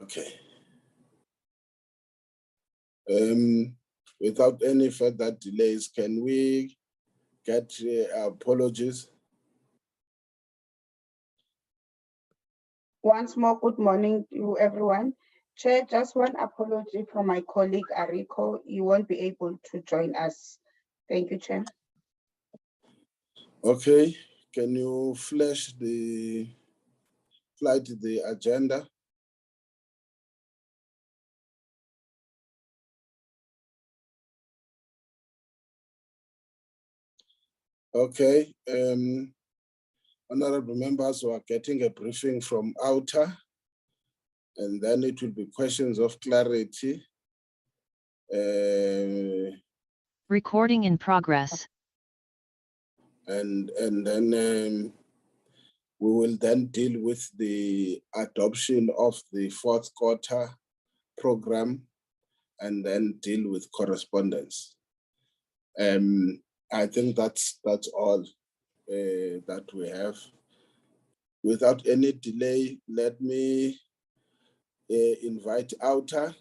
Okay. Without any further delays, can we get apologies? Once more, good morning to everyone. Chair, just one apology from my colleague Ariko. He won't be able to join us. Thank you, Chair. Okay, can you flash the agenda? Okay, honorable members who are getting a briefing from OUTA, and then it will be questions of clarity. Recording in progress. And then we will then deal with the adoption of the fourth quarter program, and then deal with correspondence. I think that's all that we have. Without any delay, let me invite OUTA.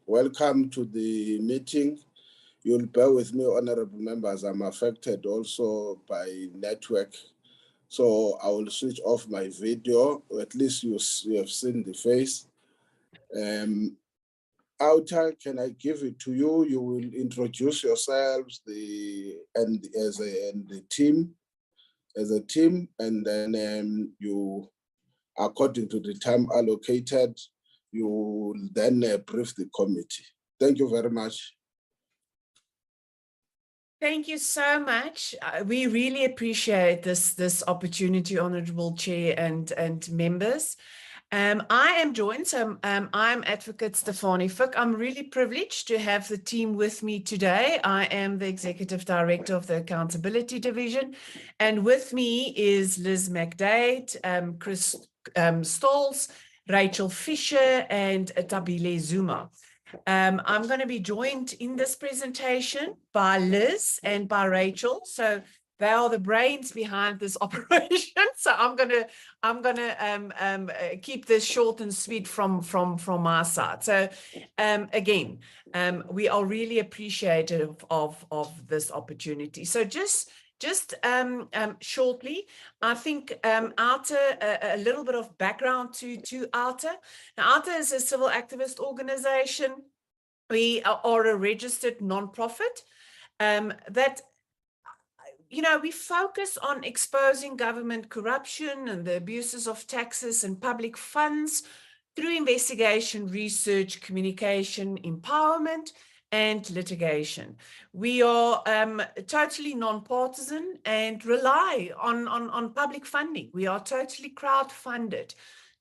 Welcome to the meeting. You'll bear with me, honorable members. I'm affected also by network. So I will switch off my video, or at least you have seen the face. OUTA, can I give it to you? You will introduce yourselves and the team, as a team, and then you, according to the time allocated, you will then brief the committee. Thank you very much. Thank you so much. We really appreciate this opportunity, Honourable Chair and members. I am joined, so I'm Advocate Stefanie Fick. I'm really privileged to have the team with me today. I am the Executive Director of the Accountability Division, and with me is Liz McDade, Chris Stolz, Rachel Fisher, and Tabile Zuma. I'm going to be joined in this presentation by Liz and by Rachel. So they are the brains behind this operation. So I'm gonna keep this short and sweet from my side. So again, we are really appreciative of this opportunity. So just shortly, I think OUTA, a little bit of background to OUTA. Now, OUTA is a civil activist organization. We are a registered nonprofit that, you know, we focus on exposing government corruption and the abuses of taxes and public funds through investigation, research, communication, empowerment, and litigation. We are totally non-partisan and rely on public funding. We are totally crowd-funded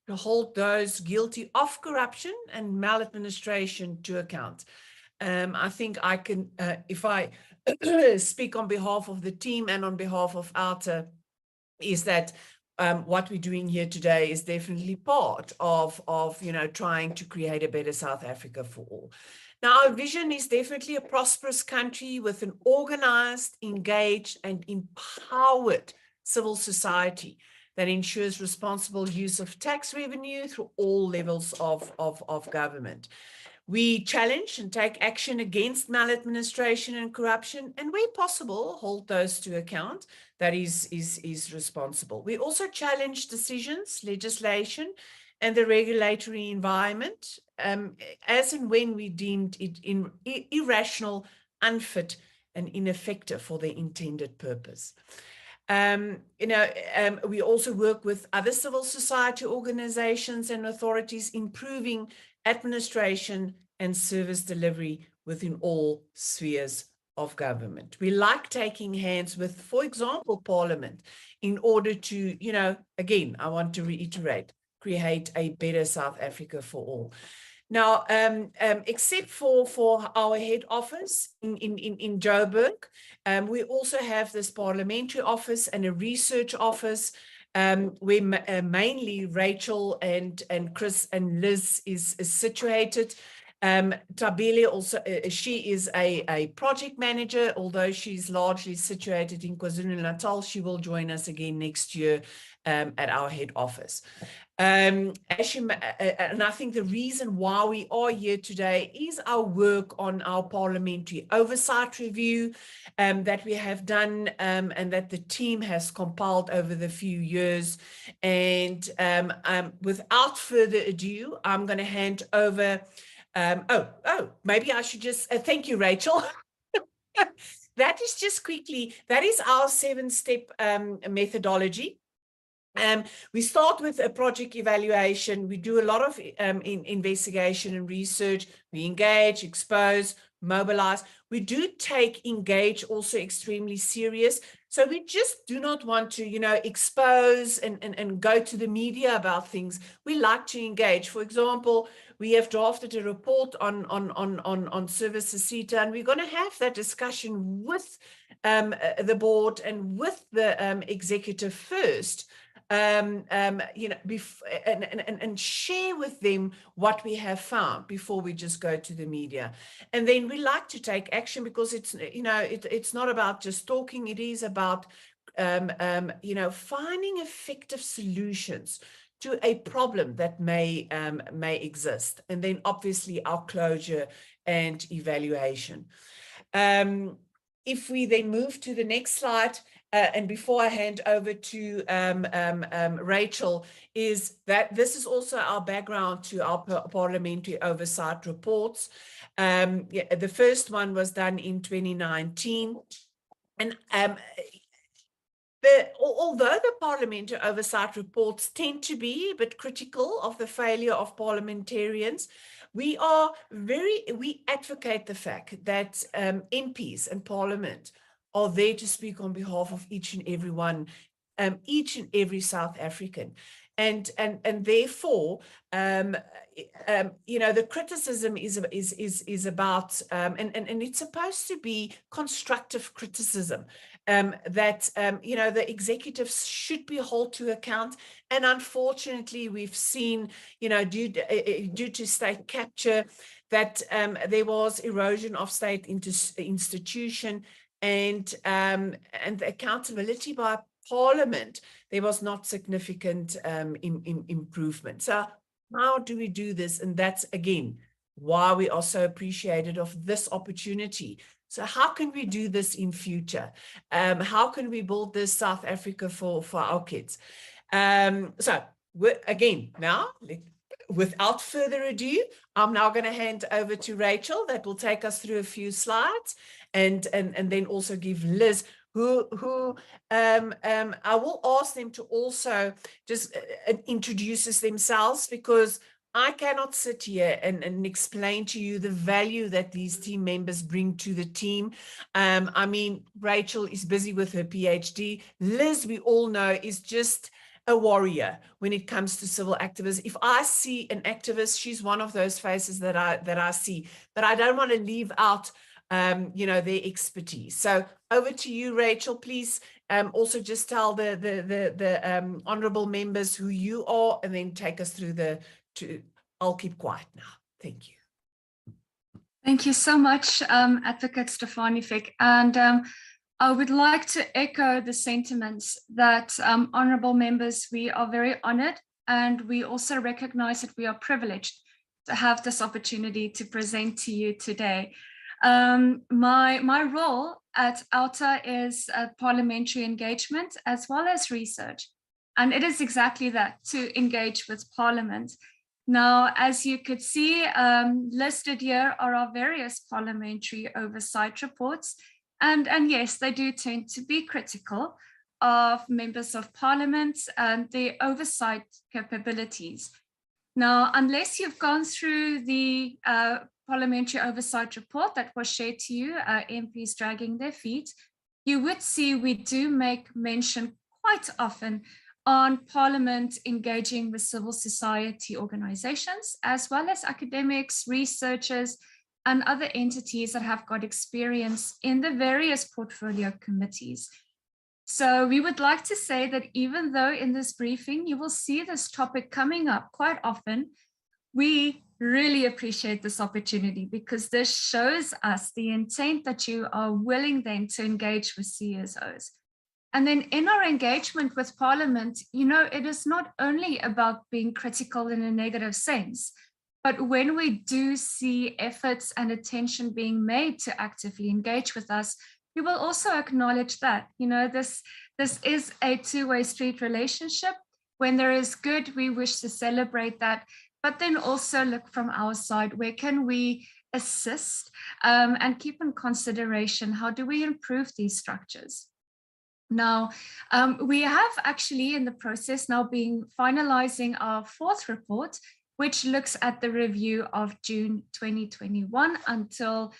to hold those guilty of corruption and maladministration to account. I think I can, if I speak on behalf of the team and on behalf of OUTA, is that what we're doing here today is definitely part of you know, trying to create a better South Africa for all. Now, our vision is definitely a prosperous country with an organized, engaged, and empowered civil society that ensures responsible use of tax revenue through all levels of government. We challenge and take action against maladministration and corruption, and where possible, hold those to account that is responsible. We also challenge decisions, legislation, and the regulatory environment, as and when we deemed it irrational, unfit, and ineffective for their intended purpose. You know, we also work with other civil society organizations and authorities, improving administration and service delivery within all spheres of government. We like taking hands with, for example, Parliament, in order to, you know, again, I want to reiterate, create a better South Africa for all. Now, except for our head office in Joburg, we also have this parliamentary office and a research office, where mainly Rachel and Chris and Liz is situated. Tabile also, she is a project manager, although she's largely situated in KwaZulu-Natal. She will join us again next year at our head office. And I think the reason why we are here today is our work on our Parliamentary Oversight Review that we have done and that the team has compiled over the few years. And without further ado, I'm going to hand over. Maybe I should just thank you, Rachel. That is just quickly, that is our 7-step methodology. We start with a project evaluation. We do a lot of investigation and research. We engage, expose, mobilize. We do take engage also extremely serious. So we just do not want to, expose and go to the media about things. We like to engage. For example, we have drafted a report on services CETA, and we're going to have that discussion with the board and with the executive first. And share with them what we have found before we just go to the media. And then we like to take action, because it's, it's not about just talking. It is about, finding effective solutions to a problem that may exist. And then obviously our closure and evaluation. If we then move to the next slide, and before I hand over to Rachel, is that this is also our background to our parliamentary oversight reports. The first one was done in 2019. And although the parliamentary oversight reports tend to be a bit critical of the failure of parliamentarians, we advocate the fact that MPs and Parliament are there to speak on behalf of each and every one, each and every South African. And therefore, the criticism is about, and it's supposed to be constructive criticism, that, the executives should be held to account. And unfortunately, we've seen, due to state capture, that there was erosion of state institution, and the accountability by Parliament, there was not significant improvement. So how do we do this? And that's, again, why we are so appreciated of this opportunity. So how can we do this in future? How can we build this South Africa for our kids? So again, now, without further ado, I'm now going to hand over to Rachel, that will take us through a few slides, and then also give Liz, who I will ask them to also just introduce themselves, because I cannot sit here and explain to you the value that these team members bring to the team. I mean, Rachel is busy with her PhD. Liz, we all know, is just a warrior when it comes to civil activists. If I see an activist, she's one of those faces that I see, but I don't want to leave out their expertise. So over to you, Rachel. Please also just tell the honorable members who you are, and then take us through I'll keep quiet now. Thank you. Thank you so much, Advocate Stefanie Fick. And I would like to echo the sentiments that honorable members, we are very honored, and we also recognize that we are privileged to have this opportunity to present to you today. My role at OUTA is parliamentary engagement as well as research. And it is exactly that, to engage with Parliament. Now, as you could see, listed here are our various parliamentary oversight reports. And yes, they do tend to be critical of members of Parliament and their oversight capabilities. Now, unless you've gone through the Parliamentary Oversight Report that was shared to you, MPs dragging their feet, you would see we do make mention quite often on Parliament engaging with civil society organizations, as well as academics, researchers, and other entities that have got experience in the various portfolio committees. So we would like to say that even though in this briefing you will see this topic coming up quite often, we really appreciate this opportunity because this shows us the intent that you are willing then to engage with CSOs. And then in our engagement with Parliament, you know, it is not only about being critical in a negative sense, but when we do see efforts and attention being made to actively engage with us, we will also acknowledge that, you know, this is a two-way street relationship. When there is good, we wish to celebrate that, but then also look from our side, where can we assist and keep in consideration, how do we improve these structures? Now, we have actually in the process now been finalizing our 4th report, which looks at the review of June 2021 until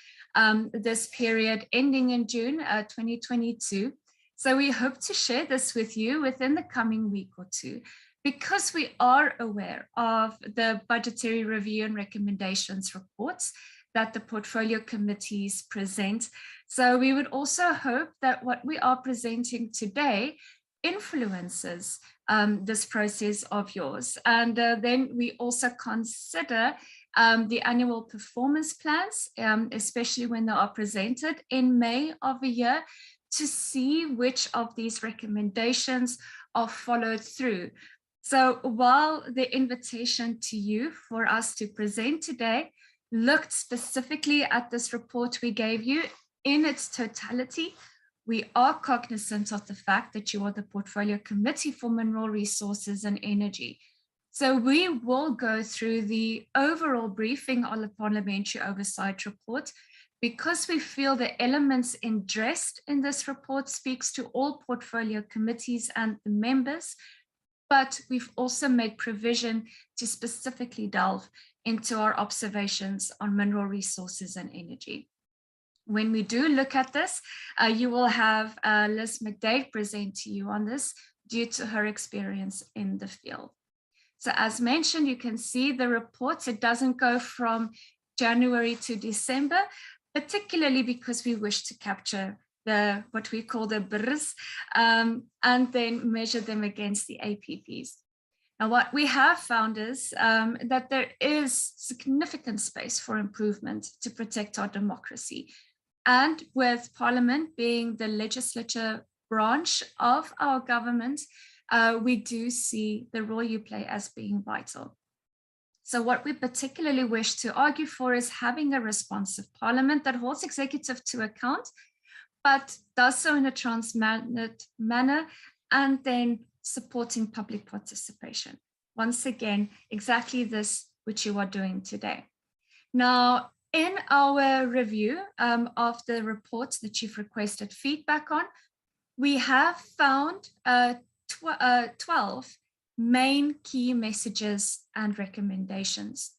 this period ending in June 2022. So we hope to share this with you within the coming week or two, because we are aware of the budgetary review and recommendations reports that the portfolio committees present. So we would also hope that what we are presenting today influences this process of yours. And then we also consider the annual performance plans, especially when they are presented in May of a year, to see which of these recommendations are followed through. So while the invitation to you for us to present today looked specifically at this report we gave you in its totality, we are cognizant of the fact that you are the Portfolio Committee for Mineral Resources and Energy. So we will go through the overall briefing on the Parliamentary Oversight report, because we feel the elements addressed in this report speaks to all portfolio committees and the members, but we've also made provision to specifically delve into our observations on mineral resources and energy. When we do look at this, you will have Liz McDade present to you on this due to her experience in the field. So as mentioned, you can see the reports. It doesn't go from January to December, particularly because we wish to capture what we call the BRs and then measure them against the APPs. Now, what we have found is that there is significant space for improvement to protect our democracy. And with Parliament being the legislature branch of our government, we do see the role you play as being vital. So what we particularly wish to argue for is having a responsive Parliament that holds executive to account, but does so in a transparent manner, and then supporting public participation. Once again, exactly this which you are doing today. Now, in our review of the reports that you've requested feedback on, we have found 12 main key messages and recommendations.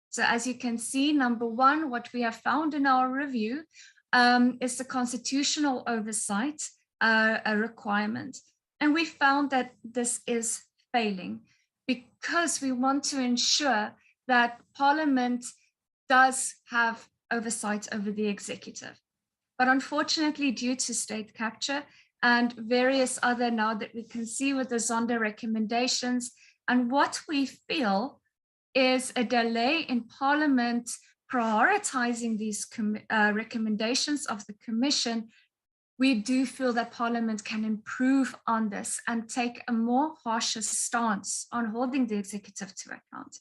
So as you can see, number one, what we have found in our review is the constitutional oversight a requirement. And we found that this is failing because we want to ensure that Parliament does have oversight over the executive. But unfortunately, due to state capture and various other, now that we can see with the Zonda recommendations, and what we feel is a delay in Parliament prioritizing these recommendations of the Commission, we do feel that Parliament can improve on this and take a more harsher stance on holding the executive to account.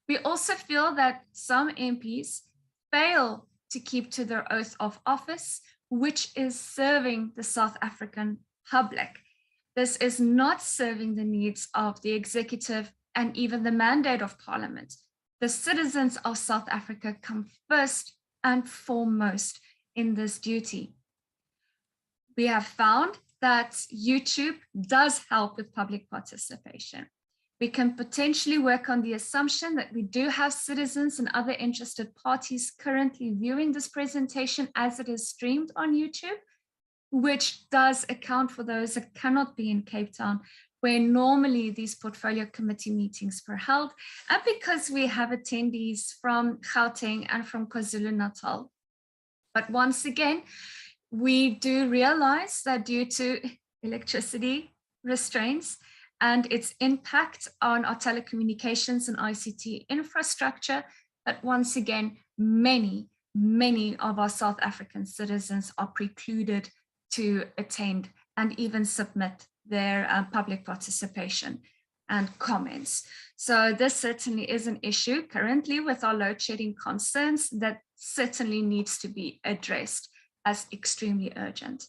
We also feel that some MPs fail to keep to their oath of office, which is serving the South African public. This is not serving the needs of the executive and even the mandate of Parliament. The citizens of South Africa come first and foremost in this duty. We have found that YouTube does help with public participation. We can potentially work on the assumption that we do have citizens and other interested parties currently viewing this presentation as it is streamed on YouTube, which does account for those that cannot be in Cape Town, where normally these portfolio committee meetings were held, and because we have attendees from Gauteng and from KwaZulu-Natal. But once again, we do realize that due to electricity restraints and its impact on our telecommunications and ICT infrastructure. But once again, many of our South African citizens are precluded to attend and even submit their public participation and comments. So this certainly is an issue currently with our load shedding concerns that certainly needs to be addressed as extremely urgent.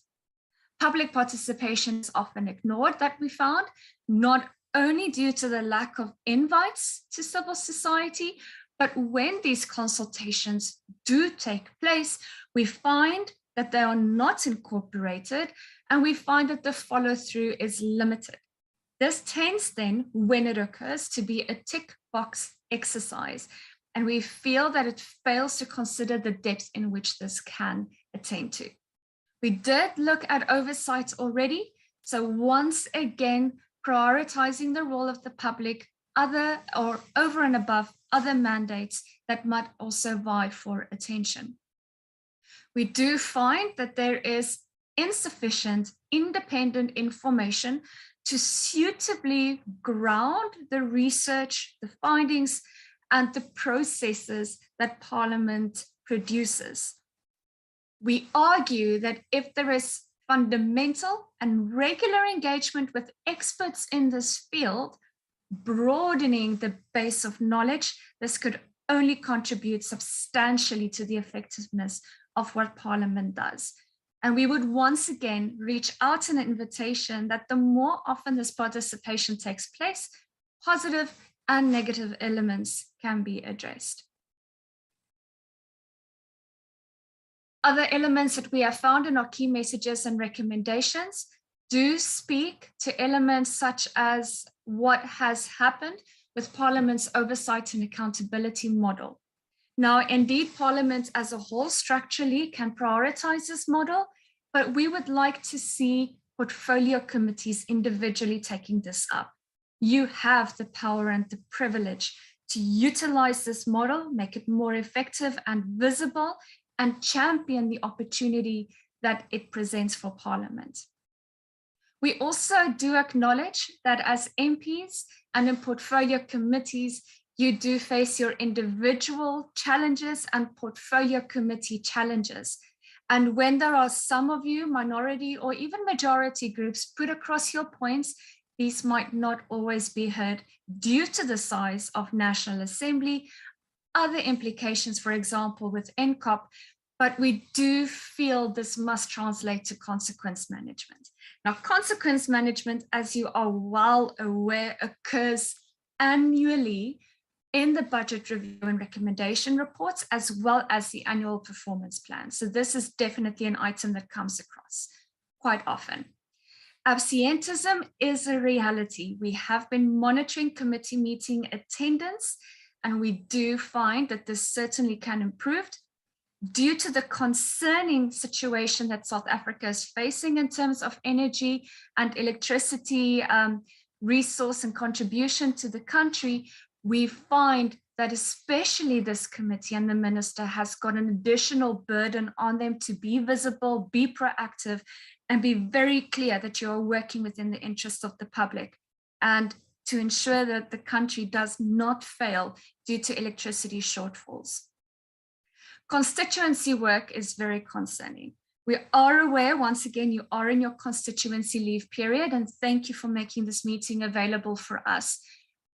Public participation is often ignored, that we found, not only due to the lack of invites to civil society, but when these consultations do take place, we find that they are not incorporated, and we find that the follow-through is limited. This tends then, when it occurs, to be a tick box exercise, and we feel that it fails to consider the depth in which this can attain to. We did look at oversight already, so once again, prioritizing the role of the public other or over and above other mandates that might also vie for attention. We do find that there is insufficient independent information to suitably ground the research, the findings, and the processes that Parliament produces. We argue that if there is fundamental and regular engagement with experts in this field, broadening the base of knowledge, this could only contribute substantially to the effectiveness of what Parliament does. And we would once again reach out an invitation that the more often this participation takes place, positive and negative elements can be addressed. Other elements that we have found in our key messages and recommendations do speak to elements such as what has happened with Parliament's oversight and accountability model. Now, indeed, Parliament as a whole structurally can prioritize this model, but we would like to see portfolio committees individually taking this up. You have the power and the privilege to utilize this model, make it more effective and visible, and champion the opportunity that it presents for Parliament. We also do acknowledge that as MPs and in portfolio committees, you do face your individual challenges and portfolio committee challenges. And when there are some of you, minority or even majority groups, put across your points, these might not always be heard due to the size of National Assembly, other implications, for example, with NCOP, but we do feel this must translate to consequence management. Now, consequence management, as you are well aware, occurs annually in the budget review and recommendation reports, as well as the annual performance plan. So this is definitely an item that comes across quite often. Absenteeism is a reality. We have been monitoring committee meeting attendance, and we do find that this certainly can improve due to the concerning situation that South Africa is facing in terms of energy and electricity resource and contribution to the country. We find that especially this committee and the minister has got an additional burden on them to be visible, be proactive, and be very clear that you are working within the interest of the public and to ensure that the country does not fail due to electricity shortfalls. Constituency work is very concerning. We are aware, once again, you are in your constituency leave period, and thank you for making this meeting available for us.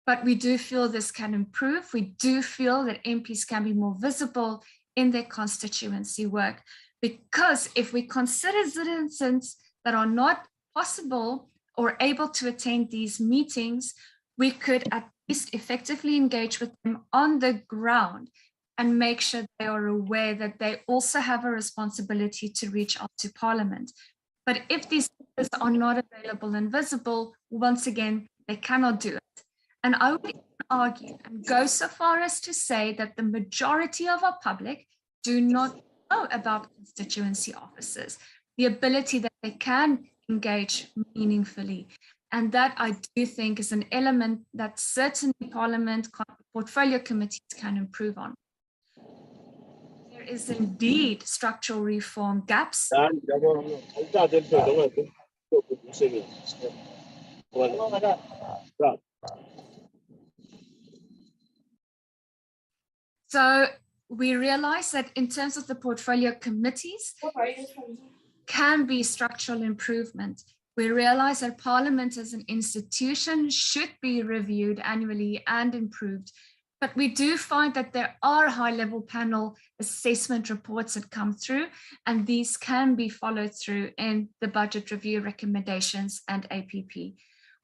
But we do feel this can improve. We do feel that MPs can be more visible in their constituency work, because if we consider citizens that are not possible or able to attend these meetings, we could at least effectively engage with them on the ground and make sure they are aware that they also have a responsibility to reach out to Parliament. But if these members are not available and visible, once again, they cannot do it. And I would argue and go so far as to say that the majority of our public do not know about constituency officers, the ability that they can engage meaningfully. And that I do think is an element that certainly Parliament portfolio committees can improve on. There is indeed structural reform gaps. So we realize that in terms of the portfolio committees, can be structural improvement. We realize that Parliament as an institution should be reviewed annually and improved. But we do find that there are high-level panel assessment reports that come through, and these can be followed through in the budget review recommendations and APP.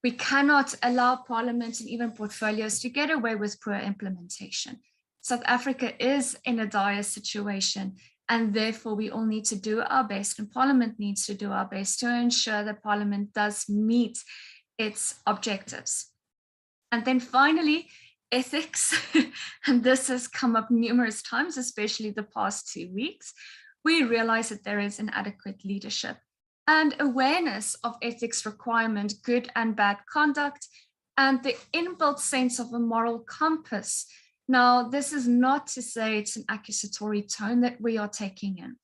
We cannot allow Parliament and even portfolios to get away with poor implementation. South Africa is in a dire situation, and therefore we all need to do our best, and Parliament needs to do our best to ensure that Parliament does meet its objectives. And then finally, ethics, and this has come up numerous times, especially the past 2 weeks. We realize that there is inadequate leadership and awareness of ethics requirement, good and bad conduct, and the inbuilt sense of a moral compass. Now, this is not to say it's an accusatory tone that we are taking in,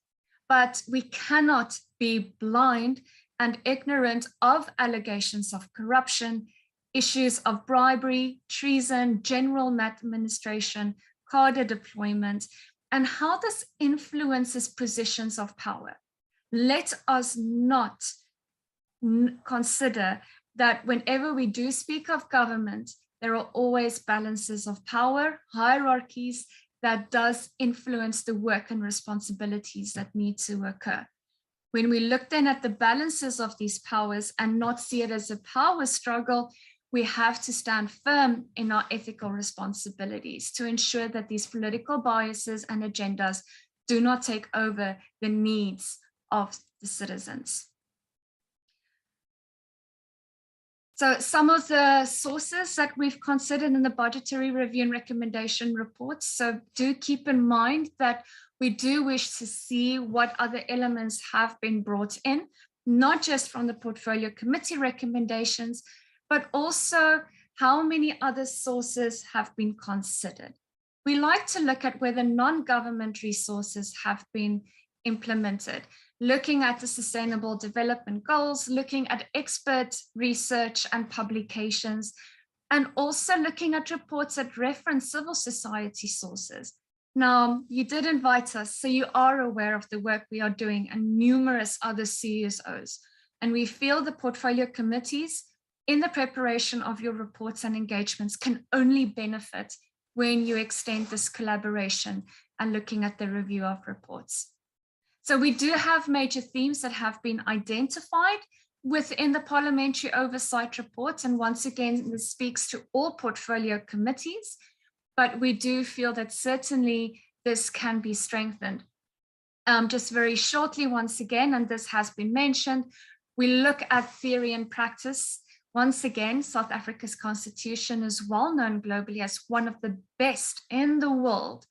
but we cannot be blind and ignorant of allegations of corruption, issues of bribery, treason, general maladministration, cadre deployment, and how this influences positions of power. Let us not consider that whenever we do speak of government, there are always balances of power, hierarchies that does influence the work and responsibilities that need to occur. When we look then at the balances of these powers and not see it as a power struggle, we have to stand firm in our ethical responsibilities to ensure that these political biases and agendas do not take over the needs of the citizens. So some of the sources that we've considered in the budgetary review and recommendation reports. So do keep in mind that we do wish to see what other elements have been brought in, not just from the portfolio committee recommendations, but also how many other sources have been considered. We like to look at whether non-government resources have been implemented, looking at the Sustainable Development Goals, looking at expert research and publications, and also looking at reports that reference civil society sources. Now, you did invite us, so you are aware of the work we are doing and numerous other CSOs. And we feel the portfolio committees in the preparation of your reports and engagements can only benefit when you extend this collaboration and looking at the review of reports. So we do have major themes that have been identified within the Parliamentary Oversight report. And once again, this speaks to all portfolio committees, but we do feel that certainly this can be strengthened. Just very shortly, once again, and this has been mentioned, we look at theory and practice. Once again, South Africa's constitution is well known globally as one of the best in the world.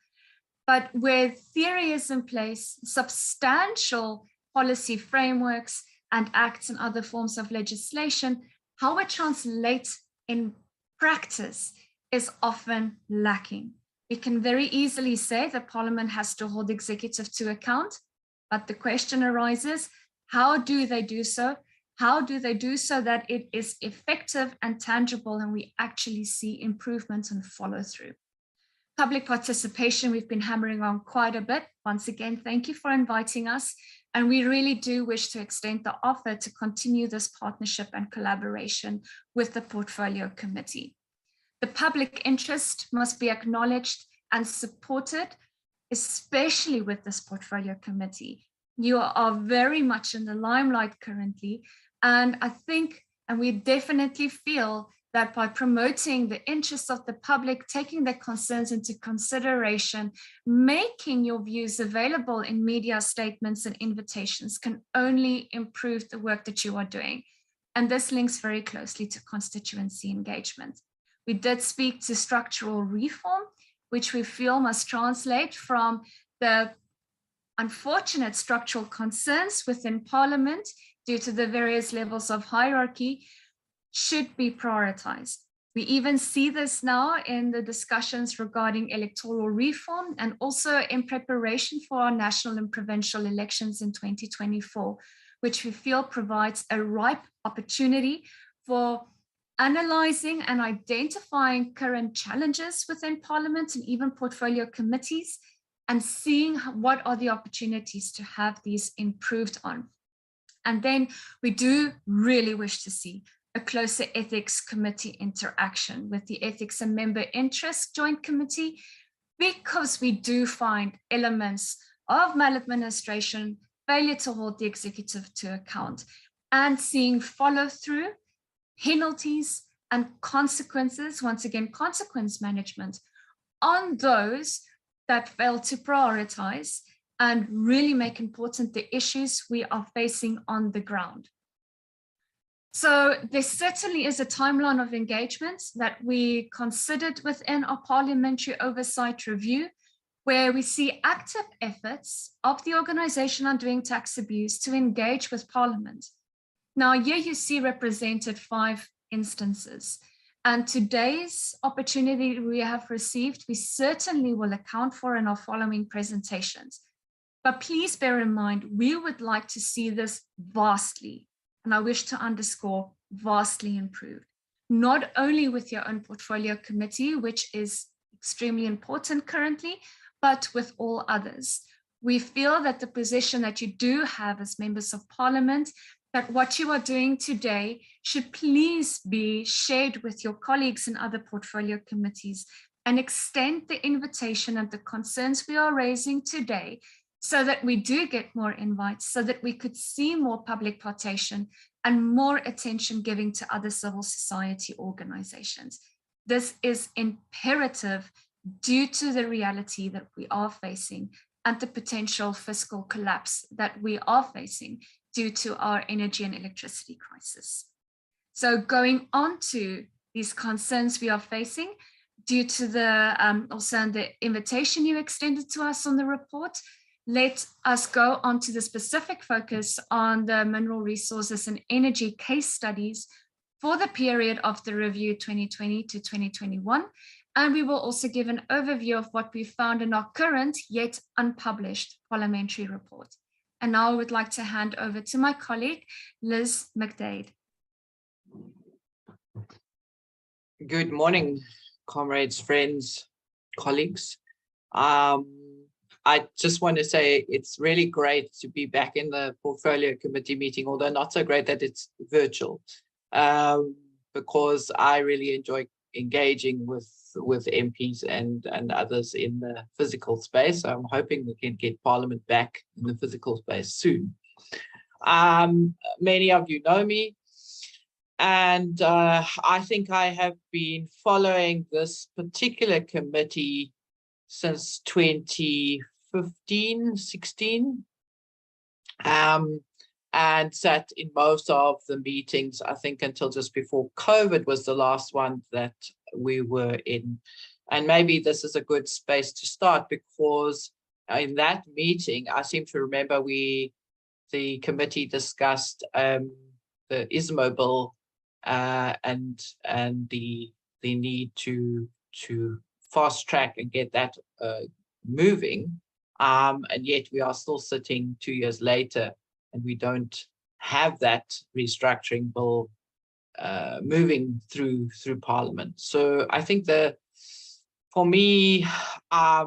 But where theory is in place, substantial policy frameworks and acts and other forms of legislation, how it translates in practice is often lacking. We can very easily say that Parliament has to hold executive to account, but the question arises, how do they do so? How do they do so that it is effective and tangible and we actually see improvements and follow through? Public participation, we've been hammering on quite a bit. Once again, thank you for inviting us. And we really do wish to extend the offer to continue this partnership and collaboration with the Portfolio Committee. The public interest must be acknowledged and supported, especially with this Portfolio Committee. You are very much in the limelight currently. And I think, and we definitely feel that by promoting the interests of the public, taking their concerns into consideration, making your views available in media statements and invitations can only improve the work that you are doing. And this links very closely to constituency engagement. We did speak to structural reform, which we feel must translate from the unfortunate structural concerns within Parliament due to the various levels of hierarchy should be prioritized. We even see this now in the discussions regarding electoral reform and also in preparation for our national and provincial elections in 2024, which we feel provides a ripe opportunity for analyzing and identifying current challenges within Parliament and even portfolio committees, and seeing what are the opportunities to have these improved on. And then we do really wish to see a closer ethics committee interaction with the Ethics and Member Interest Joint Committee, because we do find elements of maladministration, failure to hold the executive to account, and seeing follow through, penalties, and consequences, once again, consequence management on those that fail to prioritize and really make important the issues we are facing on the ground. So there certainly is a timeline of engagement that we considered within our parliamentary oversight review, where we see active efforts of the Organisation Undoing Tax Abuse to engage with Parliament. Now, here you see represented 5 instances. And today's opportunity we have received, we certainly will account for in our following presentations. But please bear in mind, we would like to see this vastly, and I wish to underscore, vastly improved, not only with your own portfolio committee, which is extremely important currently, but with all others. We feel that the position that you do have as members of Parliament, that what you are doing today should please be shared with your colleagues in other portfolio committees, and extend the invitation and the concerns we are raising today, so that we do get more invites, so that we could see more public participation and more attention giving to other civil society organizations. This is imperative due to the reality that we are facing and the potential fiscal collapse that we are facing due to our energy and electricity crisis. So going on to these concerns we are facing due to the also the invitation you extended to us on the report, let us go on to the specific focus on the mineral resources and energy case studies for the period of the review 2020 to 2021. And we will also give an overview of what we found in our current yet unpublished parliamentary report. And now I would like to hand over to my colleague, Liz McDade. Good morning, comrades, friends, colleagues. I just want to say it's really great to be back in the portfolio committee meeting, although not so great that it's virtual, because I really enjoy engaging with MPs and others in the physical space. So I'm hoping we can get Parliament back in the physical space soon. Many of you know me, and I think I have been following this particular committee since 2015, 16, and sat in most of the meetings, I think until just before COVID was the last one that we were in. And maybe this is a good space to start, because in that meeting, I seem to remember the committee discussed the ISMO bill and the need to fast track and get that moving. And yet we are still sitting 2 years later, and we don't have that restructuring bill moving through Parliament. So I think for me, I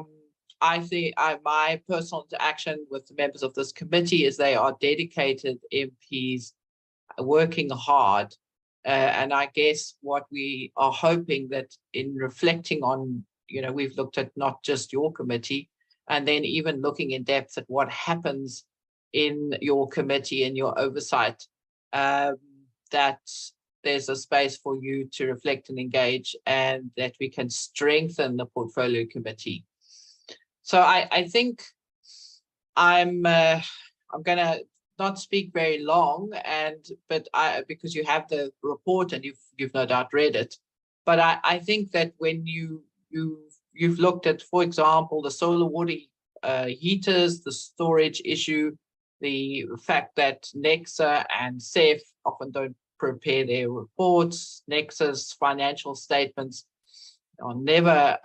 think my personal interaction with the members of this committee is they are dedicated MPs working hard. And I guess what we are hoping that in reflecting on, we've looked at not just your committee, and then even looking in depth at what happens in your committee and your oversight, that there's a space for you to reflect and engage, and that we can strengthen the portfolio committee. So I think I'm going to not speak very long, but because you have the report and you've no doubt read it. But I think that when you've looked at, for example, the solar water heaters, the storage issue, the fact that NEXA and CEF often don't prepare their reports, NEXA's financial statements are never,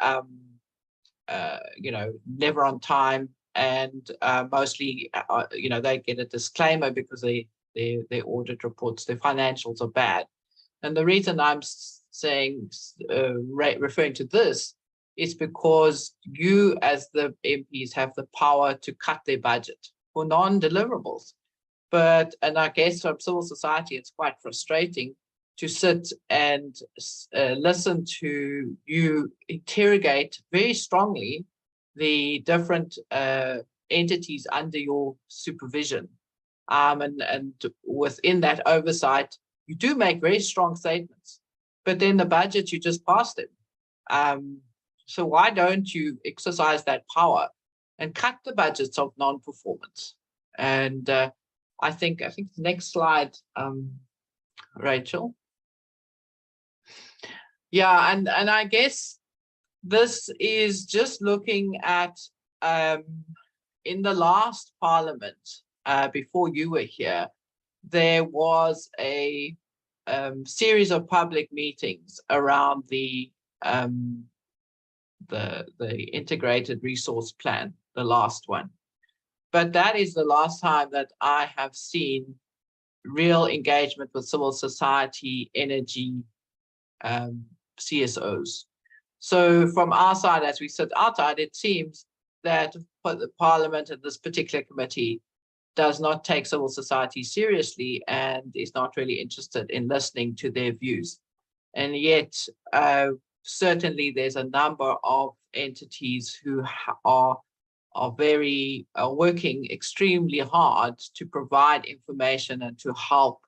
never on time, and mostly, they get a disclaimer because their audit reports, their financials are bad. And the reason I'm saying, referring to this, is because you as the MPs have the power to cut their budget for non-deliverables. And I guess from civil society, it's quite frustrating to sit and listen to you interrogate very strongly the different entities under your supervision. And within that oversight, you do make very strong statements, but then the budget, you just pass them. So why don't you exercise that power and cut the budgets of non-performance? And I think the next slide, Rachel. Yeah, and I guess this is just looking at in the last Parliament, before you were here, there was a series of public meetings around the integrated resource plan, the last one. But that is the last time that I have seen real engagement with civil society, energy, CSOs. So from our side, as we sit outside, it seems that the Parliament and this particular committee does not take civil society seriously and is not really interested in listening to their views. And yet, certainly there's a number of entities who are working extremely hard to provide information and to help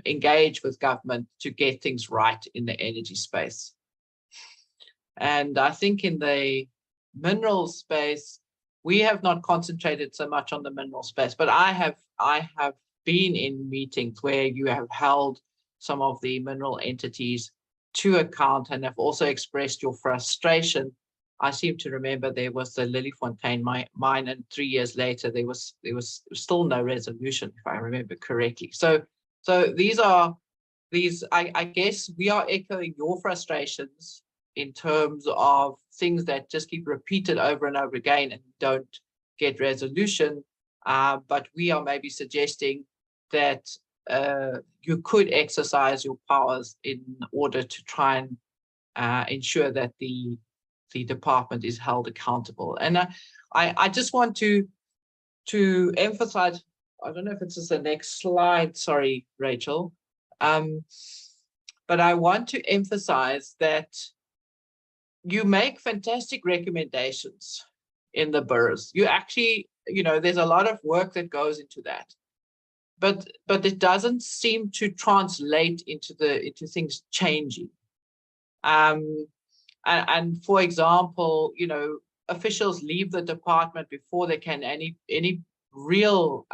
engage with government to get things right in the energy space. And I think in the mineral space, we have not concentrated so much on the mineral space, but I have been in meetings where you have held some of the mineral entities to account and have also expressed your frustration. I seem to remember there was the Lillyfontein mine, and 3 years later there was still no resolution, if I remember correctly. So I guess we are echoing your frustrations in terms of things that just keep repeated over and over again and don't get resolution. But we are maybe suggesting that you could exercise your powers in order to try and ensure that the department is held accountable. And I just want to emphasize, I don't know if it's just the next slide, sorry, Rachel, but I want to emphasize that you make fantastic recommendations in the boroughs. You actually, there's a lot of work that goes into that, but it doesn't seem to translate into things changing. And for example, officials leave the department before they can any real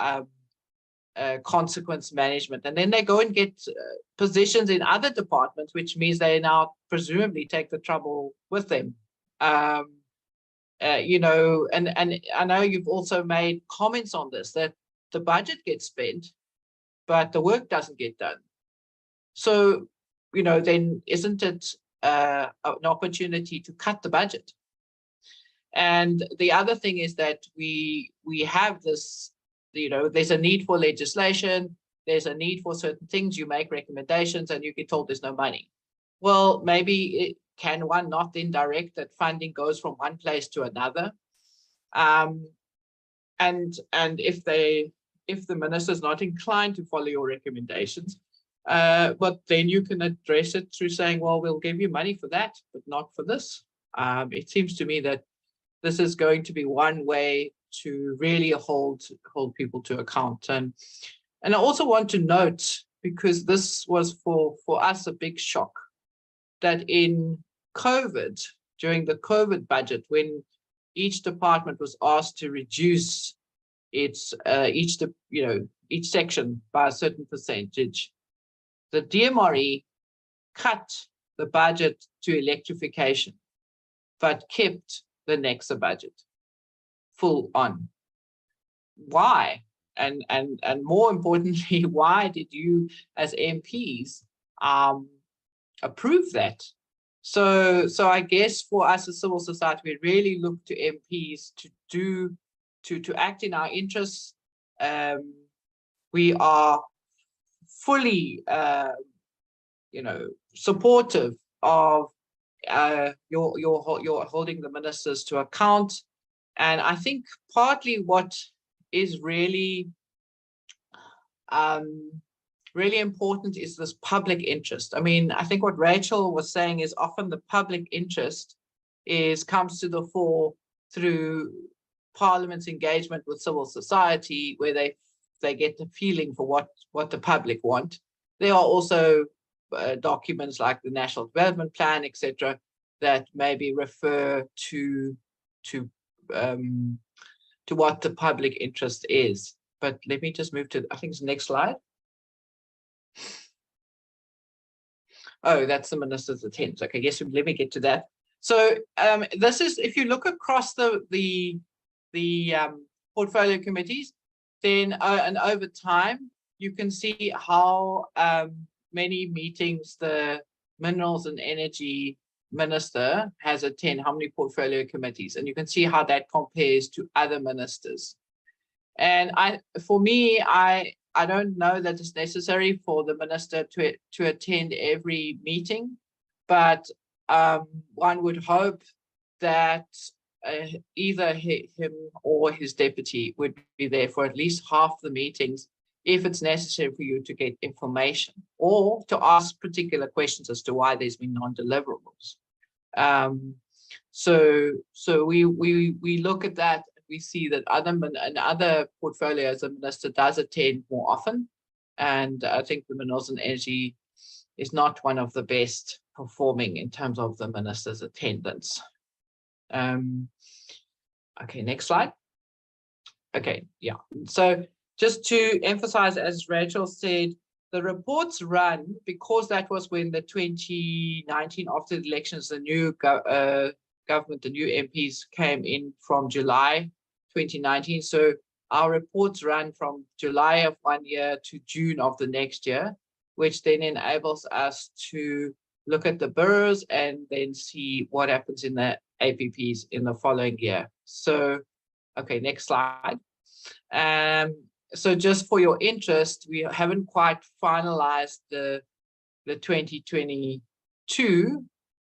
consequence management, and then they go and get positions in other departments, which means they now presumably take the trouble with them. And I know you've also made comments on this, that the budget gets spent, but the work doesn't get done. So, then isn't it an opportunity to cut the budget? And the other thing is that we have this, there's a need for legislation, there's a need for certain things, you make recommendations and you get told there's no money. Well, maybe can one not then direct that funding goes from one place to another? And if the minister is not inclined to follow your recommendations, but then you can address it through saying, well, we'll give you money for that, but not for this. It seems to me that this is going to be one way to really hold people to account. And I also want to note, because this was for us a big shock, that in COVID, during the COVID budget, when each department was asked to reduce its each section by a certain percentage, the DMRE cut the budget to electrification, but kept the Nexa budget full on. Why? And more importantly, why did you as MPs approve that? So I guess for us as civil society, we really look to MPs to act in our interests. We are fully supportive of your holding the ministers to account. And I think partly what is really really important is this public interest. I mean, I think what Rachel was saying is often the public interest comes to the fore through Parliament's engagement with civil society, where they get the feeling for what the public want. There are also documents like the National Development Plan, etc., that maybe refer to what the public interest is. But let me just move to, I think it's the next slide. Oh, that's the minister's attendance. Okay, yes, let me get to that. So this is, if you look across the portfolio committees, then and over time, you can see how many meetings the Minerals and Energy Minister has attended, how many portfolio committees, and you can see how that compares to other ministers. And for me, I don't know that it's necessary for the minister to attend every meeting, but one would hope that either him or his deputy would be there for at least half the meetings if it's necessary for you to get information or to ask particular questions as to why there's been non-deliverables. So we look at that. We see that other portfolios, the minister does attend more often, and I think the Minerals and Energy is not one of the best performing in terms of the minister's attendance. Okay, next slide. Okay, yeah. So just to emphasize, as Rachel said, the reports run, because that was when the 2019, after the elections, the new government, the new MPs came in from July 2019. So our reports run from July of one year to June of the next year, which then enables us to look at the boroughs and then see what happens in the APPs in the following year. So, okay, next slide. So just for your interest, we haven't quite finalized the 2022,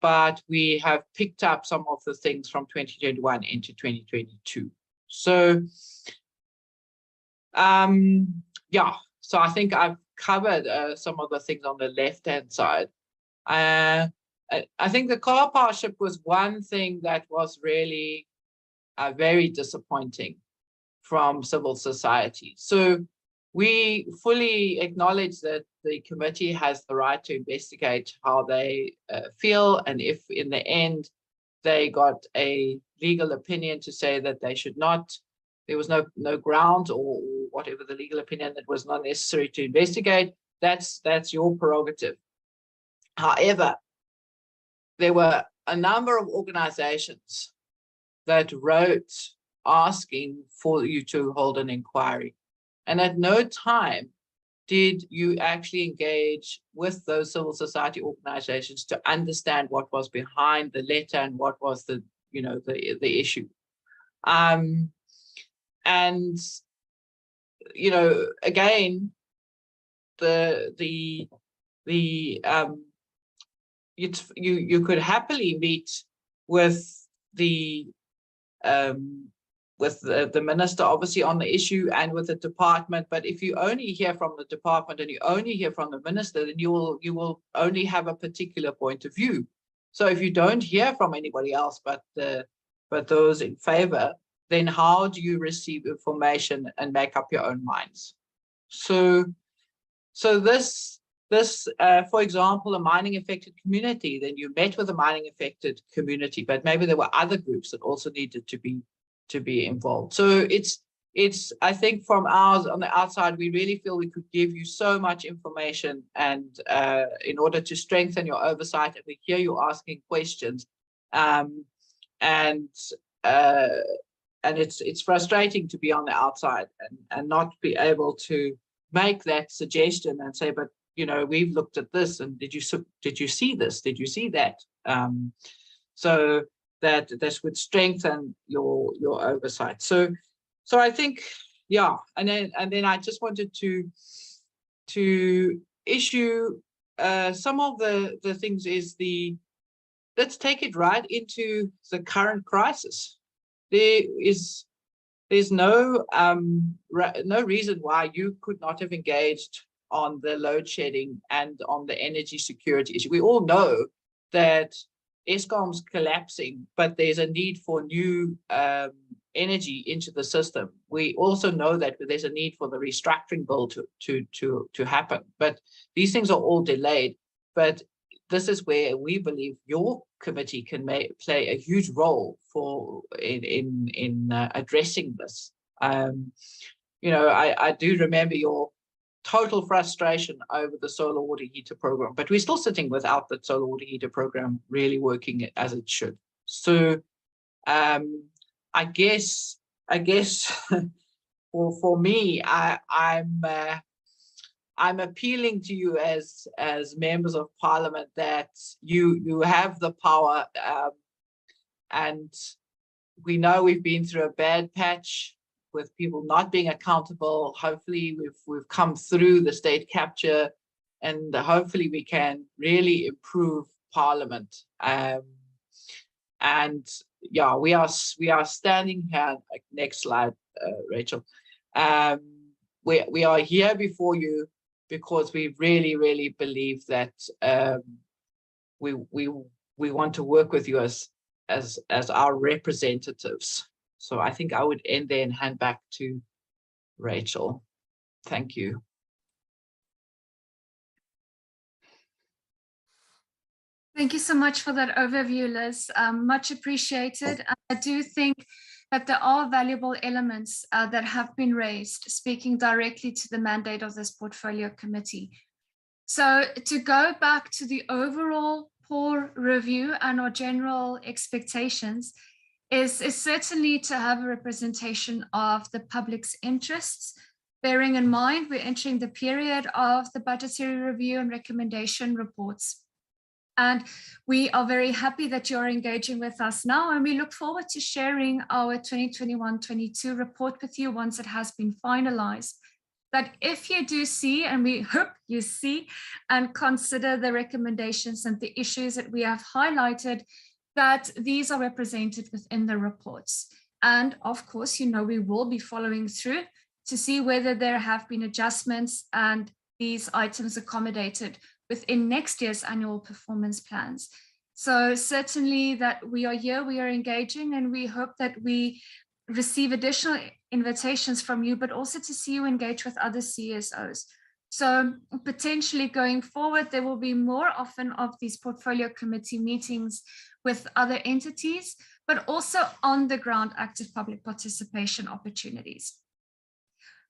but we have picked up some of the things from 2021 into 2022. So, yeah, so I think I've covered some of the things on the left-hand side. I think the car partnership was one thing that was really very disappointing from civil society. So we fully acknowledge that the committee has the right to investigate how they feel, and if in the end they got a legal opinion to say that they should not, there was no ground or whatever the legal opinion that was not necessary to investigate, that's your prerogative. However, there were a number of organizations that wrote asking for you to hold an inquiry. And at no time did you actually engage with those civil society organizations to understand what was behind the letter and what was the issue. And again, you could happily meet with the minister, obviously, on the issue, and with the department. But if you only hear from the department and you only hear from the minister, then you will only have a particular point of view. So if you don't hear from anybody else but those in favor, then how do you receive information and make up your own minds? So this, for example, a mining affected community, then you met with a mining affected community, but maybe there were other groups that also needed to be involved. So it's I think from ours on the outside, we really feel we could give you so much information, and in order to strengthen your oversight, and we hear you asking questions, and it's frustrating to be on the outside and not be able to make that suggestion and say, but we've looked at this, and did you see this? Did you see that? So that this would strengthen your oversight. So I think, yeah, and then I just wanted to issue some of the things is let's take it right into the current crisis. There's no no reason why you could not have engaged on the load shedding and on the energy security issue. We all know that Eskom's collapsing, but there's a need for new energy into the system. We also know that there's a need for the restructuring bill to happen, but these things are all delayed. But this is where we believe your committee can play a huge role in addressing this. You know, I do remember your total frustration over the solar water heater program, but we're still sitting without the solar water heater program really working as it should. So I guess for me, I'm appealing to you as members of parliament that you have the power, and we know we've been through a bad patch with people not being accountable. Hopefully we've come through the state capture, and hopefully we can really improve parliament. And yeah, we are standing here. Next slide, Rachel. We are here before you because we really believe that we want to work with you as our representatives. So I think I would end there and hand back to Rachel. Thank you. Thank you so much for that overview, Liz. Much appreciated. I do think that there are valuable elements that have been raised, speaking directly to the mandate of this portfolio committee. So to go back to the overall poor review and our general expectations is certainly to have a representation of the public's interests, bearing in mind we're entering the period of the budgetary review and recommendation reports. And we are very happy that you're engaging with us now, and we look forward to sharing our 2021-22 report with you once it has been finalized. That if you do see, and we hope you see and consider the recommendations and the issues that we have highlighted, that these are represented within the reports. And of course, you know, we will be following through to see whether there have been adjustments and these items accommodated within next year's annual performance plans. So certainly that we are here, we are engaging, and we hope that we receive additional invitations from you, but also to see you engage with other CSOs. So potentially going forward, there will be more often of these portfolio committee meetings with other entities, but also on the ground active public participation opportunities.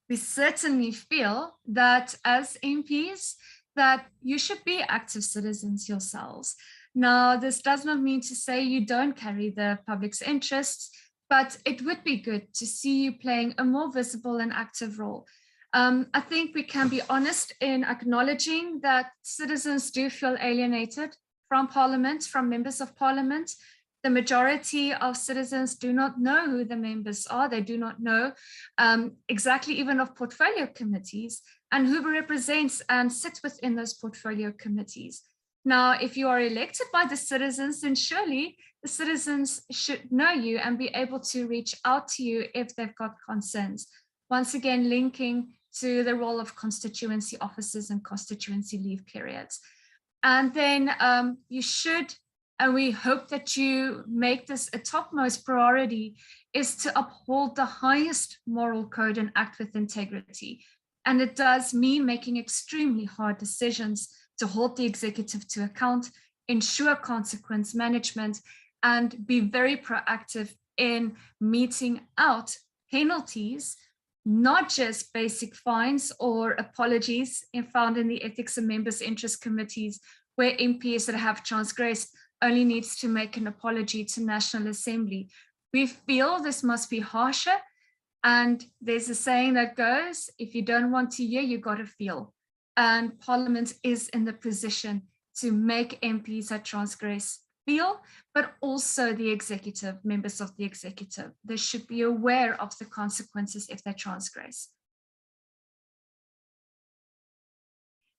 We certainly feel that as MPs, that you should be active citizens yourselves. Now, this does not mean to say you don't carry the public's interests, but it would be good to see you playing a more visible and active role. I think we can be honest in acknowledging that citizens do feel alienated from parliament, from members of parliament. The majority of citizens do not know who the members are. They do not know exactly even of portfolio committees and who represents and sits within those portfolio committees. Now, if you are elected by the citizens, then surely the citizens should know you and be able to reach out to you if they've got concerns. Once again, linking to the role of constituency officers and constituency leave periods. And then you should, and we hope that you make this a topmost priority, is to uphold the highest moral code and act with integrity. And it does mean making extremely hard decisions to hold the executive to account, ensure consequence management, and be very proactive in meting out penalties, not just basic fines or apologies found in the Ethics and Members' Interest Committees, where MPs that have transgressed only needs to make an apology to National Assembly. We feel this must be harsher, and there's a saying that goes, if you don't want to hear, you got to feel. And Parliament is in the position to make MPs that transgress feel, but also the executive, members of the executive. They should be aware of the consequences if they transgress.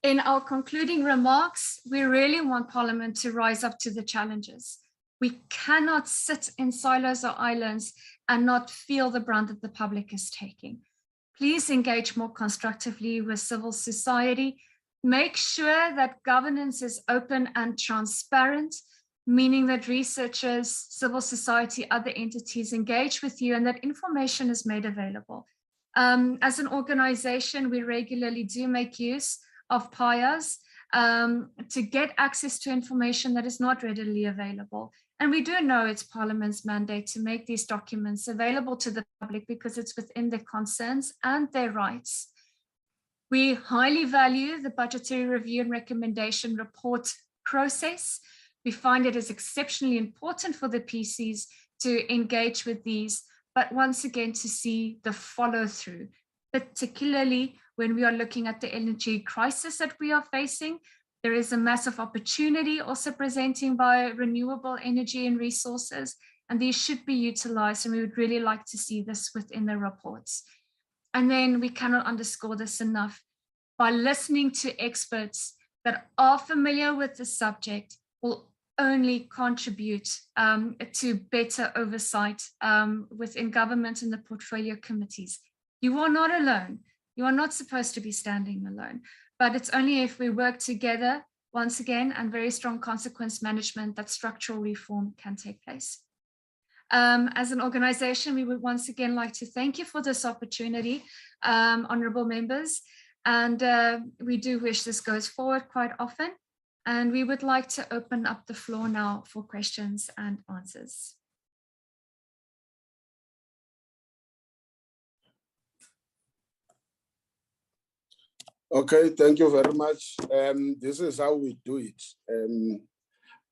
In our concluding remarks, we really want Parliament to rise up to the challenges. We cannot sit in silos or islands and not feel the brunt that the public is taking. Please engage more constructively with civil society. Make sure that governance is open and transparent, meaning that researchers, civil society, other entities engage with you and that information is made available. As an organization, we regularly do make use of PIAs to get access to information that is not readily available. And we do know it's Parliament's mandate to make these documents available to the public because it's within their concerns and their rights. We highly value the budgetary review and recommendation report process. We find it is exceptionally important for the PCs to engage with these, but once again, to see the follow through, particularly when we are looking at the energy crisis that we are facing. There is a massive opportunity also presenting by renewable energy and resources, and these should be utilized, and we would really like to see this within the reports. And then we cannot underscore this enough. By listening to experts that are familiar with the subject will only contribute to better oversight within government and the portfolio committees. You are not alone. You are not supposed to be standing alone, but it's only if we work together, once again, and very strong consequence management that structural reform can take place. As an organization, we would once again like to thank you for this opportunity, honorable members, and we do wish this goes forward quite often. And we would like to open up the floor now for questions and answers. Okay, thank you very much. This is how we do it.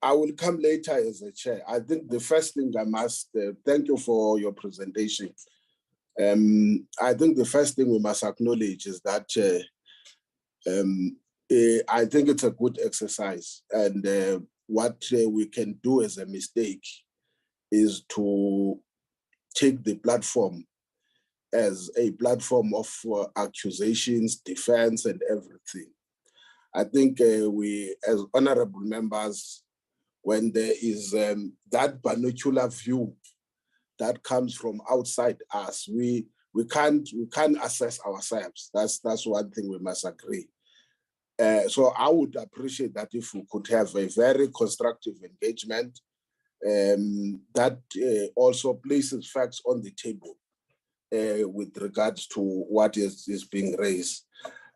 I will come later as a chair. I think the first thing I must, thank you for your presentation. I think the first thing we must acknowledge is that I think it's a good exercise, and what we can do as a mistake is to take the platform as a platform of accusations, defense, and everything. I think we, as honorable members, when there is that binocular view that comes from outside us, we can't assess ourselves. That's one thing we must agree. So I would appreciate that if we could have a very constructive engagement that also places facts on the table with regards to what is being raised.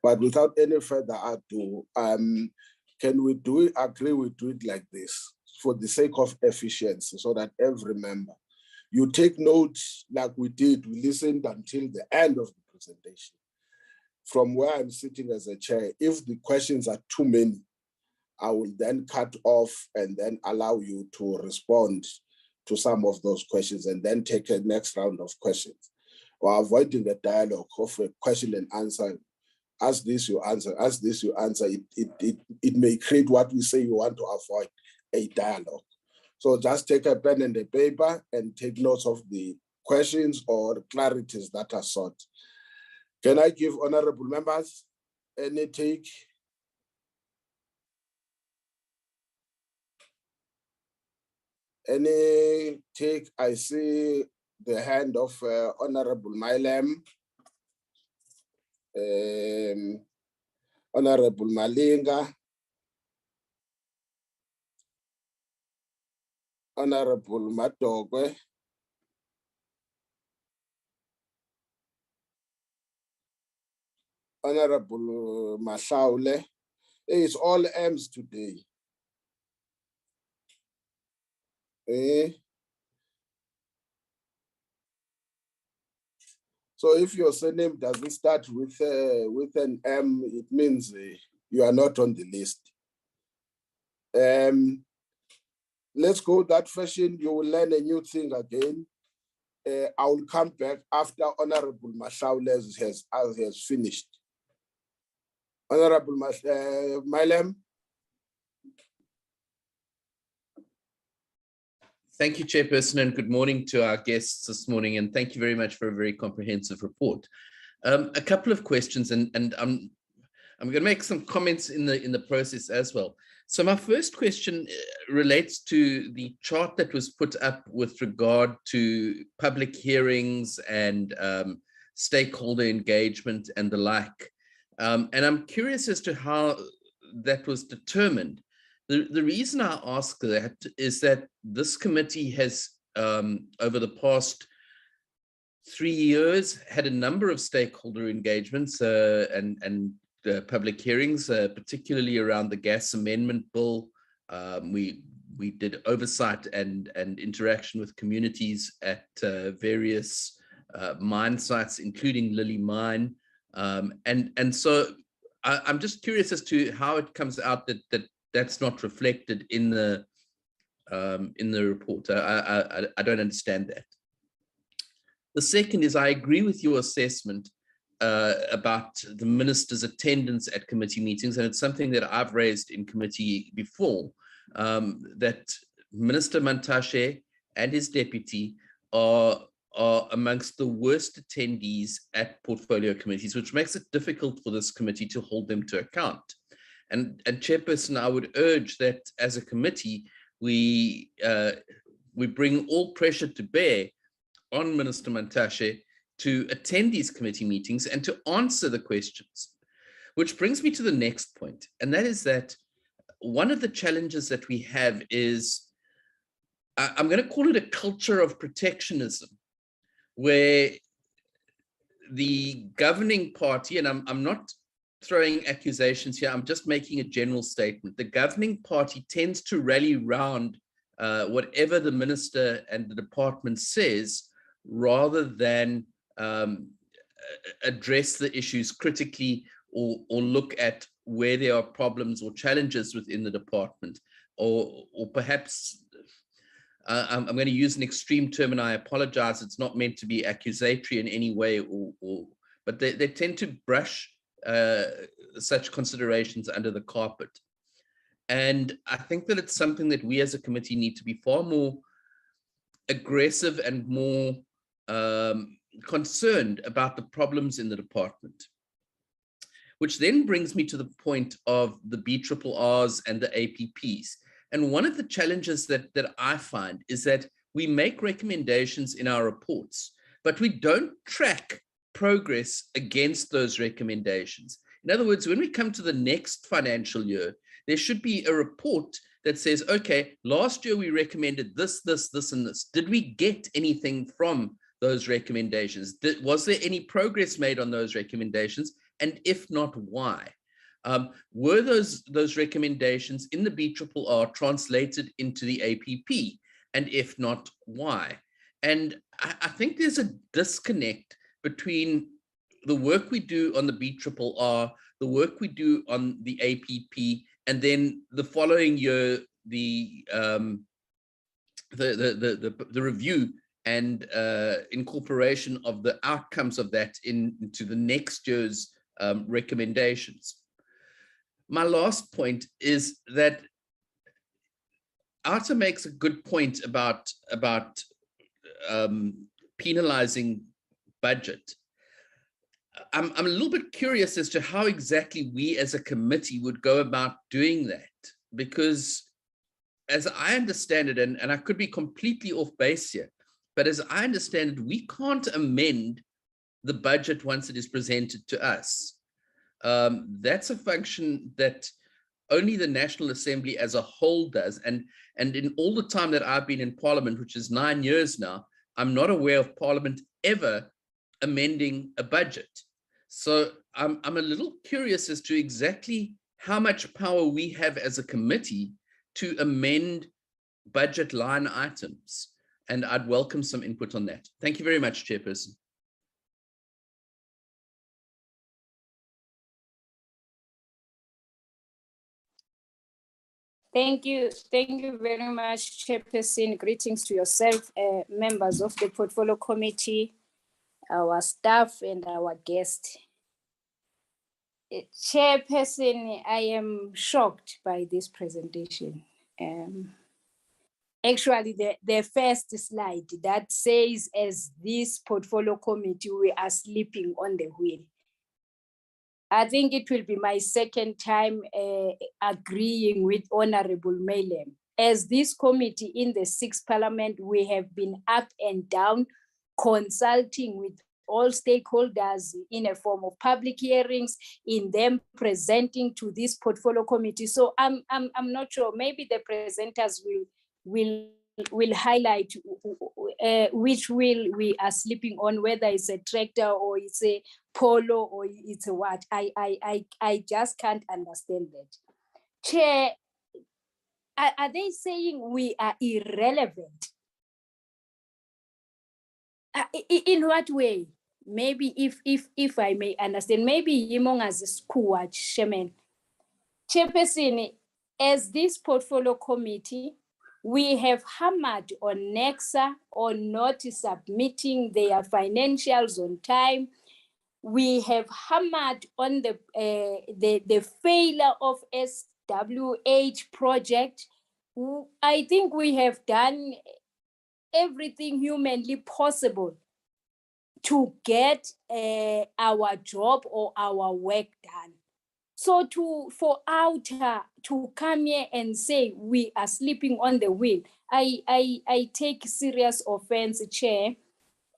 But without any further ado, can we agree we do it like this for the sake of efficiency, so that every member, you take notes like we did, we listened until the end of the presentation. From where I'm sitting as a chair, if the questions are too many, I will then cut off and then allow you to respond to some of those questions and then take a next round of questions. Or avoiding a dialogue of a question and answer. Ask this, you answer. Ask this, you answer. It may create what we say you want to avoid, a dialogue. So just take a pen and a paper and take notes of the questions or clarities that are sought. Can I give honorable members any take? Any take? I see the hand of Honorable Mylem, Honorable Malinga, Honorable Matogwe, Honorable Mashaule. It's all M's today. So if your surname doesn't start with an M, it means you are not on the list. Let's go that fashion. You will learn a new thing again. I will come back after Honorable Mashaule has finished. Honorable Mylem. Thank you, Chairperson, and good morning to our guests this morning, and thank you very much for a very comprehensive report. A couple of questions, and I'm going to make some comments in the process as well. So my first question relates to the chart that was put up with regard to public hearings and stakeholder engagement and the like. And I'm curious as to how that was determined. The reason I ask that is that this committee has, over the past 3 years, had a number of stakeholder engagements and public hearings, particularly around the gas amendment bill. We did oversight and interaction with communities at various mine sites, including Lily Mine. And so I'm just curious as to how it comes out that's not reflected in the report. I don't understand that. The second is, I agree with your assessment about the minister's attendance at committee meetings, and it's something that I've raised in committee before, that Minister Mantashe and his deputy are amongst the worst attendees at portfolio committees, which makes it difficult for this committee to hold them to account. And Chairperson, I would urge that as a committee, we bring all pressure to bear on Minister Mantashe to attend these committee meetings and to answer the questions. Which brings me to the next point, and that is that one of the challenges that we have is, I'm going to call it a culture of protectionism, where the governing party, and I'm not throwing accusations here, I'm just making a general statement. The governing party tends to rally round whatever the minister and the department says, rather than address the issues critically or look at where there are problems or challenges within the department, or perhaps I'm going to use an extreme term, and I apologize, it's not meant to be accusatory in any way, but they tend to brush such considerations under the carpet. And I think that it's something that we as a committee need to be far more aggressive and more concerned about the problems in the department. Which then brings me to the point of the BRRRs and the APPs. And one of the challenges that I find is that we make recommendations in our reports, but we don't track progress against those recommendations. In other words, when we come to the next financial year, there should be a report that says, okay, last year we recommended this, this, this, and this. Did we get anything from those recommendations? Was there any progress made on those recommendations? And if not, why? Were those recommendations in the BRRR translated into the APP? And if not, why? And I think there's a disconnect between the work we do on the BRRR, the work we do on the APP, and then the following year, the review and incorporation of the outcomes of that into the next year's recommendations. My last point is that OUTA makes a good point about penalizing budget. I'm a little bit curious as to how exactly we as a committee would go about doing that, because as I understand it, and I could be completely off base here, but as I understand it, we can't amend the budget once it is presented to us. That's a function that only the National Assembly as a whole does. And in all the time that I've been in Parliament, which is 9 years now, I'm not aware of Parliament ever amending a budget. So I'm a little curious as to exactly how much power we have as a committee to amend budget line items. And I'd welcome some input on that. Thank you very much, Chairperson. Thank you very much, Chairperson. Greetings to yourself, members of the Portfolio Committee, our staff, and our guest. Chairperson, I am shocked by this presentation. Actually, the first slide that says, as this Portfolio Committee, we are sleeping on the wheel. I think it will be my second time agreeing with Honorable Malem. As this committee in the 6th Parliament, we have been up and down consulting with all stakeholders in a form of public hearings, in them presenting to this portfolio committee. So I'm not sure, maybe the presenters will highlight which wheel we are sleeping on, whether it's a tractor or it's a polo or it's a what. I just can't understand that. Chair, are they saying we are irrelevant? In what way? Maybe if I may understand, maybe Yimong as a school chairman. Chairperson, as this portfolio committee, we have hammered on NEXA on not submitting their financials on time. We have hammered on the failure of SWH project. I think we have done everything humanly possible to get our job or our work done. So for OUTA to come here and say we are sleeping on the wheel, I take serious offense, Chair.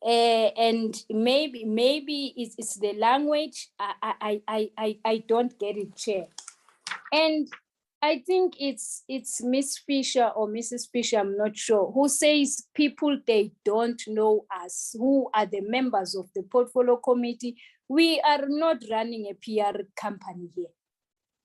And maybe it's the language. I don't get it, Chair. And I think it's Miss Fisher or Mrs. Fisher, I'm not sure, who says people, they don't know us, who are the members of the portfolio committee. We are not running a PR company here.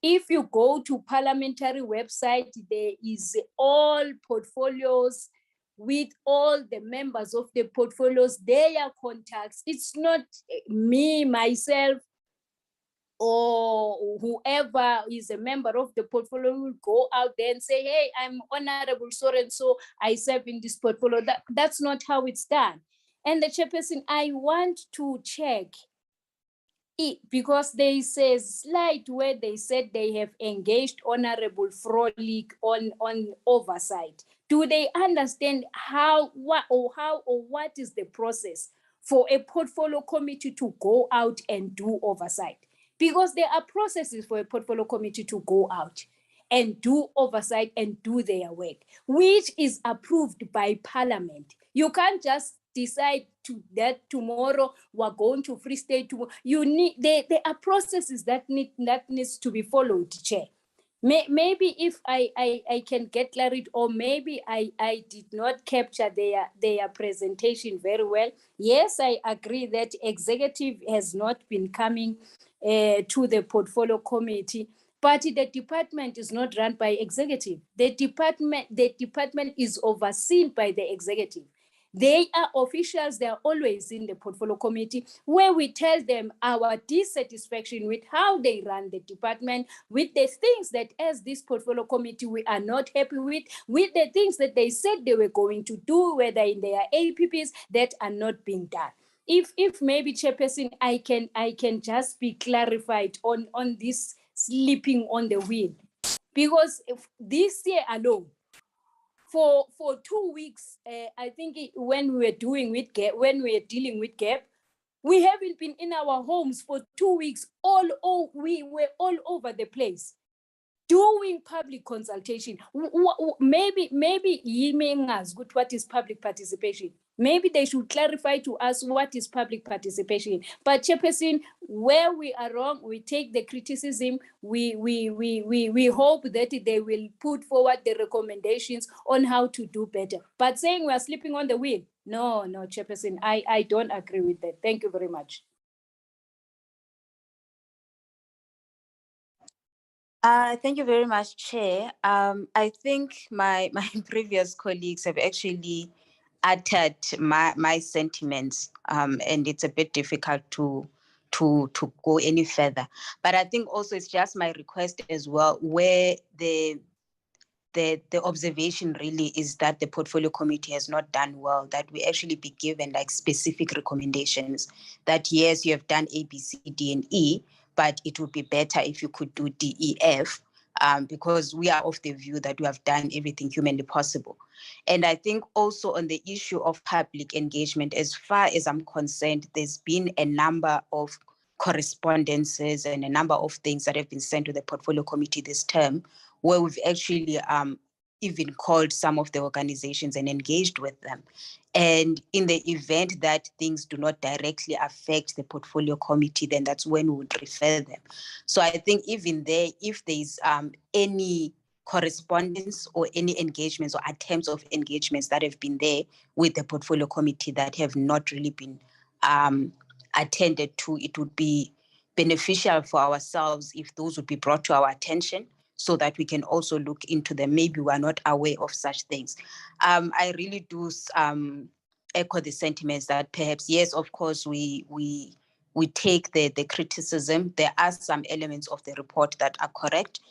If you go to parliamentary website, there is all portfolios with all the members of the portfolios, their contacts. It's not me, myself, or whoever is a member of the portfolio will go out there and say, hey, I'm Honorable so-and-so, I serve in this portfolio. That's not how it's done. And the chairperson, I want to check it, because there is a slide where they said they have engaged Honorable Frolik on oversight. Do they understand what is the process for a portfolio committee to go out and do oversight? Because there are processes for a portfolio committee to go out and do oversight and do their work, which is approved by Parliament. You can't just decide that tomorrow we're going to Free State. You need, there are processes that needs to be followed, Chair. Maybe if I can get clarity, or maybe I did not capture their presentation very well. Yes, I agree that executive has not been coming to the portfolio committee, but the department is not run by executive. The department is overseen by the executive. They are officials, they are always in the portfolio committee, where we tell them our dissatisfaction with how they run the department, with the things that as this portfolio committee we are not happy with the things that they said they were going to do, whether in their APPs, that are not being done. If maybe, Chairperson, I can just be clarified on this sleeping on the wheel, because if this year alone, for 2 weeks, I think when we were dealing with GAP, we haven't been in our homes for 2 weeks. We were all over the place doing public consultation. Maybe Yimeng has good what is public participation. Maybe they should clarify to us what is public participation. But Chairperson, where we are wrong, we take the criticism. We hope that they will put forward the recommendations on how to do better. But saying we are sleeping on the wheel, no, Chairperson, I don't agree with that. Thank you very much. Thank you very much, Chair. I think my previous colleagues have actually uttered my sentiments, and it's a bit difficult to go any further. But I think also it's just my request as well, where the observation really is that the portfolio committee has not done well, that we actually be given like specific recommendations that yes, you have done A, B, C, D, and E, but it would be better if you could do D, E, F, because we are of the view that we have done everything humanly possible. And I think also on the issue of public engagement, as far as I'm concerned, there's been a number of correspondences and a number of things that have been sent to the portfolio committee this term, where we've actually even called some of the organizations and engaged with them. And in the event that things do not directly affect the portfolio committee, then that's when we would refer them. So I think even there, if there's any correspondence or any engagements or attempts of engagements that have been there with the portfolio committee that have not really been attended to, it would be beneficial for ourselves if those would be brought to our attention so that we can also look into them. Maybe we are not aware of such things. I really do echo the sentiments that perhaps, yes, of course, we take the criticism. There are some elements of the report that are correct,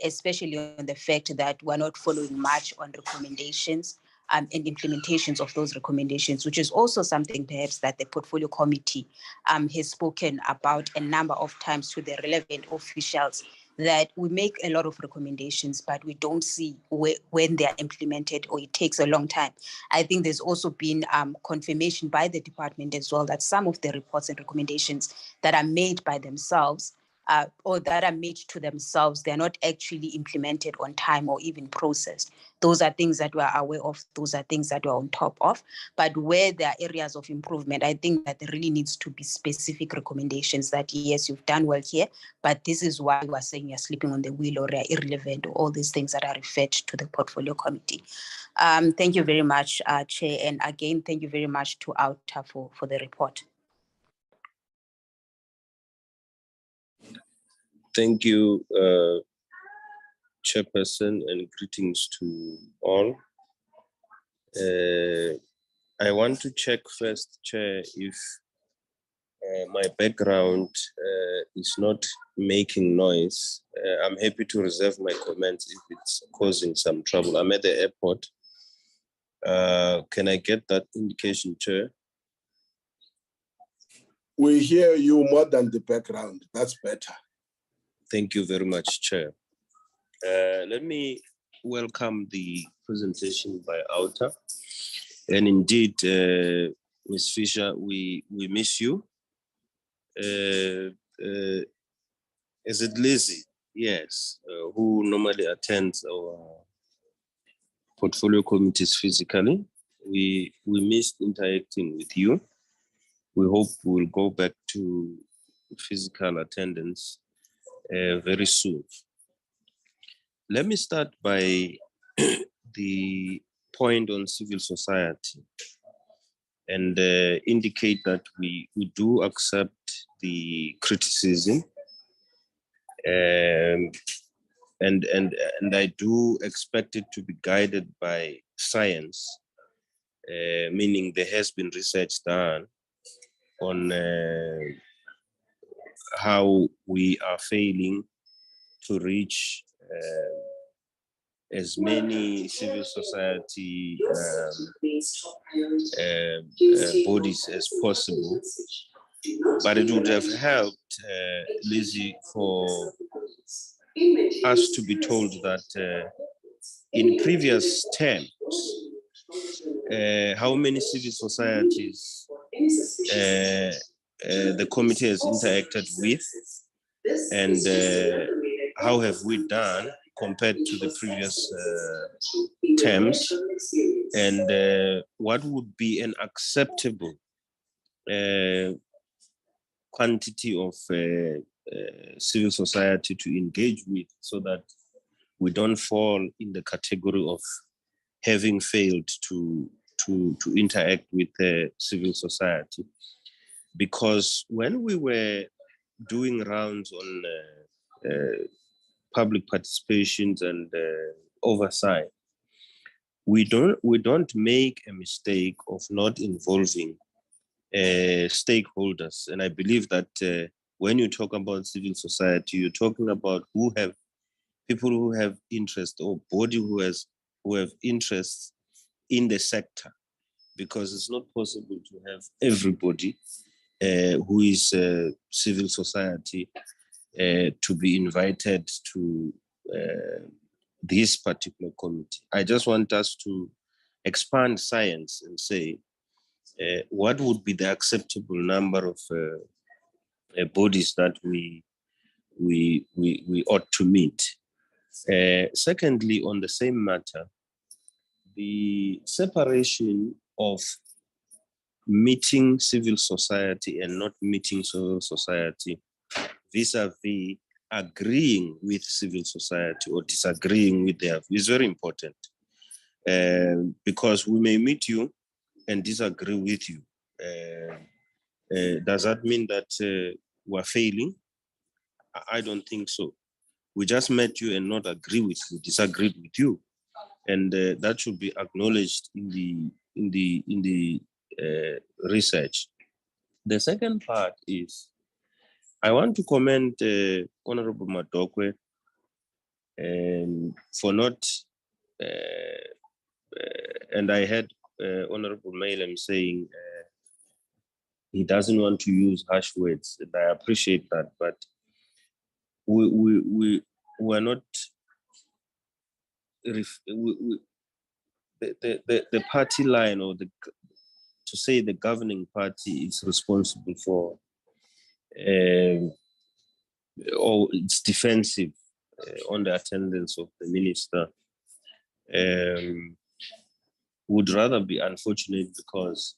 especially on the fact that we're not following much on recommendations and implementations of those recommendations, which is also something perhaps that the portfolio committee has spoken about a number of times to the relevant officials, that we make a lot of recommendations, but we don't see when they are implemented, or it takes a long time. I think there's also been confirmation by the department as well that some of the reports and recommendations that are made by themselves or that are made to themselves, they're not actually implemented on time or even processed. Those are things that we're aware of. Those are things that we're on top of. But where there are areas of improvement, I think that there really needs to be specific recommendations that, yes, you've done well here, but this is why we're saying you're sleeping on the wheel or you're irrelevant, or all these things that are referred to the portfolio committee. Thank you very much, Chair. And again, thank you very much to OUTA for the report. Thank you, Chairperson, and greetings to all. I want to check first, Chair, if my background is not making noise. I'm happy to reserve my comments if it's causing some trouble. I'm at the airport. Can I get that indication, Chair? We hear you more than the background. That's better. Thank you very much, Chair. Let me welcome the presentation by OUTA. And indeed, Ms. Fisher, we miss you. Is it Lizzie? Yes, who normally attends our portfolio committees physically. We missed interacting with you. We hope we'll go back to physical attendance very soon. Let me start by the point on civil society and indicate that we do accept the criticism, and I do expect it to be guided by science, meaning there has been research done on how we are failing to reach as many civil society bodies as possible. But it would have helped, Lizzie, for us to be told that in previous terms, how many civil societies the committee has interacted with, and how have we done compared to the previous terms, and what would be an acceptable quantity of civil society to engage with, so that we don't fall in the category of having failed to interact with civil society. Because when we were doing rounds on public participations and oversight, we don't make a mistake of not involving stakeholders. And I believe that when you talk about civil society, you're talking about people who have interest, or body who have interests in the sector, because it's not possible to have everybody who is civil society to be invited to this particular committee. I just want us to expand science and say, what would be the acceptable number of bodies that we ought to meet. Secondly, on the same matter, the separation of meeting civil society and not meeting civil society vis-a-vis agreeing with civil society or disagreeing with their views is very important, because we may meet you and disagree with you. Does that mean that we're failing? I don't think so. We just met you and not agree with you, disagreed with you, and that should be acknowledged in the research. The second part is, I want to commend Honorable Madokwe for not, and I heard Honorable Malem saying he doesn't want to use harsh words, and I appreciate that, but we're not, the party line, or to say the governing party is responsible for, or it's defensive on the attendance of the minister, would rather be unfortunate, because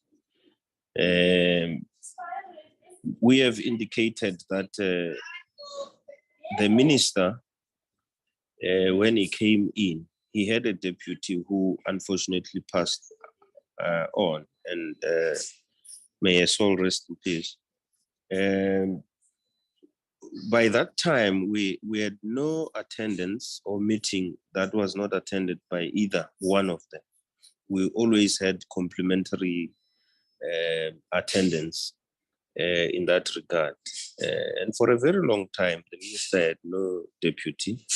we have indicated that the minister, when he came in, he had a deputy who unfortunately passed on, and may his soul rest in peace. By that time, we had no attendance or meeting that was not attended by either one of them. We always had complimentary attendance in that regard. And for a very long time, the minister had no deputy.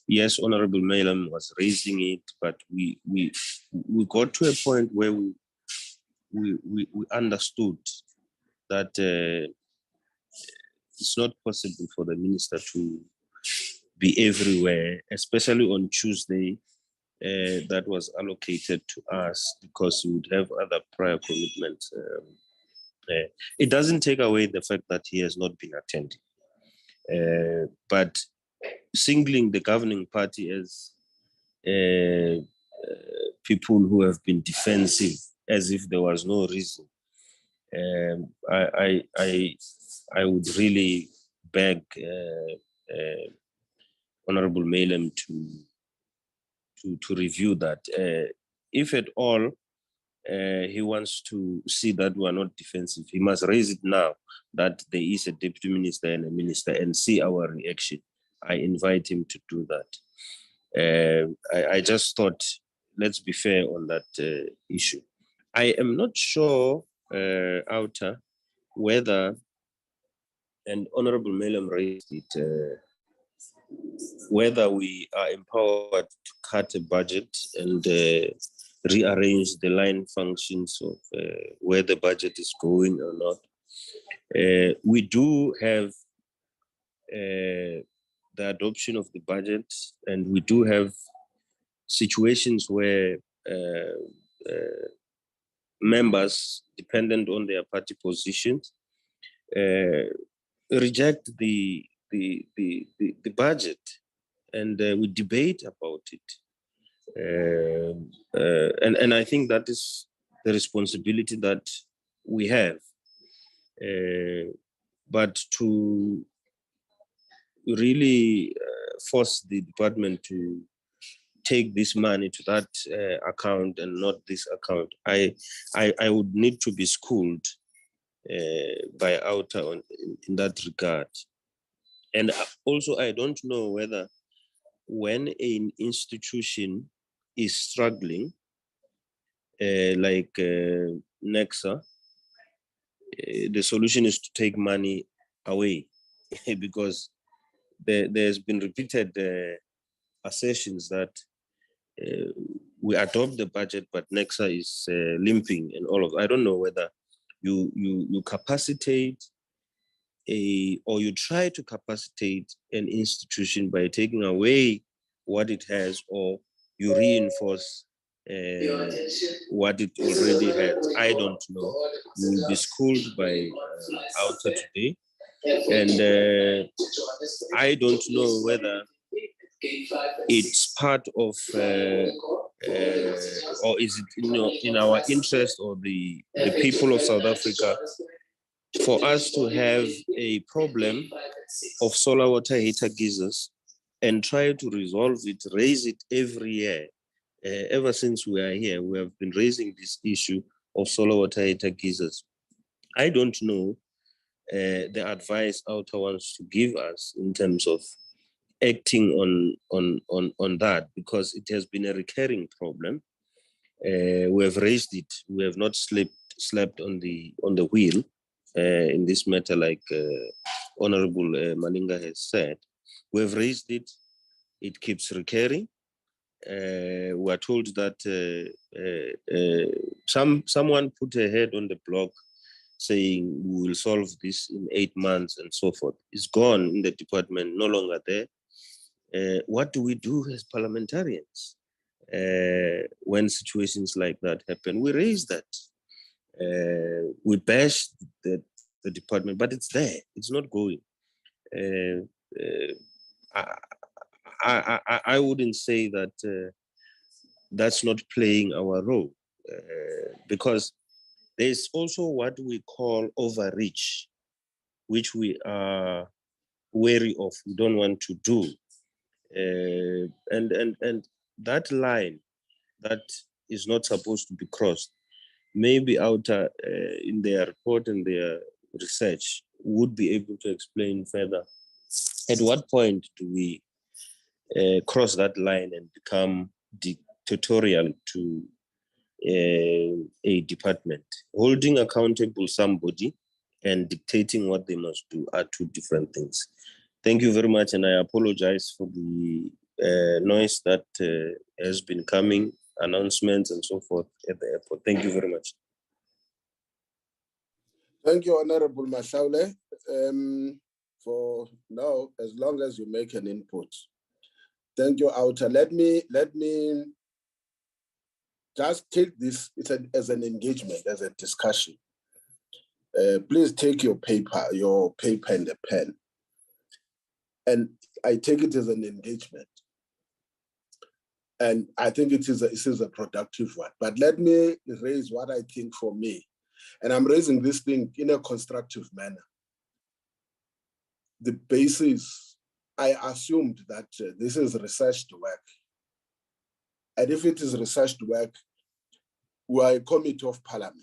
Yes, Honorable Malem was raising it, but we got to a point where we understood that it's not possible for the minister to be everywhere, especially on Tuesday, that was allocated to us, because we would have other prior commitments. It doesn't take away the fact that he has not been attending, but singling the governing party as people who have been defensive, as if there was no reason, I would really beg Honorable Malem to review that. If at all he wants to see that we are not defensive, he must raise it now that there is a deputy minister and a minister, and see our reaction. I invite him to do that. I just thought, let's be fair on that issue. I am not sure, OUTA, whether, and Honorable Malem raised it, whether we are empowered to cut a budget and rearrange the line functions of where the budget is going or not. We do have the adoption of the budget, and we do have situations where members, dependent on their party positions, reject the budget, and we debate about it. And I think that is the responsibility that we have. But to really force the department to take this money to that account and not this account, I would need to be schooled by OUTA in that regard. And also, I don't know whether when an institution is struggling, like Nexa, the solution is to take money away, because there's been repeated assertions that we adopt the budget, but Nexa is limping and all of that. I don't know whether you capacitate or you try to capacitate an institution by taking away what it has, or you reinforce what it already had. I don't know. We will be schooled by OUTA today. And I don't know whether it's part of, or is it in our interest or the people of South Africa for us to have a problem of solar water heater geysers and try to resolve it, raise it every year. Ever since we are here, we have been raising this issue of solar water heater geysers. I don't know the advice OUTA wants to give us in terms of acting on that, because it has been a recurring problem. We have raised it. We have not slept on the wheel in this matter, like Honorable Malinga has said. We have raised it. It keeps recurring. We are told that someone put a head on the block saying we will solve this in 8 months and so forth. It's gone in the department, no longer there. What do we do as parliamentarians when situations like that happen? We raise that. We bash the department, but it's there. It's not going. I wouldn't say that that's not playing our role, because there's also what we call overreach, which we are wary of. We don't want to do, and that line that is not supposed to be crossed. Maybe OUTA in their report and their research would be able to explain further. At what point do we cross that line and become dictatorial to a department? Holding accountable somebody and dictating what they must do are two different things. Thank you very much, and I apologize for the noise that has been coming, announcements and so forth at the airport. Thank you very much. Thank you, Honorable Mashaule. For now, as long as you make an input. Thank you, OUTA. Let me just take this as an engagement, as a discussion. Please take your paper and a pen. And I take it as an engagement. And I think it is a productive one. But let me raise what I think for me. And I'm raising this thing in a constructive manner. The basis, I assumed that this is researched work. And if it is researched work, we are a committee of parliament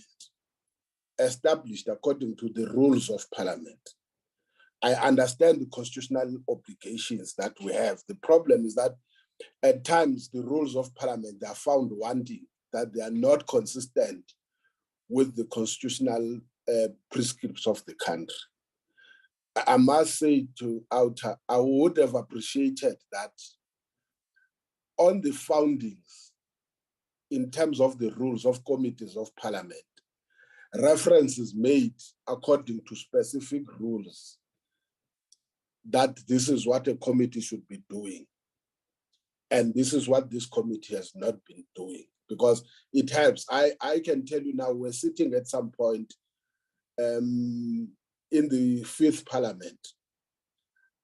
established according to the rules of parliament. I understand the constitutional obligations that we have. The problem is that at times the rules of parliament are found wanting, that they are not consistent with the constitutional prescripts of the country. I must say to OUTA, I would have appreciated that on the foundings, in terms of the rules of committees of parliament, reference is made according to specific rules that this is what a committee should be doing. And this is what this committee has not been doing, because it helps. I can tell you now, we're sitting at some point in the 5th parliament.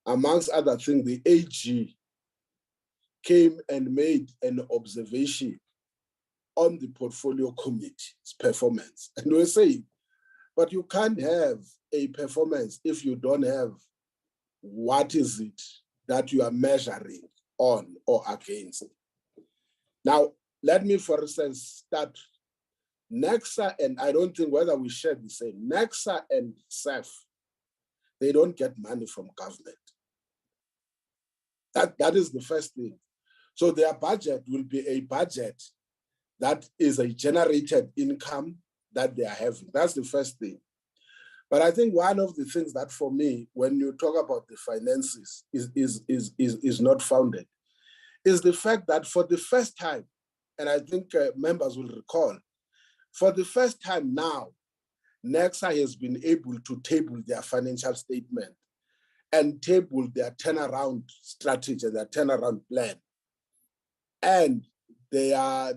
Amongst other things, the AG came and made an observation on the portfolio committee's performance. And we're saying, but you can't have a performance if you don't have what is it that you are measuring on or against. Now, let me, for instance, start NEXA, and I don't think whether we share the same. NEXA and SEF, they don't get money from government. That is the first thing. So their budget will be a budget that is a generated income that they are having. That's the first thing. But I think one of the things that for me, when you talk about the finances is not founded, is the fact that for the first time, and I think members will recall, for the first time now, NEXA has been able to table their financial statement and table their turnaround strategy, their turnaround plan. And their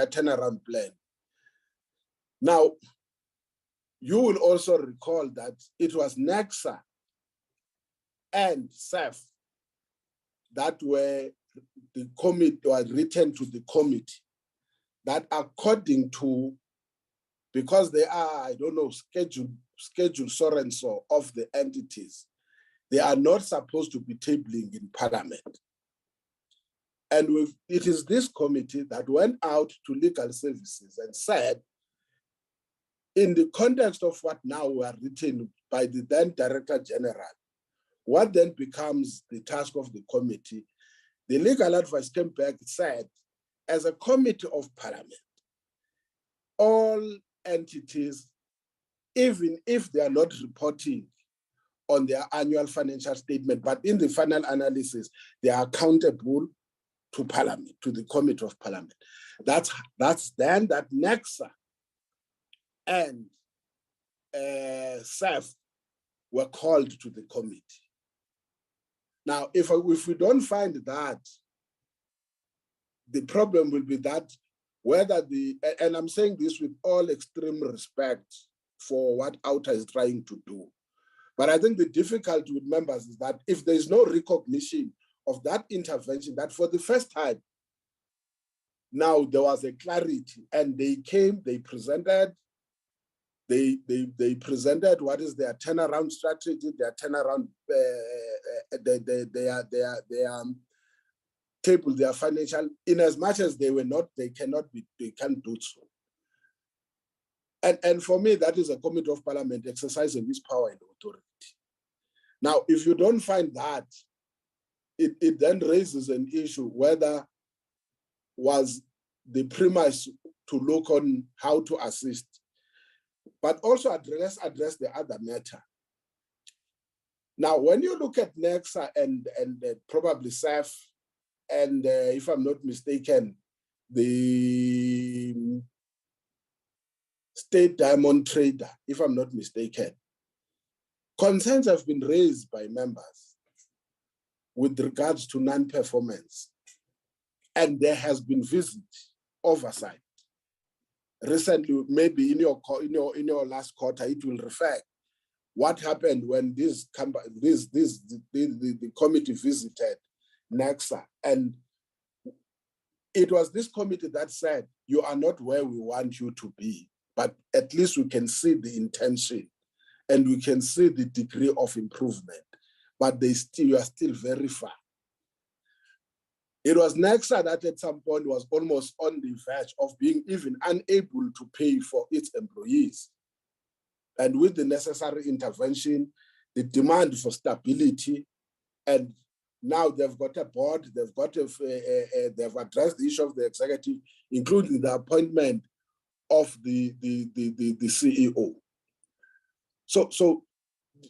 turnaround plan. Now, you will also recall that it was NECSA and SAF that were the committee, was written to the committee, that according to, because they are, I don't know, schedule so and so of the entities, they are not supposed to be tabling in Parliament. And it is this committee that went out to legal services and said, in the context of what now were written by the then Director General, what then becomes the task of the committee, the legal advice came back and said, as a committee of Parliament, all entities, even if they are not reporting on their annual financial statement, but in the final analysis, they are accountable to Parliament, to the Committee of Parliament. That's then that NECSA and SAF were called to the committee. Now, if we don't find that, the problem will be that whether and I'm saying this with all extreme respect for what OUTA is trying to do, but I think the difficulty with members is that if there is no recognition of that intervention, that for the first time, now there was a clarity, and they came, they presented what is their turnaround strategy, their turnaround, their table, their financial, in as much as they were not, they can't do so. And for me, that is a Committee of Parliament exercising its power and authority. Now, if you don't find that, it then raises an issue whether was the premise to look on how to assist, but also address the other matter. Now, when you look at NECSA and probably SAF, and if I'm not mistaken, the State Diamond Trader, if I'm not mistaken, concerns have been raised by members with regards to non-performance, and there has been oversight. Recently, maybe in your last quarter, it will reflect what happened when the committee visited NECSA, and it was this committee that said, you are not where we want you to be, but at least we can see the intention and we can see the degree of improvement, but you are still very far. It was NECSA that at some point was almost on the verge of being even unable to pay for its employees. And with the necessary intervention, the demand for stability, and now they've got a board, they've addressed the issue of the executive, including the appointment of the CEO. So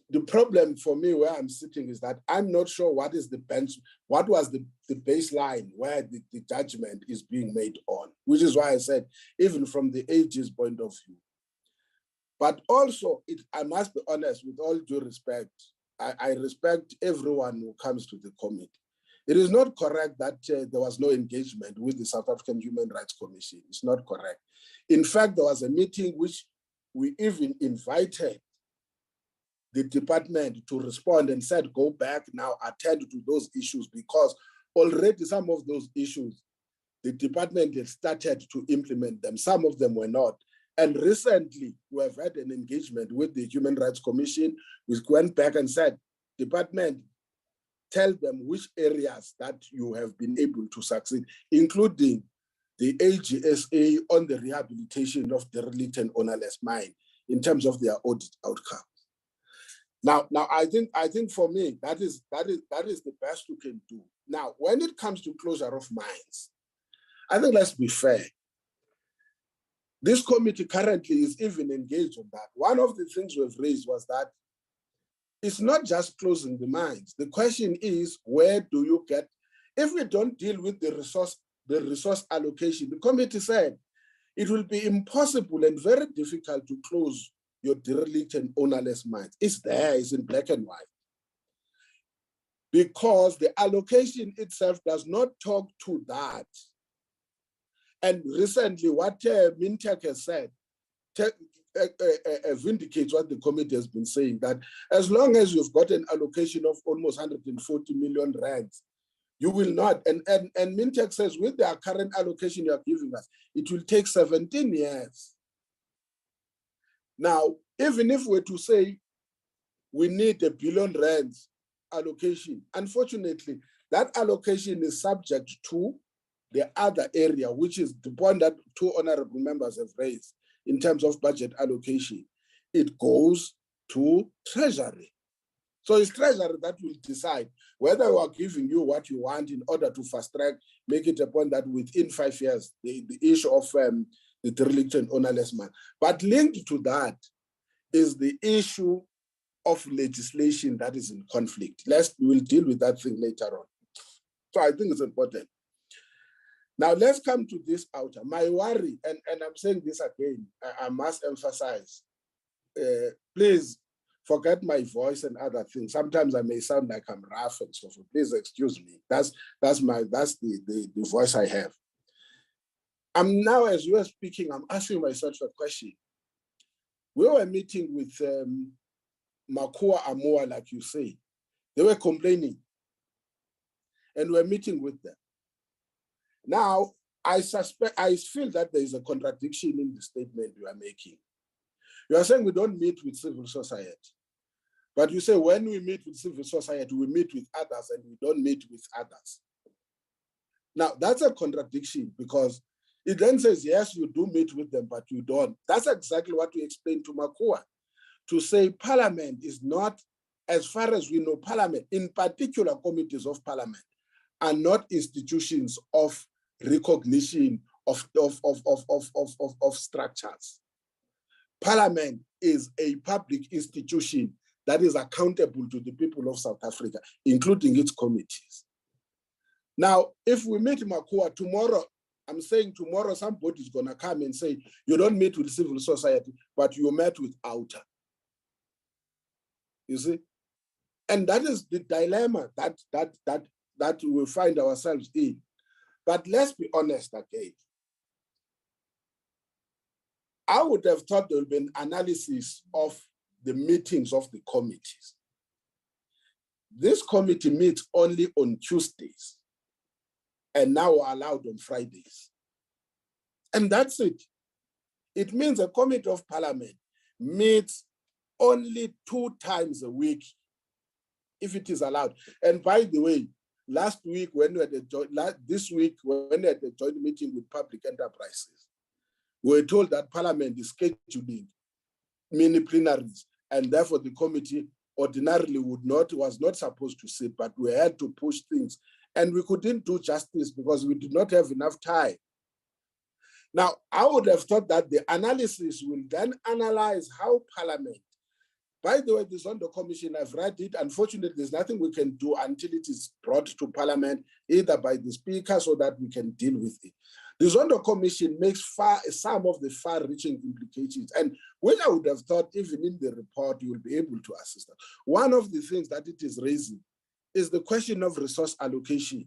the problem for me where I'm sitting is that I'm not sure what was the baseline where the judgment is being made on, which is why I said, even from the AG's point of view. But also, I must be honest, with all due respect, I respect everyone who comes to the committee. It is not correct that there was no engagement with the South African Human Rights Commission. It's not correct. In fact, there was a meeting which we even invited the department to respond and said, go back now, attend to those issues, because already some of those issues, the department had started to implement them. Some of them were not. And recently, we have had an engagement with the Human Rights Commission. We went back and said, department, tell them which areas that you have been able to succeed, including the AGSA on the rehabilitation of derelict and ownerless mine in terms of their audit outcome. Now I think for me, that is the best we can do. Now, when it comes to closure of mines, I think let's be fair. This committee currently is even engaged on that. One of the things we've raised was that it's not just closing the mines. The question is, where do you get, if we don't deal with the resource allocation, the committee said it will be impossible and very difficult to close your derelict and ownerless mines. It's there, it's in black and white. because the allocation itself does not talk to that. And recently, what Mintek has said vindicates what the committee has been saying, that as long as you've got an allocation of almost 140 million rands, you will not, and Mintek says with the current allocation you are giving us, it will take 17 years. Now, even if we're to say we need R1 billion allocation, unfortunately, that allocation is subject to the other area, which is the point that two honorable members have raised in terms of budget allocation. It goes to Treasury. So it's Treasury that will decide whether we are giving you what you want in order to fast track, make it a point that within 5 years, the issue of the derelict and ownerless man. But linked to that is the issue of legislation that is in conflict. We'll deal with that thing later on. So I think it's important. Now let's come to this OUTA. My worry, and I'm saying this again, I must emphasize, please forget my voice and other things. Sometimes I may sound like I'm rough and so forth. Please excuse me. That's the voice I have. I'm now, as you are speaking, I'm asking myself a question. We were meeting with Makua Amoa, like you say. They were complaining, and we're meeting with them. Now, I feel that there is a contradiction in the statement you are making. You are saying we don't meet with civil society, but you say when we meet with civil society, we meet with others and we don't meet with others. Now, that's a contradiction because it then says, yes, you do meet with them, but you don't. That's exactly what we explained to Makua, to say Parliament is not, as far as we know, Parliament, in particular committees of Parliament, are not institutions of recognition of structures. Parliament is a public institution that is accountable to the people of South Africa, including its committees. Now, if we meet Makua tomorrow, I'm saying tomorrow somebody's going to come and say, you don't meet with civil society, but you met with OUTA. You see? And that is the dilemma that we find ourselves in. But let's be honest again. I would have thought there would be an analysis of the meetings of the committees. This committee meets only on Tuesdays, and now we're allowed on Fridays. And that's it. It means a committee of Parliament meets only 2 times a week, if it is allowed. And by the way, last week when we had this week when we had a joint meeting with public enterprises, we were told that Parliament is scheduling mini plenaries, and therefore the committee ordinarily was not supposed to sit, but we had to push things. And we couldn't do justice because we did not have enough time. Now, I would have thought that the analysis will then analyze how Parliament, by the way, this Zondo Commission, I've read it. Unfortunately, there's nothing we can do until it is brought to Parliament, either by the Speaker so that we can deal with it. The Zondo Commission makes some of the far-reaching implications, and which I would have thought even in the report, you will be able to assist us. One of the things that it is raising is the question of resource allocation.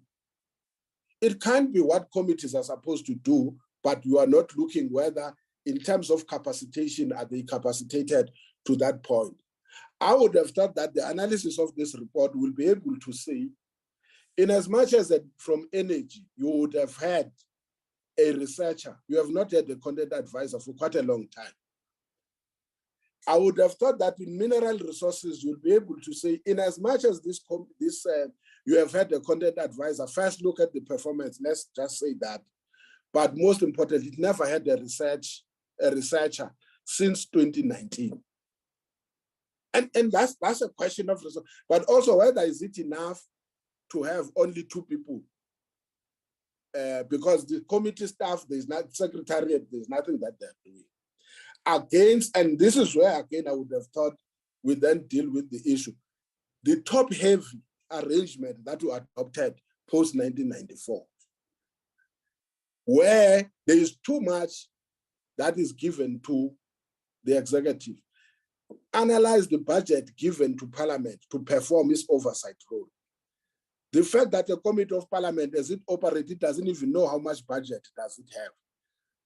It can't be what committees are supposed to do, but you are not looking whether, in terms of capacitation, are they capacitated to that point. I would have thought that the analysis of this report will be able to say, in as much as that from energy, you would have had a researcher, you have not had a content advisor for quite a long time. I would have thought that in mineral resources, you'll be able to say, in as much as you have had a content advisor, first look at the performance, let's just say that. But most importantly, it never had a researcher since 2019. And that's a question of resource, but also whether is it enough to have only 2 people? Because the committee staff, there's not secretariat, there's nothing that they're doing. Against, and this is where again I would have thought we then deal with the issue. The top-heavy arrangement that we adopted post-1994, where there is too much that is given to the executive. Analyze the budget given to Parliament to perform its oversight role. The fact that a committee of parliament, as it operates, it doesn't even know how much budget does it have.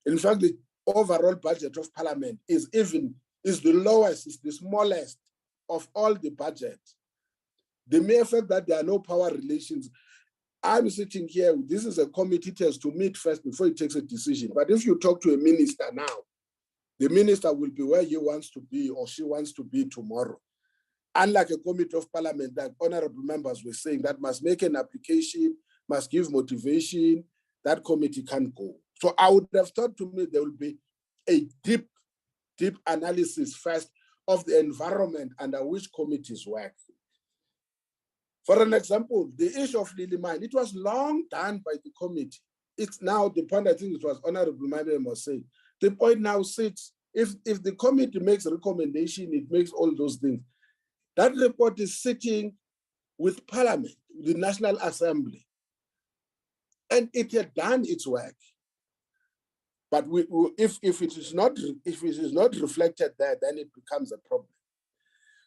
In fact, the overall budget of parliament is the lowest, is the smallest of all the budget. The mere fact that there are no power relations, I'm sitting here, this is a committee that has to meet first before it takes a decision. But if you talk to a minister now, the minister will be where he wants to be or she wants to be tomorrow. Unlike a committee of parliament, like honorable members were saying, that must make an application, must give motivation, that committee can't go. So I would have thought to me there will be a deep analysis first of the environment under which committees work. For an example, the issue of Lily Mine, it was long done by the committee. It's now the point, I think it was Honorable Madam was saying, the point now sits, if the committee makes a recommendation, it makes all those things. That report is sitting with Parliament, the National Assembly, and it had done its work. But if it is not reflected there, then it becomes a problem.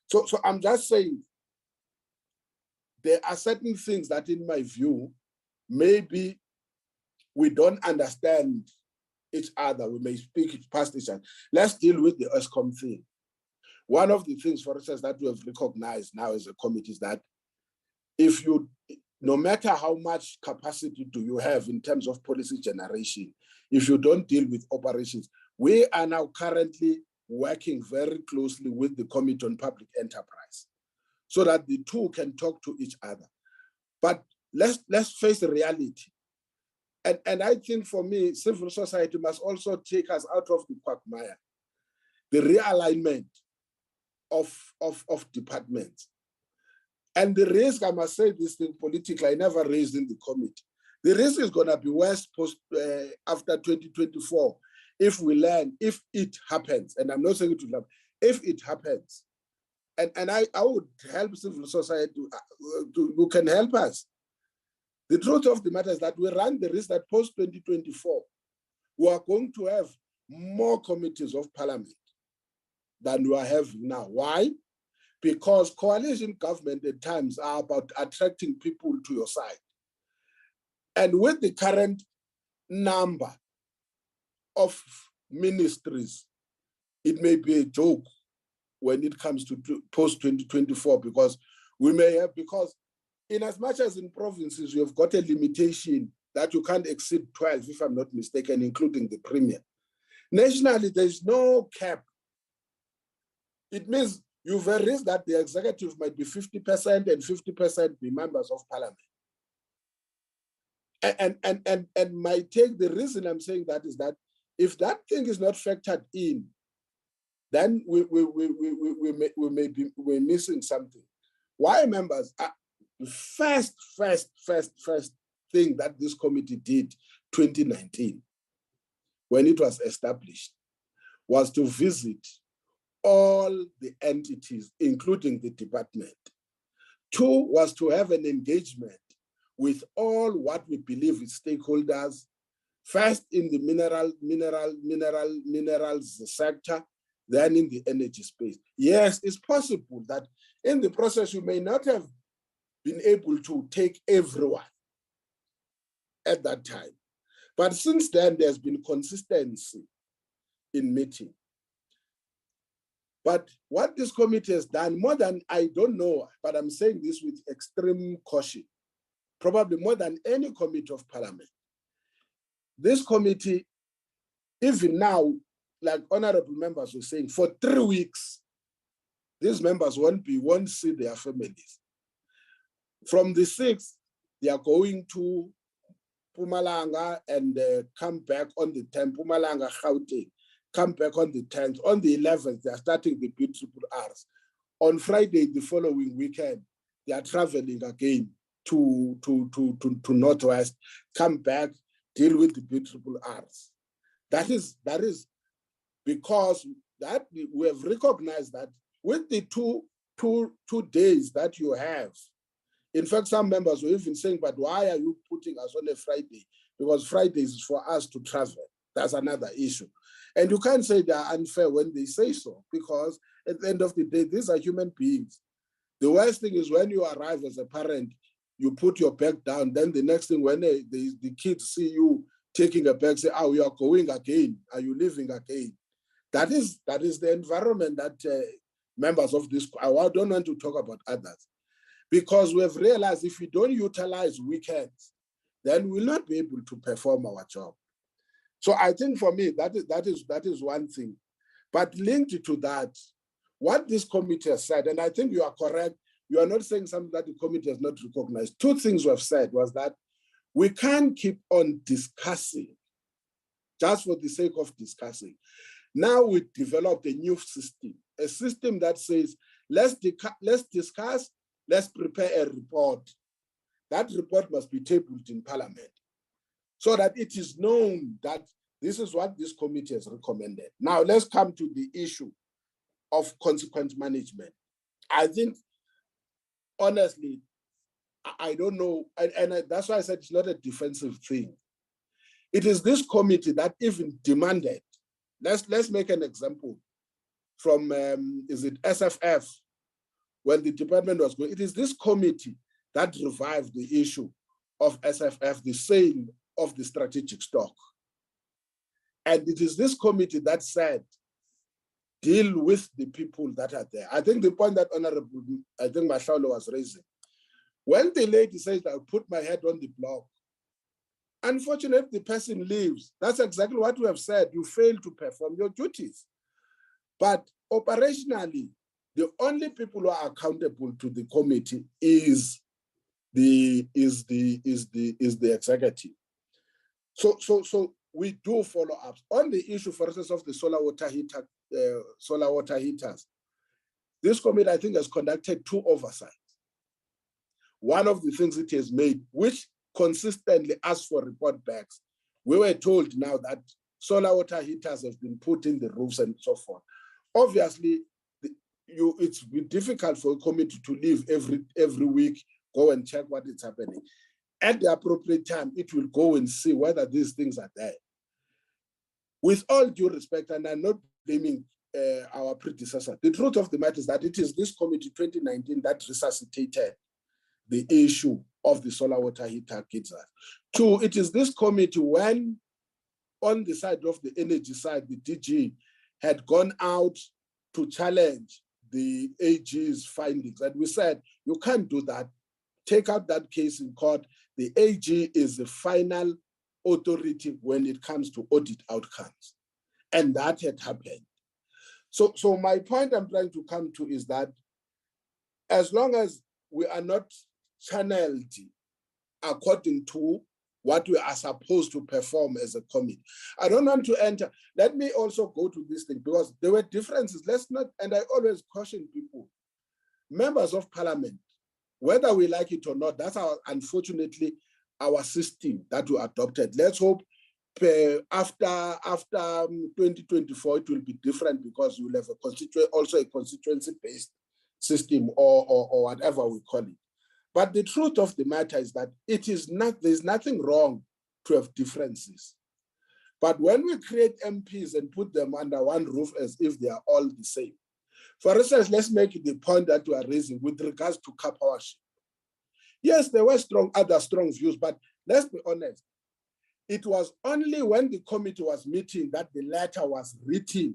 So I'm just saying, there are certain things that, in my view, maybe we don't understand each other. We may speak past each other. Let's deal with the ESCOM thing. One of the things, for instance, that we have recognized now as a committee is that no matter how much capacity do you have in terms of policy generation, if you don't deal with operations, we are now currently working very closely with the Committee on Public Enterprise so that the two can talk to each other. But let's face the reality. And I think for me, civil society must also take us out of the quagmire, the realignment of departments. And the risk, I must say this thing politically, I never raised in the committee. The risk is going to be worse after 2024 if we learn, if it happens, and I'm not saying it will happen, if it happens. And I would help civil society who can help us. The truth of the matter is that we run the risk that post-2024, we are going to have more committees of parliament than we are having now. Why? Because coalition government at times are about attracting people to your side. And with the current number of ministries, it may be a joke when it comes to post-2024, because we may have, because in as much as in provinces, you have got a limitation that you can't exceed 12, if I'm not mistaken, including the premier. Nationally, there's no cap. It means you've a risk that the executive might be 50% and 50% be members of parliament. And my take, the reason I'm saying that is that if that thing is not factored in, then we're missing something. Why, members? First thing that this committee did 2019, when it was established, was to visit all the entities, including the department. 2 was to have an engagement with all what we believe is stakeholders, first in the minerals sector, then in the energy space. Yes, it's possible that in the process, you may not have been able to take everyone at that time. But since then, there's been consistency in meeting. But what this committee has done, more than, I don't know, but I'm saying this with extreme caution, probably more than any committee of parliament. This committee, even now, like honorable members were saying, for 3 weeks, these members won't see their families. From the 6th, they are going to Mpumalanga and come back on the 10th, Mpumalanga, Gauteng, come back on the 10th. On the 11th, they are starting the BRRs. On Friday, the following weekend, they are traveling again to Northwest, come back, deal with the BRRs. That is because that we have recognized that with the two days that you have, in fact, some members were even saying, but why are you putting us on a Friday? Because Fridays is for us to travel. That's another issue. And you can't say they are unfair when they say so, because at the end of the day, these are human beings. The worst thing is when you arrive as a parent, you put your bag down, then the next thing when the kids see you taking a bag, say, oh, you are going again, are you leaving again? That is the environment that members of this, I don't want to talk about others, because we have realized if we don't utilize weekends, then we'll not be able to perform our job. So I think for me, that is one thing. But linked to that, what this committee has said, and I think you are correct, you are not saying something that the committee has not recognized. Two things we have said was that we can't keep on discussing just for the sake of discussing. Now we developed a new system, a system that says, let's discuss, let's prepare a report. That report must be tabled in Parliament so that it is known that this is what this committee has recommended. Now let's come to the issue of consequence management. I think, honestly, I don't know, and that's why I said it's not a defensive thing. It is this committee that even demanded, let's make an example from, is it SFF, when the department was going, it is this committee that revived the issue of SFF, the sale of the strategic stock. And it is this committee that said, deal with the people that are there. I think the point that Honorable, I think Mashalo was raising, when the lady says, I'll put my head on the block, unfortunately, if the person leaves, that's exactly what we have said, you fail to perform your duties. But operationally, the only people who are accountable to the committee is the executive. So we do follow ups on the issue, for instance, of the solar water heaters. This committee, I think, has conducted 2 oversights. One of the things it has made, which consistently asked for report backs, we were told now that solar water heaters have been put in the roofs and so forth. Obviously, it's been difficult for a committee to leave every week, go and check what is happening. At the appropriate time, it will go and see whether these things are there. With all due respect, and I'm not blaming our predecessor, the truth of the matter is that it is this committee 2019 that resuscitated the issue of the solar water heater kits. 2, it is this committee when, on the side of the energy side, the DG had gone out to challenge the AG's findings. And we said, you can't do that. Take out that case in court. The AG is the final authority when it comes to audit outcomes. And that had happened. So my point I'm trying to come to is that as long as we are not channeled according to what we are supposed to perform as a committee. I don't want to enter. Let me also go to this thing because there were differences. Let's not, and I always caution people, members of Parliament, whether we like it or not, that's unfortunately our system that we adopted. Let's hope after 2024, it will be different because you will have a constituency-based system or whatever we call it. But the truth of the matter is that there's nothing wrong to have differences. But when we create MPs and put them under one roof as if they are all the same. For instance, let's make the point that we are raising with regards to car powership. Yes, there were other strong views, but let's be honest. It was only when the committee was meeting that the letter was written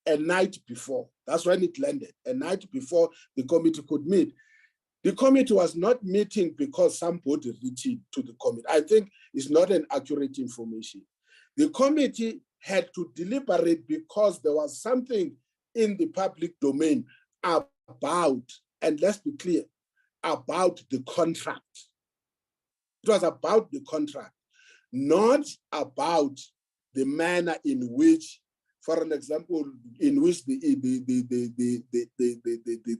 a night before. That's when it landed, a night before the committee could meet. The committee was not meeting because somebody written to the committee. I think it's not an accurate information. The committee had to deliberate because there was something in the public domain about, and let's be clear, about the contract. It was about the contract, not about the manner in which, for an example, in which the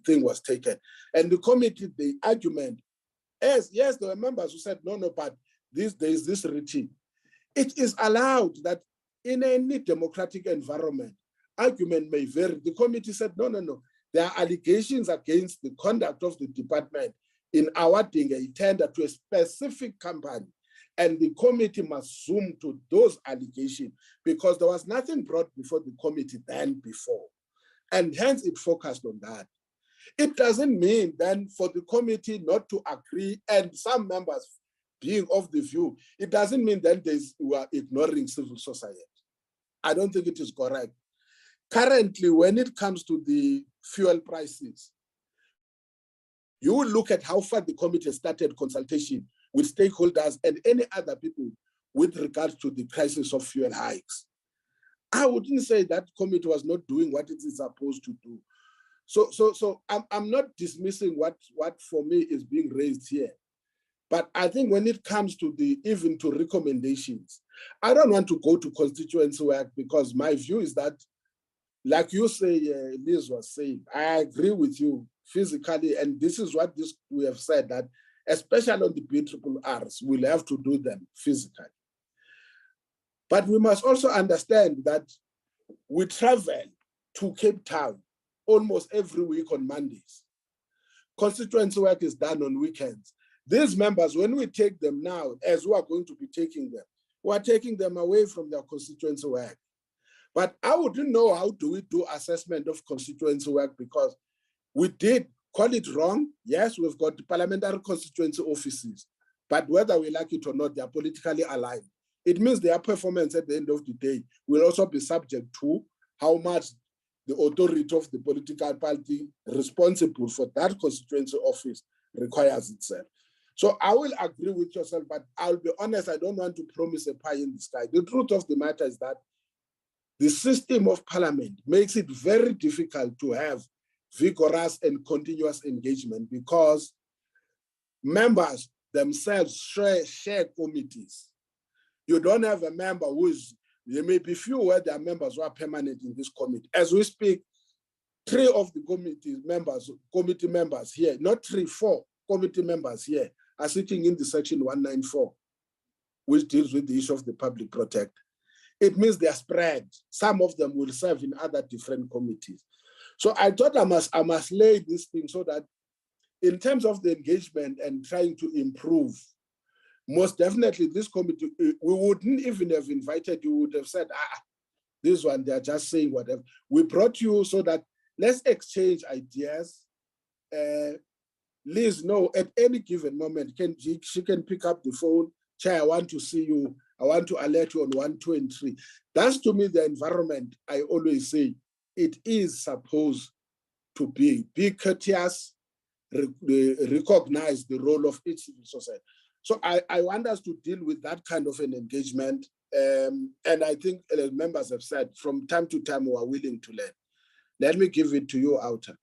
thing was taken. And the committee, the argument, yes, there were members who said, no, but there is this written. It is allowed that in any democratic environment, argument may vary. The committee said, no. There are allegations against the conduct of the department in awarding a tender to a specific company. And the committee must zoom to those allegations because there was nothing brought before the committee than before. And hence it focused on that. It doesn't mean then for the committee not to agree and some members being of the view, it doesn't mean then we are ignoring civil society. I don't think it is correct. Currently, when it comes to the fuel prices, you will look at how far the committee started consultation with stakeholders and any other people with regards to the prices of fuel hikes. I wouldn't say that committee was not doing what it is supposed to do. So I'm not dismissing what for me is being raised here. But I think when it comes to even to recommendations, I don't want to go to constituency work because my view is that, like you say, Liz was saying, I agree with you physically, and this is what we have said, that especially on the BRRRs, we'll have to do them physically. But we must also understand that we travel to Cape Town almost every week on Mondays. Constituency work is done on weekends. These members, when we take them now, as we are going to be taking them, we are taking them away from their constituency work. But I wouldn't know how do we do assessment of constituency work because we did call it wrong. Yes, we've got the parliamentary constituency offices, but whether we like it or not, they are politically aligned. It means their performance at the end of the day will also be subject to how much the authority of the political party responsible for that constituency office requires itself. So I will agree with yourself, but I'll be honest, I don't want to promise a pie in the sky. The truth of the matter is that the system of parliament makes it very difficult to have vigorous and continuous engagement because members themselves share committees. You don't have a member there may be few where there are members who are permanent in this committee. As we speak, 3 of the committee members here, not 3, 4 committee members here are sitting in the section 194, which deals with the issue of the public protector. It means they are spread. Some of them will serve in other different committees. So I thought I must lay this thing so that in terms of the engagement and trying to improve, most definitely this committee, we wouldn't even have invited you, would have said, this one, they're just saying whatever. We brought you so that let's exchange ideas. Liz, no, at any given moment, she can pick up the phone, Chair, I want to see you. I want to alert you on 1, 2, and 3. That's to me the environment. I always say it is supposed to be courteous, recognize the role of each civil society. So I want us to deal with that kind of an engagement. And I think as members have said, from time to time, we are willing to learn. Let me give it to you, OUTA.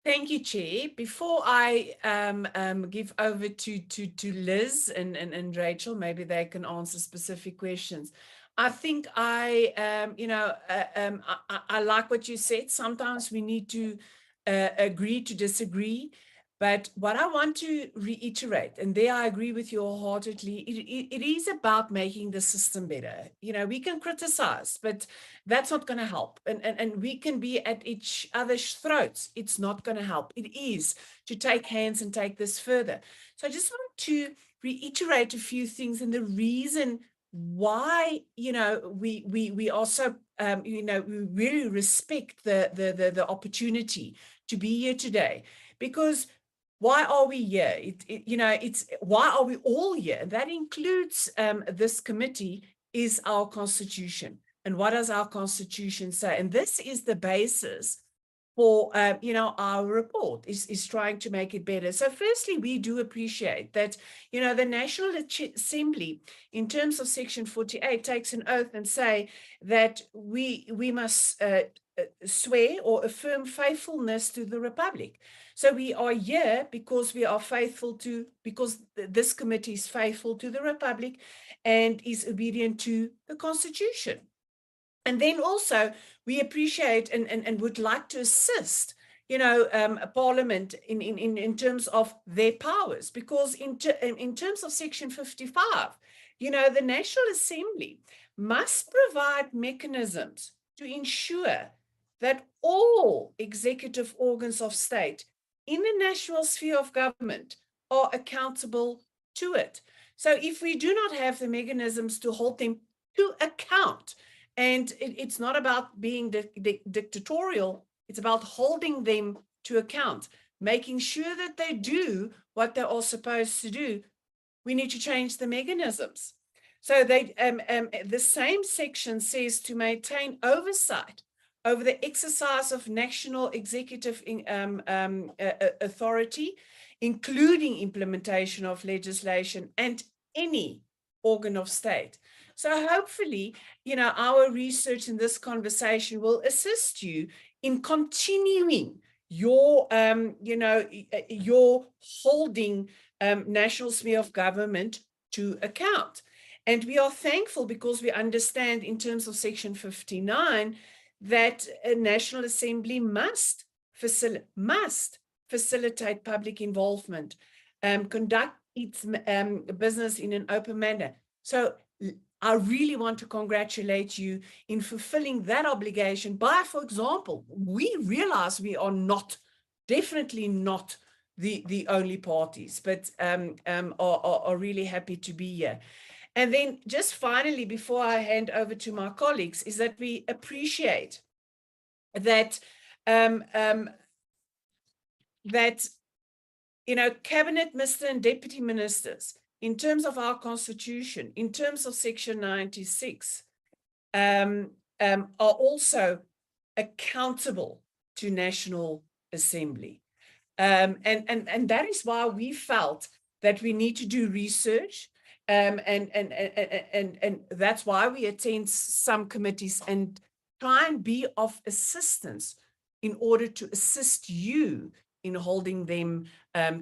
Thank you, Chair. Before I give over to Liz and Rachel, maybe they can answer specific questions. I think I like what you said. Sometimes we need to agree to disagree. But what I want to reiterate, and there I agree with you wholeheartedly, it is about making the system better. You know, we can criticize, but that's not going to help. And we can be at each other's throats. It's not going to help. It is to take hands and take this further. So I just want to reiterate a few things and the reason why, you know, we are so, you know, we really respect the opportunity to be here today. Because why are we here? Why are we all here? And that includes this committee is our constitution. And what does our constitution say? And this is the basis for, our report is trying to make it better. So firstly, we do appreciate that, the National Assembly, in terms of Section 48, takes an oath and say that we must swear or affirm faithfulness to the Republic. So we are here because we are because this committee is faithful to the Republic and is obedient to the Constitution. And then also we appreciate and would like to assist, Parliament in terms of their powers, because in terms of Section 55, the National Assembly must provide mechanisms to ensure that all executive organs of state in the national sphere of government are accountable to it. So if we do not have the mechanisms to hold them to account, And it's not about being dictatorial. It's about holding them to account, making sure that they do what they are supposed to do. We need to change the mechanisms. So the same section says to maintain oversight over the exercise of national executive authority, including implementation of legislation and any organ of state. So hopefully, our research in this conversation will assist you in continuing your, your holding national sphere of government to account. And we are thankful because we understand in terms of Section 59 that a National Assembly must facilitate public involvement, conduct its business in an open manner. So I really want to congratulate you in fulfilling that obligation by, for example, we realize we are definitely not the only parties, but are really happy to be here. And then just finally, before I hand over to my colleagues, is that we appreciate that Cabinet Minister and Deputy Ministers, in terms of our Constitution, in terms of Section 96, are also accountable to National Assembly. And that is why we felt that we need to do research, and that's why we attend some committees and try and be of assistance in order to assist you in holding them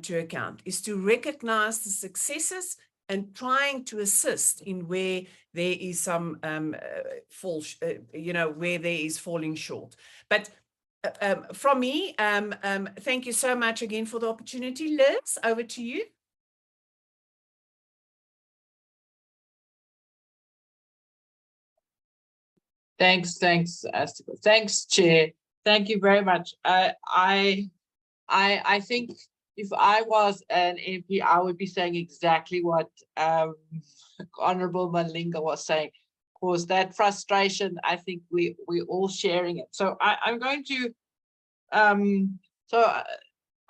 to account, is to recognize the successes and trying to assist in where there is some where there is falling short. But from me, thank you so much again for the opportunity. Liz, over to you. Thanks, Astika. Thanks, Chair. Thank you very much. I think if I was an MP, I would be saying exactly what Honourable Malinga was saying. Of course, that frustration, I think we're all sharing it. So I'm going to, I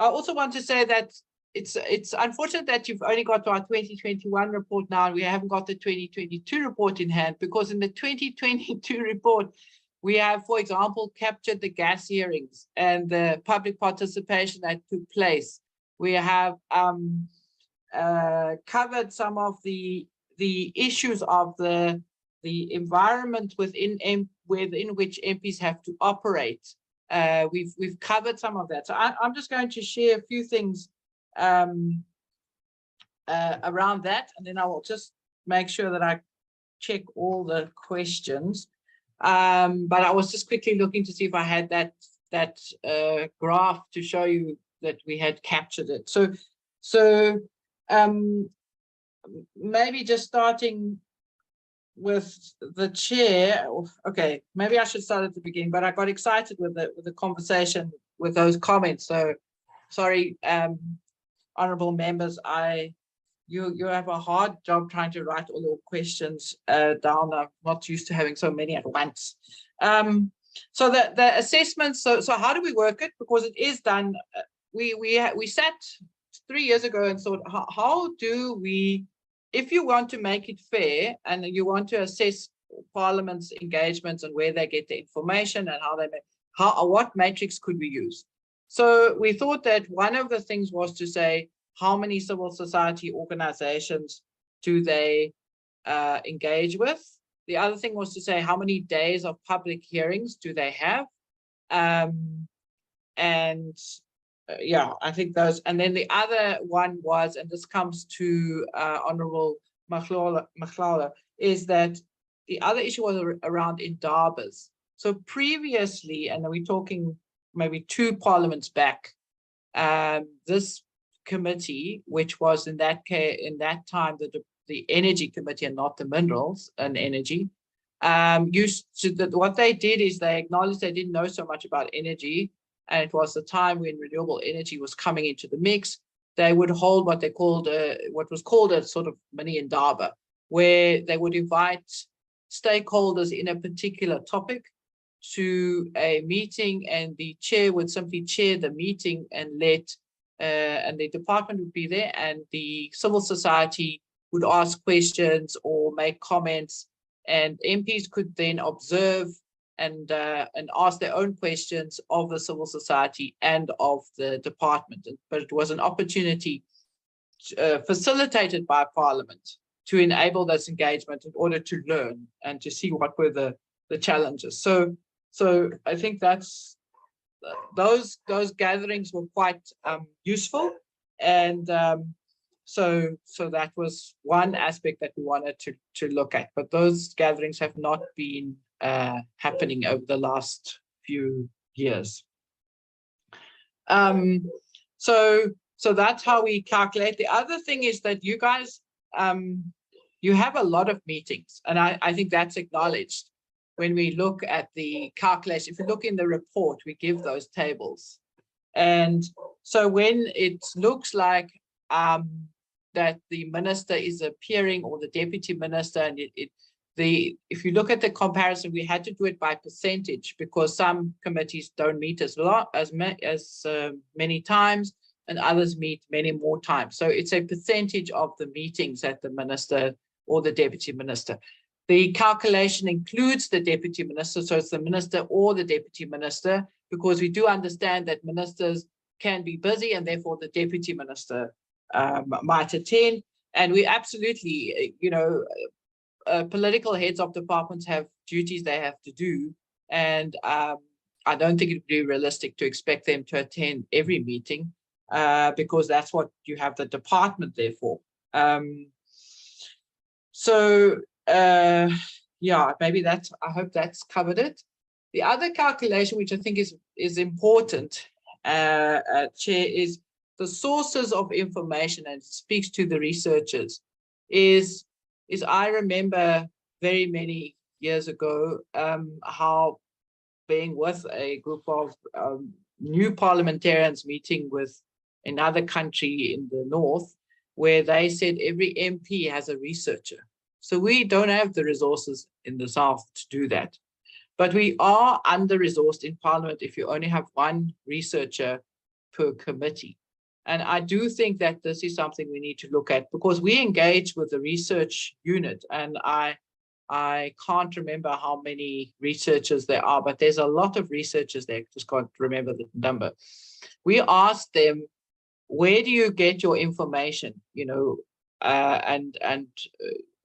also want to say that it's unfortunate that you've only got to our 2021 report now, and we haven't got the 2022 report in hand, because in the 2022 report, we have, for example, captured the gas hearings and the public participation that took place. We have covered some of the issues of the environment within which MPs have to operate. We've covered some of that. So I'm just going to share a few things around that, and then I will just make sure that I check all the questions. But I was just quickly looking to see if I had that graph to show you that we had captured it. So maybe just starting with the chair. Okay, maybe I should start at the beginning, but I got excited with the conversation with those comments. So sorry, honourable members, you have a hard job trying to write all your questions down. I'm not used to having so many at once. So the assessments, so how do we work it? Because it is done, we sat 3 years ago and thought, how do we, if you want to make it fair and you want to assess Parliament's engagements and where they get the information and how they make, what matrix could we use? So we thought that one of the things was to say, how many civil society organizations do they engage with? The other thing was to say, how many days of public hearings do they have? Yeah, I think those. And then the other one was, and this comes to Honourable Mahlala, is that the other issue was around indabas. So previously, and we're talking maybe 2 parliaments back, this committee, which was in that time the energy committee and not the minerals and energy, used to, what they did is they acknowledged they didn't know so much about energy, and it was the time when renewable energy was coming into the mix. They would hold what they called what was called a sort of mini indaba, where they would invite stakeholders in a particular topic to a meeting, and the chair would simply chair the meeting and and the department would be there, and the civil society would ask questions or make comments, and MPs could then observe and ask their own questions of the civil society and of the department. But it was an opportunity facilitated by Parliament to enable this engagement in order to learn and to see what were the challenges. So I think that's those gatherings were quite useful, and so that was one aspect that we wanted to look at. But those gatherings have not been happening over the last few years. So that's how we calculate. The other thing is that you guys, you have a lot of meetings, and I think that's acknowledged when we look at the calculation. If you look in the report, we give those tables. And so when it looks like that the minister is appearing, or the deputy minister, and if you look at the comparison, we had to do it by percentage, because some committees don't meet as many times, and others meet many more times. So it's a percentage of the meetings that the minister or the deputy minister. The calculation includes the deputy minister, so it's the minister or the deputy minister, because we do understand that ministers can be busy, and therefore the deputy minister might attend. And we absolutely, political heads of departments have duties they have to do, and I don't think it would be realistic to expect them to attend every meeting, because that's what you have the department there for. Yeah, maybe I hope that's covered it. The other calculation, which I think is important, Chair, is the sources of information, and it speaks to the researchers, is I remember very many years ago how being with a group of new parliamentarians meeting with another country in the north, where they said every MP has a researcher. So we don't have the resources in the south to do that. But we are under-resourced in Parliament if you only have one researcher per committee. And I do think that this is something we need to look at, because we engage with the research unit, and I can't remember how many researchers there are, but there's a lot of researchers there, just can't remember the number. We asked them, where do you get your information, and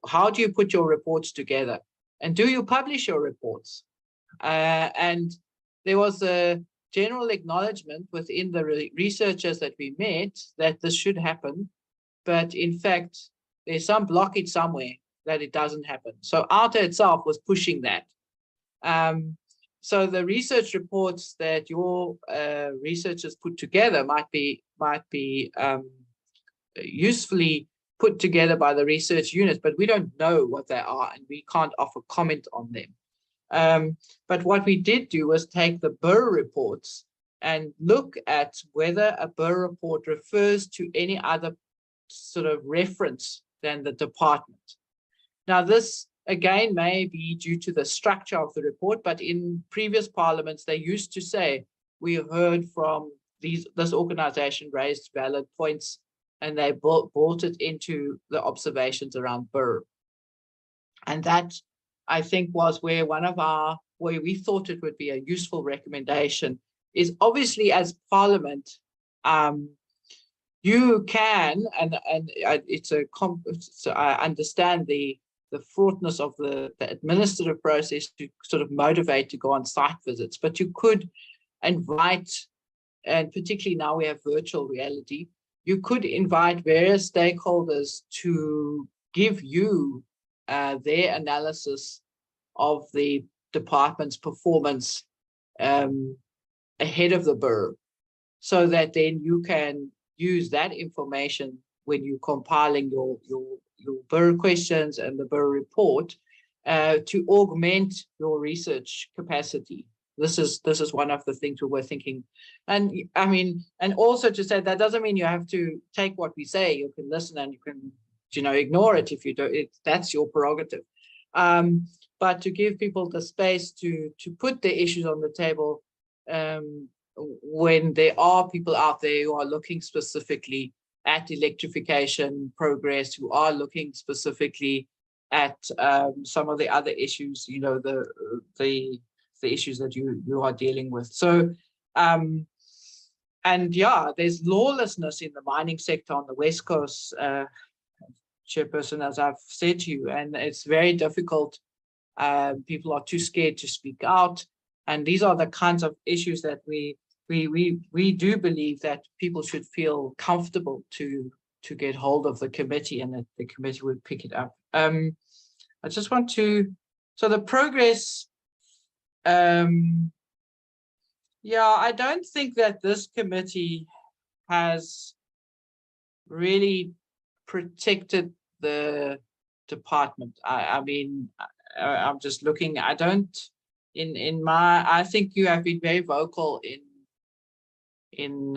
how do you put your reports together? And do you publish your reports? And there was a general acknowledgement within the researchers that we met that this should happen. But in fact, there's some blockage somewhere that it doesn't happen. So OUTA itself was pushing that. So the research reports that your researchers put together might be usefully put together by the research unit, but we don't know what they are, and we can't offer comment on them. But what we did do was take the BER reports and look at whether a BER report refers to any other sort of reference than the department. Now, this again may be due to the structure of the report, but in previous parliaments, they used to say, we heard from this organization raised valid points, and they brought it into the observations around BER. And that, I think, was where where we thought it would be a useful recommendation, is obviously as Parliament, you can, and I understand the fraughtness of the administrative process to sort of motivate to go on site visits, but you could invite, and particularly now we have virtual reality, you could invite various stakeholders to give you their analysis of the department's performance ahead of the BER, so that then you can use that information when you're compiling your BER questions and the BER report to augment your research capacity. This is one of the things we were thinking. And I mean, and also to say that doesn't mean you have to take what we say. You can listen and you can, ignore it if you don't. That's your prerogative. but to give people the space to put their issues on the table when there are people out there who are looking specifically at electrification progress, who are looking specifically at some of the other issues, you know, the issues that you are dealing with. So, and yeah, there's lawlessness in the mining sector on the West Coast, Chairperson, as I've said to you, and it's very difficult. People are too scared to speak out, and these are the kinds of issues that we do believe that people should feel comfortable to get hold of the committee, and that the committee would pick it up. I just want to, so the progress, yeah, I don't think that this committee has really protected the department. I mean, I'm just looking, I don't, I think you have been very vocal in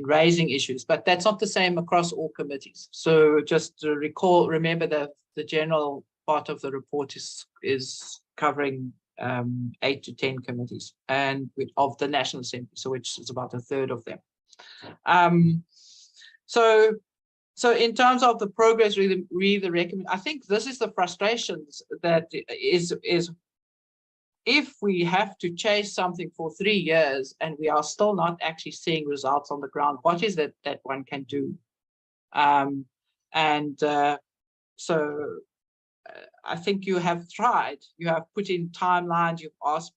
raising issues, but that's not the same across all committees. So just to remember that the general part of the report is covering 8 to 10 committees and of the National Assembly, so which is about a third of them. So in terms of the progress, really the recommend, I think this is the frustrations that is if we have to chase something for 3 years and we are still not actually seeing results on the ground, what is it that one can do? So I think you have tried, you have put in timelines, you've asked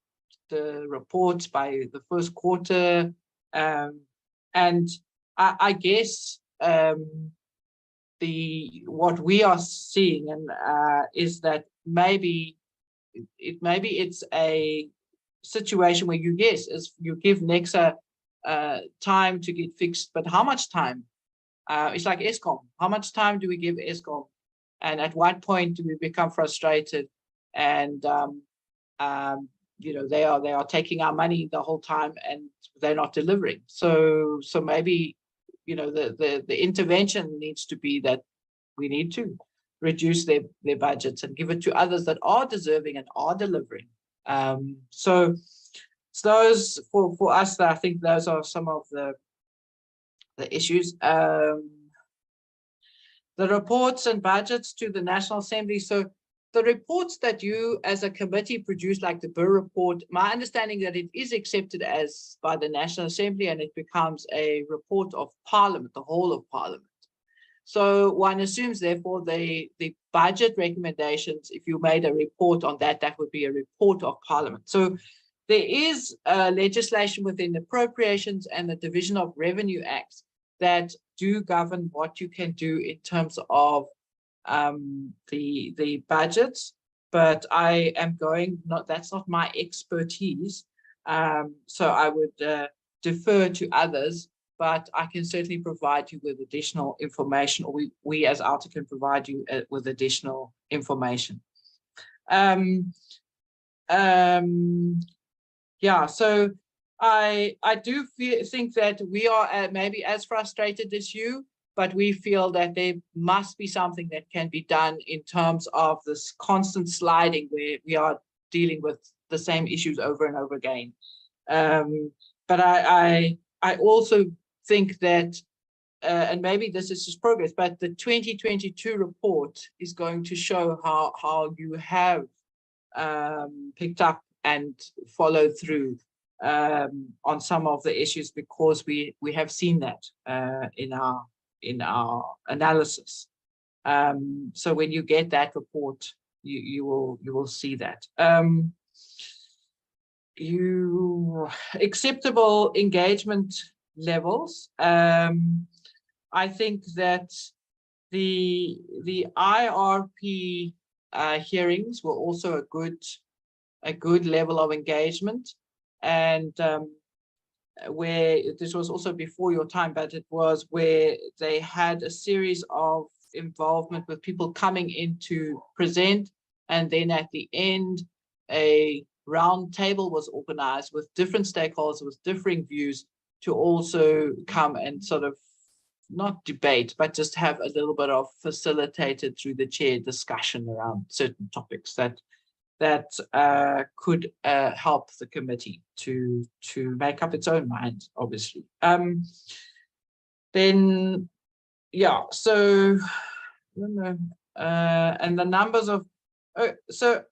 the reports by the first quarter, and I guess what we are seeing and is that maybe it's a situation where you give Nexa time to get fixed, but how much time? It's like Eskom. How much time do we give Eskom? And at what point do we become frustrated? And you know, they are taking our money the whole time and they're not delivering. So maybe, you know, the intervention needs to be that we need to reduce their budgets and give it to others that are deserving and are delivering. So those for us, I think those are some of the issues. The reports and budgets to the National Assembly. So the reports that you as a committee produce, like the Burr report, my understanding that it is accepted as by the National Assembly and it becomes a report of Parliament, the whole of Parliament. So one assumes, therefore, the budget recommendations, if you made a report on that, that would be a report of Parliament. So there is legislation within the Appropriations and the Division of Revenue Acts that do govern what you can do in terms of the budgets, but I am that's not my expertise. So I would defer to others, but I can certainly provide you with additional information, or we as OUTA can provide you with additional information. Yeah, so I do think that we are maybe as frustrated as you, but we feel that there must be something that can be done in terms of this constant sliding where we are dealing with the same issues over and over again. But I also think that, and maybe this is just progress, but the 2022 report is going to show how you have picked up and followed through on some of the issues, because we have seen that in our analysis. So when you get that report, you will see that. Acceptable engagement levels. I think that the IRP hearings were also a good level of engagement, and where this was also before your time, but it was where they had a series of involvement with people coming in to present, and then at the end a round table was organized with different stakeholders with differing views to also come and sort of not debate, but just have a little bit of facilitated through the chair discussion around certain topics that that could help the committee to make up its own mind, obviously. Then, yeah, so, I don't know, and the numbers of, so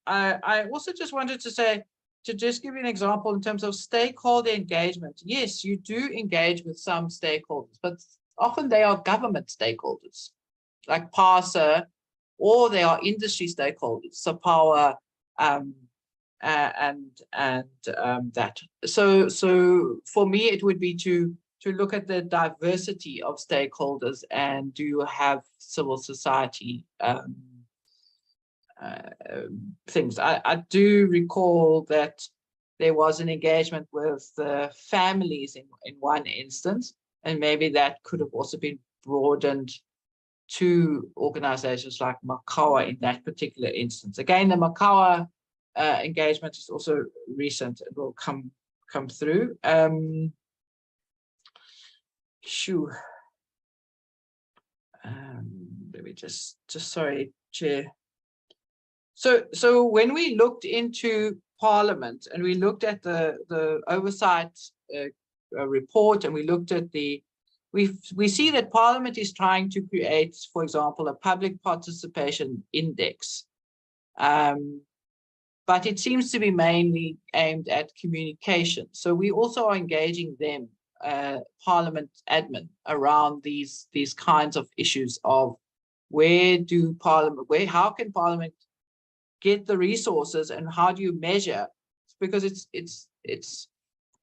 I also just wanted to say, to just give you an example in terms of stakeholder engagement. Yes, you do engage with some stakeholders, but often they are government stakeholders, like PASA, or they are industry stakeholders, so power, and that. So for me, it would be to look at the diversity of stakeholders, and do you have civil society things. I do recall that there was an engagement with the families in one instance, and maybe that could have also been broadened to organizations like Makawa in that particular instance. Again, the Makawa engagement is also recent. It will come through. Let me just sorry, Chair. So when we looked into Parliament and we looked at the oversight report, and we looked at we see that Parliament is trying to create, for example, a public participation index, but it seems to be mainly aimed at communication. So we also are engaging them, Parliament admin, around these kinds of issues of how can Parliament get the resources, and how do you measure? Because it's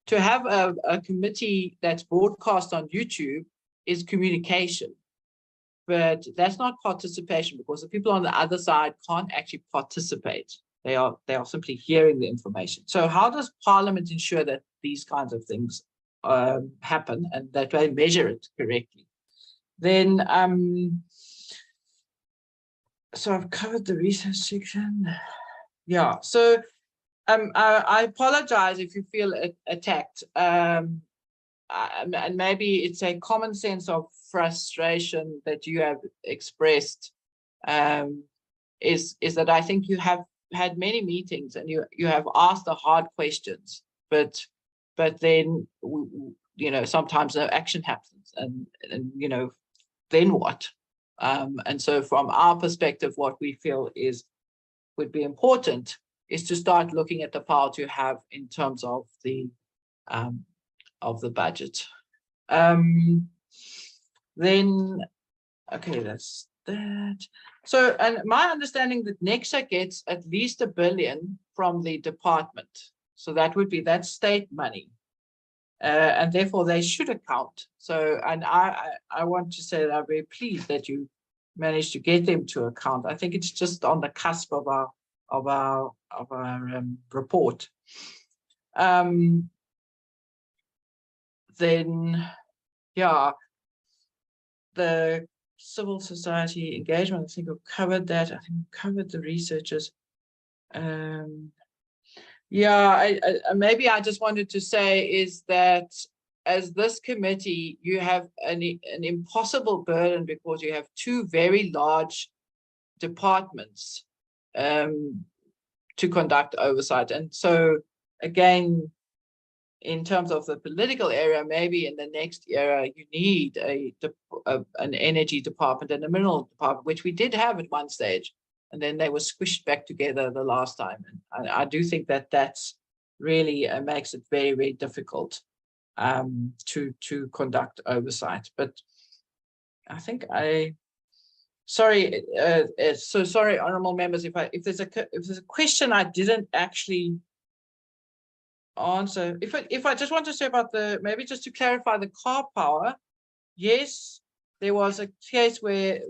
to have a committee that's broadcast on YouTube is communication, but that's not participation, because the people on the other side can't actually participate. They are simply hearing the information. So how does Parliament ensure that these kinds of things happen, and that they measure it correctly? Then so I've covered the research section. Yeah, so I apologize if you feel attacked. And maybe it's a common sense of frustration that you have expressed, is that I think you have had many meetings, and you have asked the hard questions, but then, sometimes no action happens, and then what? And so from our perspective, what we feel would be important is to start looking at the power to have in terms of the budget. Then, okay, that's that. So, and my understanding that Nexa gets at least $1 billion from the department. So that's state money. And therefore they should account. So, and I want to say that I'm very pleased that you managed to get them to account. I think it's just on the cusp of our report. Then, yeah, the civil society engagement, I think I've covered that. I think I've covered the researchers. Yeah, maybe I just wanted to say is that as this committee, you have an impossible burden, because you have two very large departments to conduct oversight. And so again, in terms of the political area, maybe in the next era, you need an energy department and a mineral department, which we did have at one stage. And then they were squished back together the last time. And I do think that that's really makes it very, very difficult to conduct oversight. But I think sorry, so sorry, honourable members, if there's a question I didn't actually answer. If I just want to say about maybe just to clarify the car power, yes, there was a case where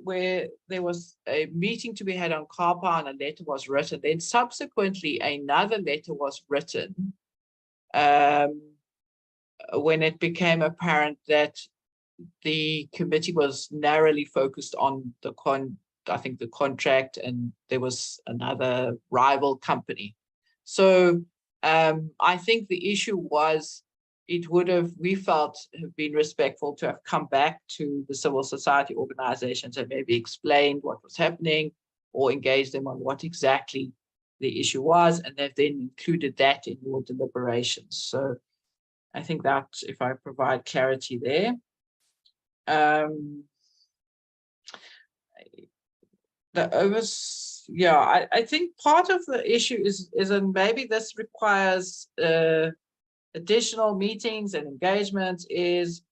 there was a meeting to be had on car power, and a letter was written. Then subsequently another letter was written when it became apparent that the committee was narrowly focused on the contract, and there was another rival company. So I think the issue was, we felt, have been respectful to have come back to the civil society organizations and maybe explained what was happening, or engage them on what exactly the issue was, and they've then included that in your deliberations. So I think that if I provide clarity there. I think part of the issue is and maybe this requires additional meetings and engagements, is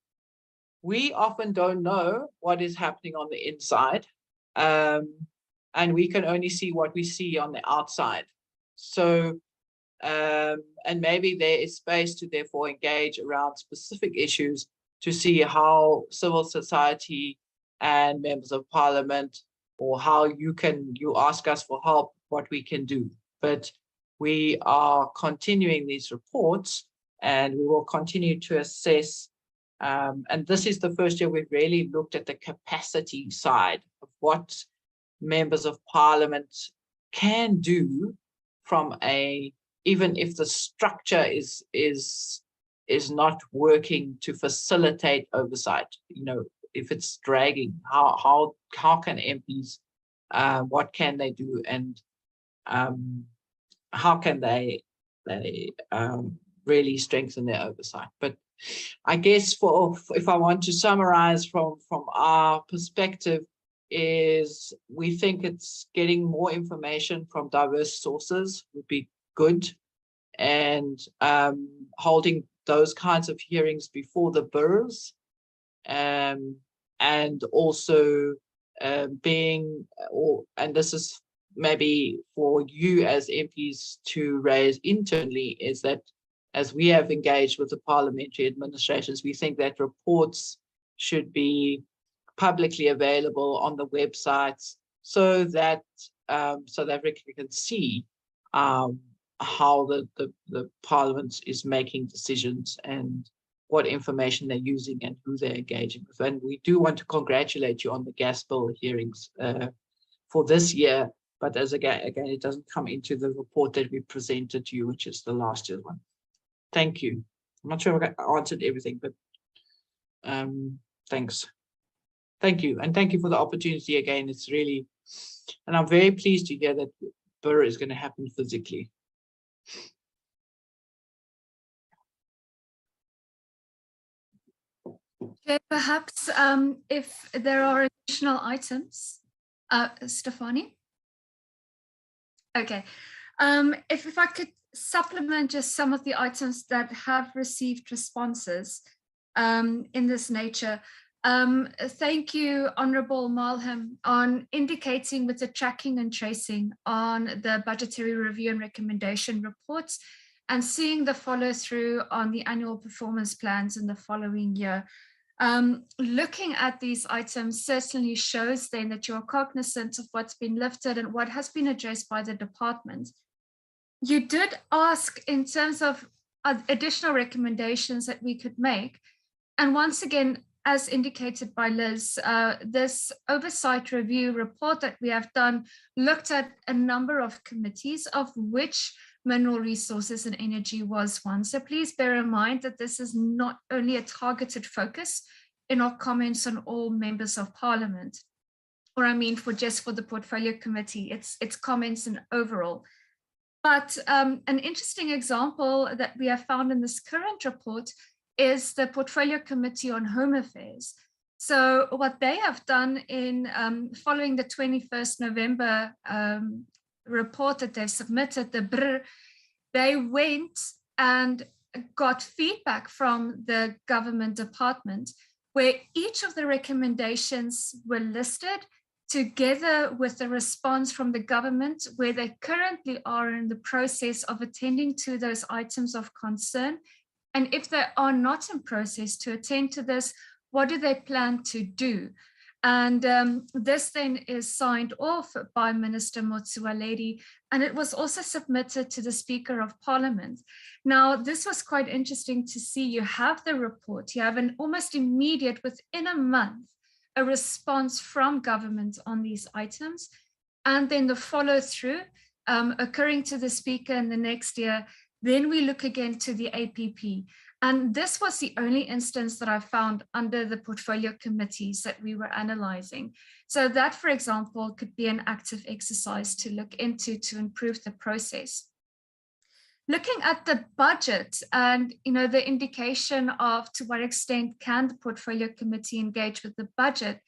we often don't know what is happening on the inside, and we can only see what we see on the outside. So and maybe there is space to therefore engage around specific issues to see how civil society and members of parliament, or how you ask us for help, what we can do. But we are continuing these reports, and we will continue to assess. And this is the first year we've really looked at the capacity side of what members of parliament can do from even if the structure is not working to facilitate oversight. If it's dragging, how can MPs, what can they do, and how can they really strengthen their oversight? But I guess if I want to summarize from our perspective, is we think it's getting more information from diverse sources would be good, and holding those kinds of hearings before the boroughs, and also and this is maybe for you as MPs to raise internally, is that as we have engaged with the parliamentary administrations, we think that reports should be publicly available on the websites, so that South Africa can see how the parliament is making decisions and what information they're using and who they're engaging with. And we do want to congratulate you on the gas bill hearings for this year, but as again, it doesn't come into the report that we presented to you, which is the last year's one. Thank you. I'm not sure if I answered everything, but thanks. Thank you. And thank you for the opportunity again. It's really, and I'm very pleased to hear that Borough is going to happen physically. Chair, perhaps if there are additional items, Stefanie? Okay, if I could supplement just some of the items that have received responses in this nature. Thank you, Honourable Malham, on indicating with the tracking and tracing on the budgetary review and recommendation reports, and seeing the follow through on the annual performance plans in the following year. Looking at these items certainly shows then that you're cognizant of what's been lifted and what has been addressed by the department. You did ask in terms of additional recommendations that we could make. And once again, as indicated by Liz, this oversight review report that we have done looked at a number of committees, of which mineral resources and energy was one. So please bear in mind that this is not only a targeted focus in our comments on all members of parliament, or I mean for the portfolio committee, it's comments in overall. But an interesting example that we have found in this current report is the Portfolio Committee on Home Affairs. So what they have done in following the 21st November report that they've submitted, the BRR, they went and got feedback from the government department where each of the recommendations were listed together with the response from the government, where they currently are in the process of attending to those items of concern. And if they are not in process to attend to this, what do they plan to do? And this then is signed off by Minister Motsoaledi, and it was also submitted to the Speaker of Parliament. Now, this was quite interesting to see. You have the report, you have an almost immediate, within a month, a response from government on these items, and then the follow through occurring to the Speaker in the next year. Then we look again to the APP. And this was the only instance that I found under the portfolio committees that we were analyzing. So that, for example, could be an active exercise to look into to improve the process. Looking at the budget and the indication of to what extent can the portfolio committee engage with the budget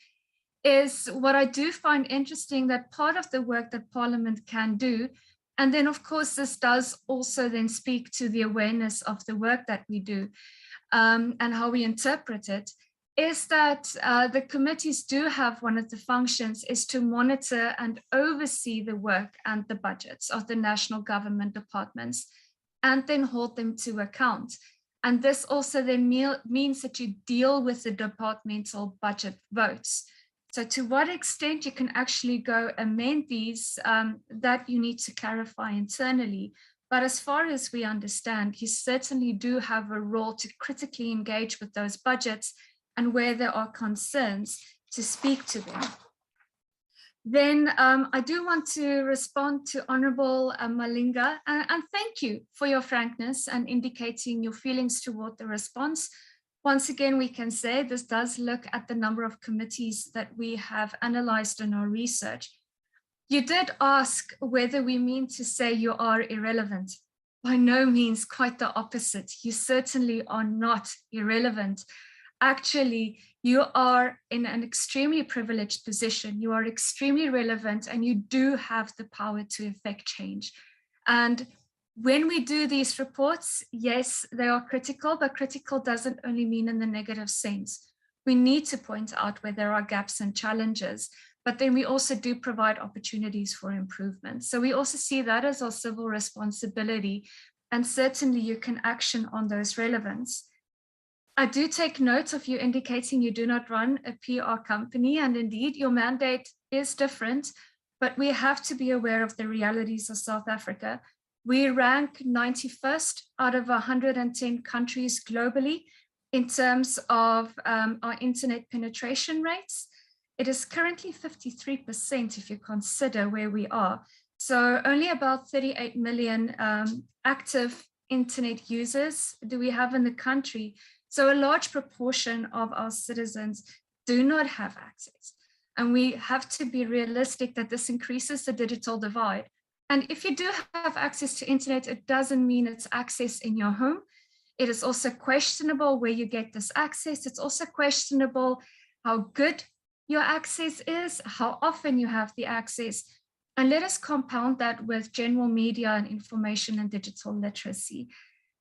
is what I do find interesting, that part of the work that Parliament can do, and then of course this does also then speak to the awareness of the work that we do and how we interpret it, is that the committees do have one of the functions is to monitor and oversee the work and the budgets of the national government departments, and then hold them to account. And this also then means that you deal with the departmental budget votes. So to what extent you can actually go amend these, that you need to clarify internally. But as far as we understand, you certainly do have a role to critically engage with those budgets, and where there are concerns, to speak to them. Then I do want to respond to Honourable Malinga, and thank you for your frankness and indicating your feelings toward the response. Once again, we can say this does look at the number of committees that we have analysed in our research. You did ask whether we mean to say you are irrelevant. By no means, quite the opposite. You certainly are not irrelevant. Actually, you are in an extremely privileged position. You are extremely relevant, and you do have the power to effect change. And when we do these reports, yes, they are critical, but critical doesn't only mean in the negative sense. We need to point out where there are gaps and challenges, but then we also do provide opportunities for improvement. So we also see that as our civil responsibility, and certainly you can action on those relevance. I do take note of you indicating you do not run a PR company, and indeed your mandate is different, but we have to be aware of the realities of South Africa. We rank 91st out of 110 countries globally in terms of our internet penetration rates. It is currently 53% if you consider where we are. So only about 38 million active internet users do we have in the country. So a large proportion of our citizens do not have access. And we have to be realistic that this increases the digital divide. And if you do have access to internet, it doesn't mean it's access in your home. It is also questionable where you get this access. It's also questionable how good your access is, how often you have the access. And let us compound that with general media and information and digital literacy.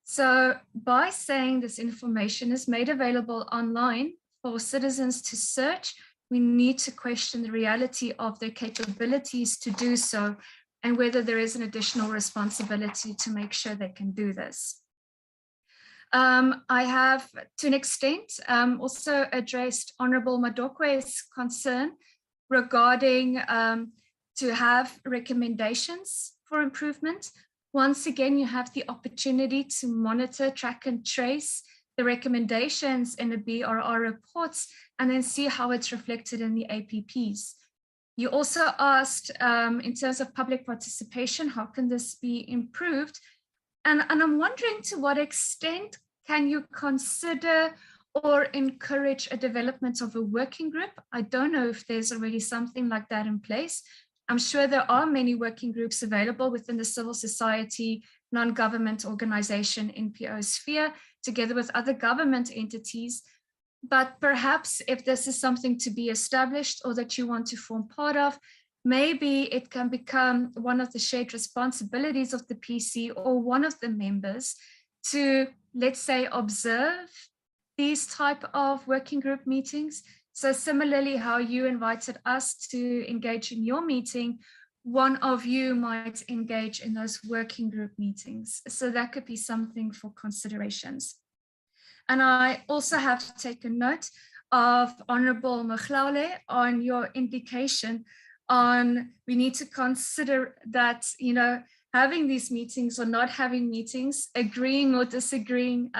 So by saying this information is made available online for citizens to search, we need to question the reality of their capabilities to do so, and whether there is an additional responsibility to make sure they can do this. I have, to an extent, also addressed Honourable Madokwe's concern regarding to have recommendations for improvement. Once again, you have the opportunity to monitor, track and trace the recommendations in the BRR reports, and then see how it's reflected in the APPs. You also asked in terms of public participation, how can this be improved? And I'm wondering to what extent can you consider or encourage a development of a working group? I don't know if there's already something like that in place. I'm sure there are many working groups available within the civil society, non-government organization, NPO sphere, together with other government entities. But perhaps if this is something to be established or that you want to form part of, maybe it can become one of the shared responsibilities of the PC or one of the members to, let's say, observe these type of working group meetings. So similarly, how you invited us to engage in your meeting, one of you might engage in those working group meetings. So that could be something for considerations. And I also have taken note of Honourable Mokhlaule on your indication on we need to consider that, you know, having these meetings or not having meetings, agreeing or disagreeing.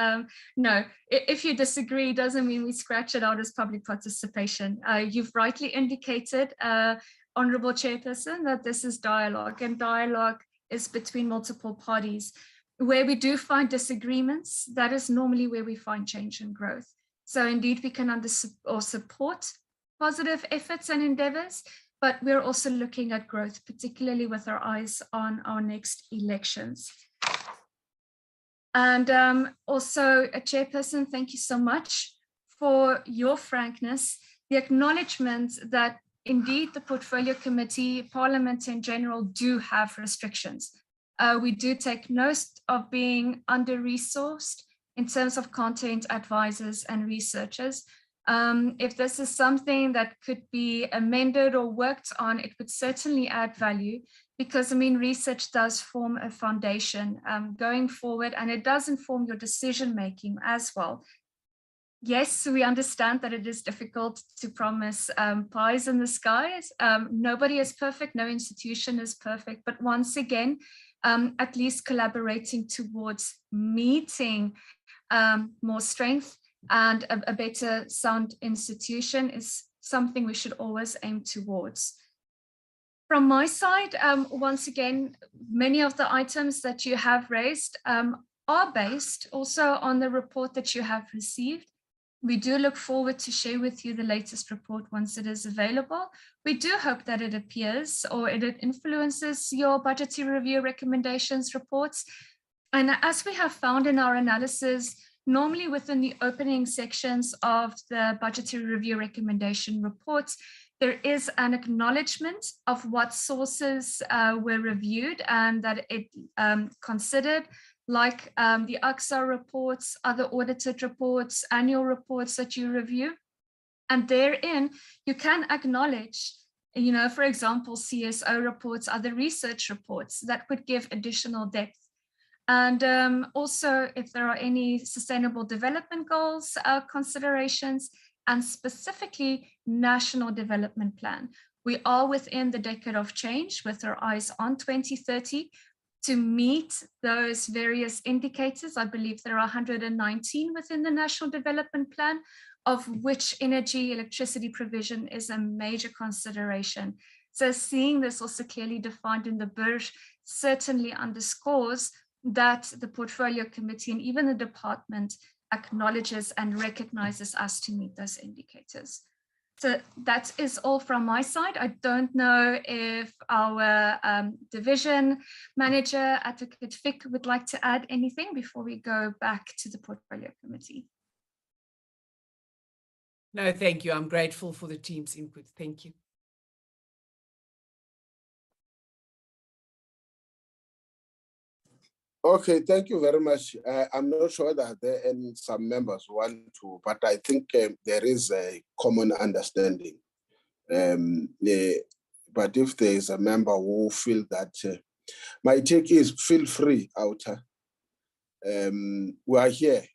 No, if you disagree, doesn't mean we scratch it out as public participation. You've rightly indicated, Honourable Chairperson, that this is dialogue, and dialogue is between multiple parties. Where we do find disagreements, that is normally where we find change and growth. So indeed, we can support positive efforts and endeavors, but we're also looking at growth, particularly with our eyes on our next elections. And also, Chairperson, thank you so much for your frankness, the acknowledgement that indeed the Portfolio Committee, Parliament in general, do have restrictions. We do take note of being under-resourced in terms of content advisors and researchers. If this is something that could be amended or worked on, it would certainly add value, because I mean, research does form a foundation going forward, and it does inform your decision-making as well. Yes, we understand that it is difficult to promise pies in the skies. Nobody is perfect, no institution is perfect, but once again, at least collaborating towards meeting more strength and a better sound institution is something we should always aim towards. From my side, once again, many of the items that you have raised are based also on the report that you have received. We do look forward to share with you the latest report once it is available. We do hope that it appears or it influences your budgetary review recommendations reports. And as we have found in our analysis, normally within the opening sections of the budgetary review recommendation reports, there is an acknowledgement of what sources were reviewed and that it considered, like the OUTA reports, other audited reports, annual reports that you review. And therein, you can acknowledge, you know, for example, CSO reports, other research reports that would give additional depth. And also, if there are any sustainable development goals, considerations, and specifically national development plan. We are within the decade of change with our eyes on 2030. To meet those various indicators, I believe there are 119 within the National Development Plan, of which energy, electricity provision is a major consideration. So seeing this also clearly defined in the BERJ certainly underscores that the Portfolio Committee and even the department acknowledges and recognizes us to meet those indicators. So that is all from my side. I don't know if our division manager, Advocate Fick, would like to add anything before we go back to the Portfolio Committee. No, thank you. I'm grateful for the team's input. Thank you. Okay, thank you very much. I'm not sure that there are some members who want to, but I think there is a common understanding. But if there is a member who feel that, my take is feel free, OUTA. We are here.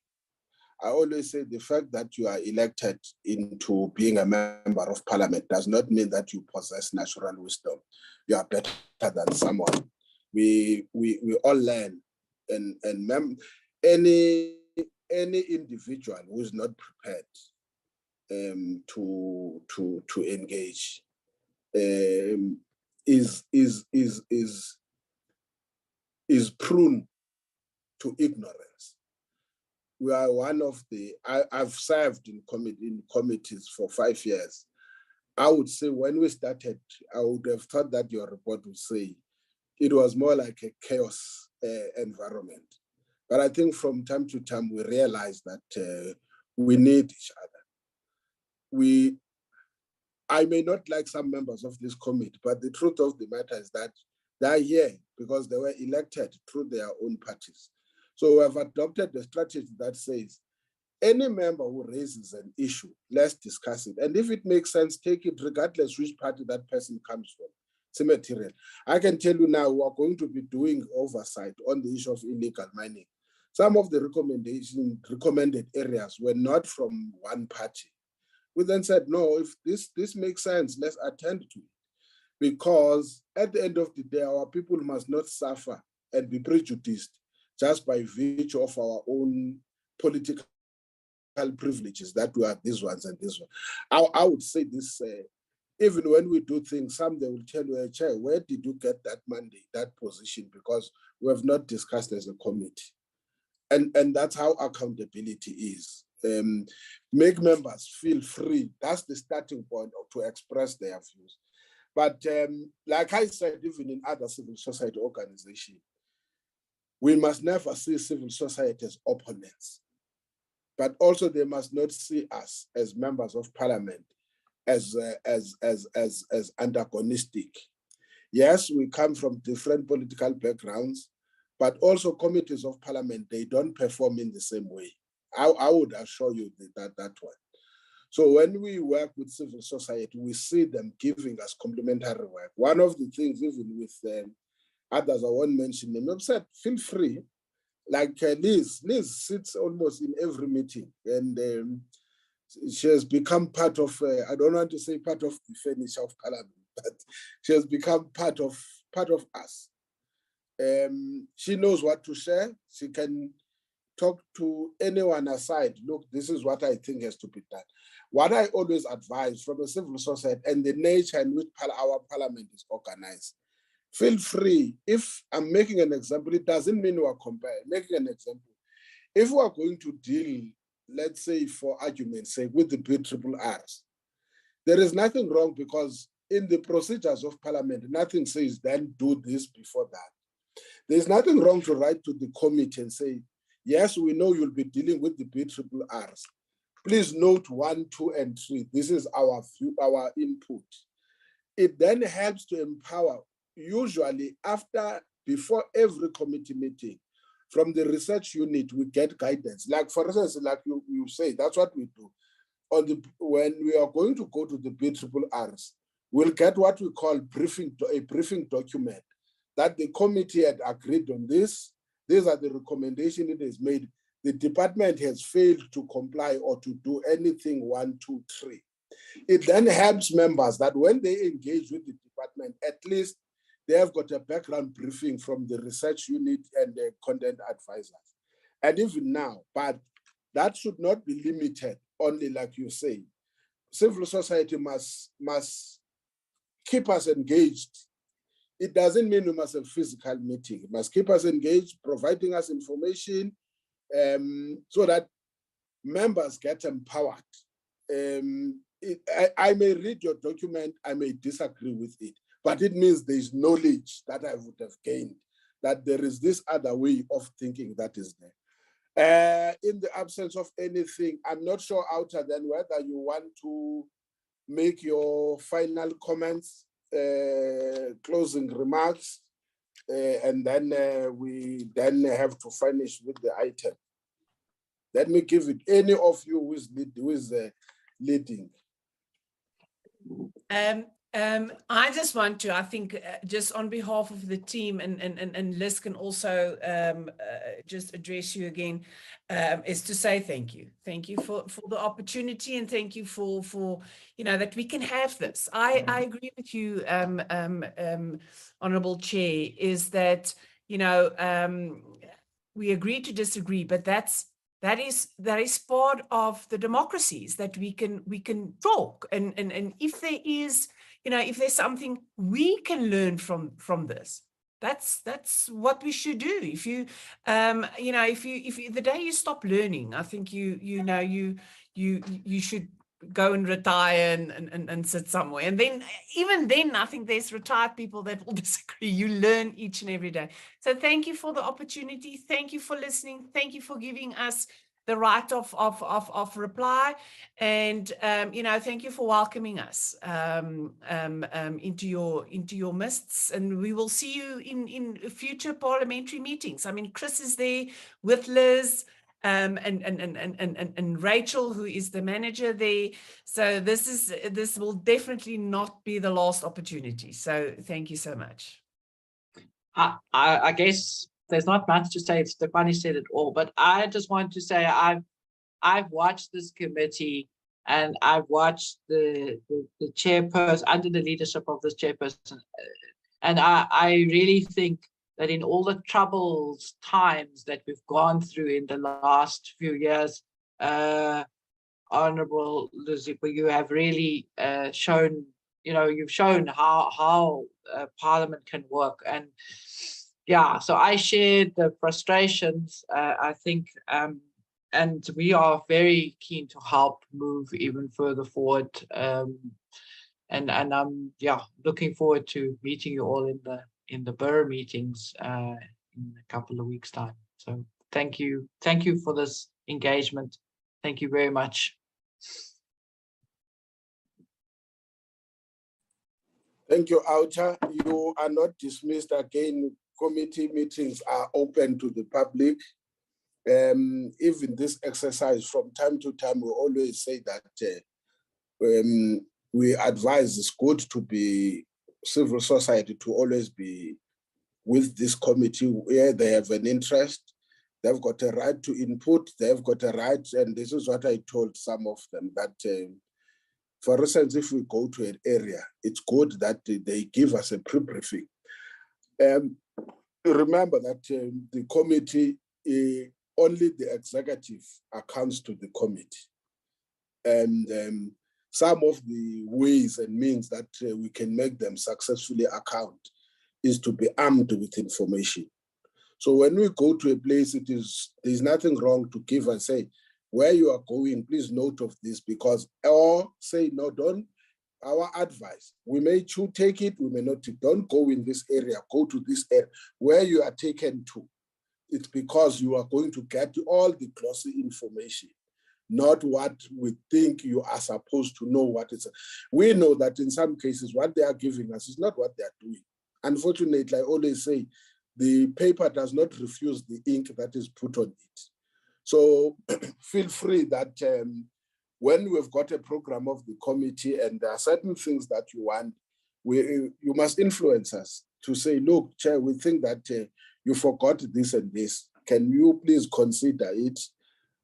I always say the fact that you are elected into being a member of parliament does not mean that you possess natural wisdom. You are better than someone. We all learn. And any individual who is not prepared to engage is prone to ignorance. We are one of the. I've served in committees for 5 years. I would say when we started, I would have thought that your report would say it was more like a chaos environment. But I think from time to time, we realize that we need each other. I may not like some members of this committee, but the truth of the matter is that they're here because they were elected through their own parties. So we have adopted a strategy that says, any member who raises an issue, let's discuss it. And if it makes sense, take it regardless which party that person comes from. It's immaterial. I can tell you now, we are going to be doing oversight on the issue of illegal mining. Some of the recommended areas were not from one party. We then said, no, if this makes sense, let's attend to it. Because at the end of the day, our people must not suffer and be prejudiced just by virtue of our own political privileges that we are these ones and this one. I would say this even when we do things, some they will tell you, Chair, where did you get that mandate, that position? Because we have not discussed as a committee. And that's how accountability is. Make members feel free. That's the starting point to express their views. But like I said, even in other civil society organizations, we must never see civil society as opponents. But also they must not see us as members of parliament as antagonistic. Yes, we come from different political backgrounds, but also committees of parliament, they don't perform in the same way. I would assure you that one. So when we work with civil society, we see them giving us complementary work. One of the things, even with others, I won't mention them, I've said, feel free. Like Liz sits almost in every meeting, and she has become part of, I don't want to say part of the furniture of parliament, but she has become part of us. She knows what to share. She can talk to anyone aside. Look, this is what I think has to be done. What I always advise from a civil society and the nature in which our parliament is organized, feel free. If I'm making an example, it doesn't mean we're comparing. Making an example. If we are going to deal, let's say for argument's sake, with the BRRRs, there is nothing wrong because in the procedures of parliament, nothing says then do this before that. There's nothing wrong to write to the committee and say, yes, we know you'll be dealing with the BRRRs. Please note 1, 2, and 3. This is our view, our input. It then helps to empower. Usually before every committee meeting, from the research unit, we get guidance. Like for instance, like you say, that's what we do. When we are going to go to the BRRRs, we'll get what we call a briefing document that the committee had agreed on this. These are the recommendations it has made. The department has failed to comply or to do anything 1, 2, 3. It then helps members that when they engage with the department, at least they have got a background briefing from the research unit and the content advisors. And even now, but that should not be limited only, like you say. Civil society must keep us engaged. It doesn't mean we must have physical meeting. It must keep us engaged, providing us information so that members get empowered. I may read your document, I may disagree with it, but it means there's knowledge that I would have gained, that there is this other way of thinking that is there. In the absence of anything, I'm not sure, OUTA, then whether you want to make your final comments, closing remarks, and then we then have to finish with the item. Let me give it any of you who is leading. I just want to, I think, just on behalf of the team, and Liz can also just address you again, is to say thank you. Thank you for the opportunity, and thank you for that we can have this. I agree with you, Honourable Chair, is that we agree to disagree, but that is part of the democracies, that we can talk, and if there is, if there's something we can learn from this, that's what we should do. If you if the day you stop learning, I think you should go and retire and sit somewhere. And then even then, I think there's retired people that will disagree. You learn each and every day. So thank you for the opportunity. Thank you for listening. Thank you for giving us the right of reply, and thank you for welcoming us into your midst, and we will see you in future parliamentary meetings. I mean, Chris is there with Liz, and Rachel, who is the manager there. So this will definitely not be the last opportunity. So thank you so much. I guess there's not much to say. Stefanie said it all, but I just want to say I've watched this committee, and I've watched the chairperson under the leadership of this chairperson, and I really think that in all the troubled times that we've gone through in the last few years, Honourable Luzipo, you have really shown you've shown how Parliament can work. And yeah, so I shared the frustrations, I think, and we are very keen to help move even further forward. And I'm looking forward to meeting you all in the borough meetings in a couple of weeks' time. So thank you for this engagement. Thank you very much. Thank you, OUTA. You are not dismissed again. Committee meetings are open to the public. Even this exercise, from time to time, we always say that we advise it's good to be civil society to always be with this committee where they have an interest. They've got a right to input. They've got a right, and this is what I told some of them, that for instance, if we go to an area, it's good that they give us a pre-briefing. Remember that the committee, only the executive accounts to the committee. And some of the ways and means that we can make them successfully account is to be armed with information. So when we go to a place, there's nothing wrong to give and say, where you are going, please note of this, because, or say, no, don't, our advice, we may take it, we may not, don't go in this area, go to this area. Where you are taken to, it's because you are going to get all the glossy information, not what we think you are supposed to know what it's. We know that in some cases, what they are giving us is not what they are doing. Unfortunately, I always say, the paper does not refuse the ink that is put on it. So feel free that when we've got a program of the committee and there are certain things that you want, you must influence us to say, look, Chair, we think that you forgot this and this. Can you please consider it?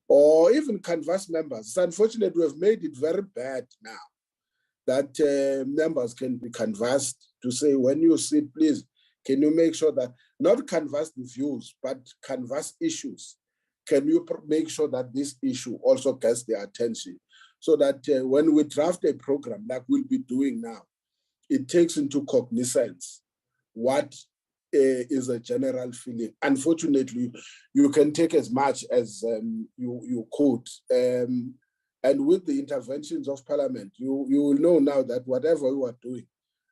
Or even canvas members. It's unfortunate we have made it very bad now that members can be canvassed to say, when you sit, please, can you make sure that, not canvass the views, but canvass issues. Can you make sure that this issue also gets their attention so that when we draft a program like we'll be doing now, it takes into cognizance what is a general feeling. Unfortunately, you can take as much as you could. And with the interventions of Parliament, you will know now that whatever we are doing,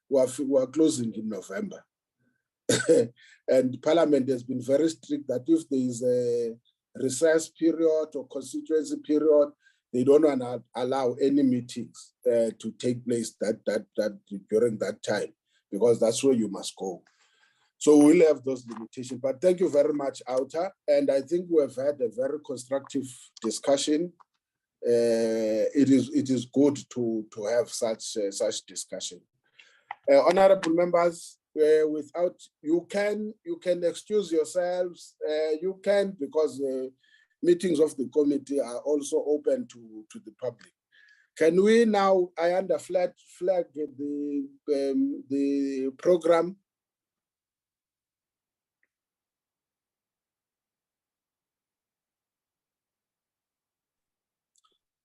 we are closing in November. And Parliament has been very strict that if there is a recess period or constituency period, they don't want to allow any meetings to take place that during that time, because that's where you must go. So we'll have those limitations. But thank you very much, OUTA. And I think we've had a very constructive discussion. It is good to have such discussion. Honorable members, without you can excuse yourselves. You can, because meetings of the committee are also open to the public. Can we now? I under flag the program.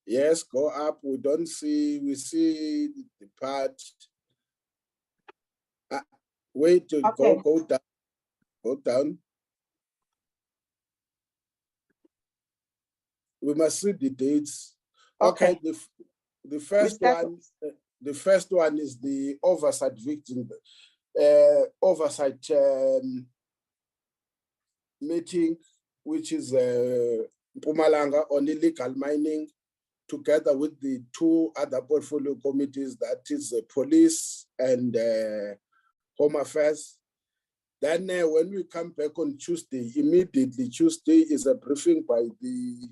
Yes, go up. We don't see. We see the part. Wait to Okay. go down. Go down. We must see the dates. Okay. The first one. The first one is the oversight victim oversight meeting, which is Mpumalanga on illegal mining, together with the two other portfolio committees, that is police and Home Affairs. Then when we come back on Tuesday, immediately Tuesday is a briefing by the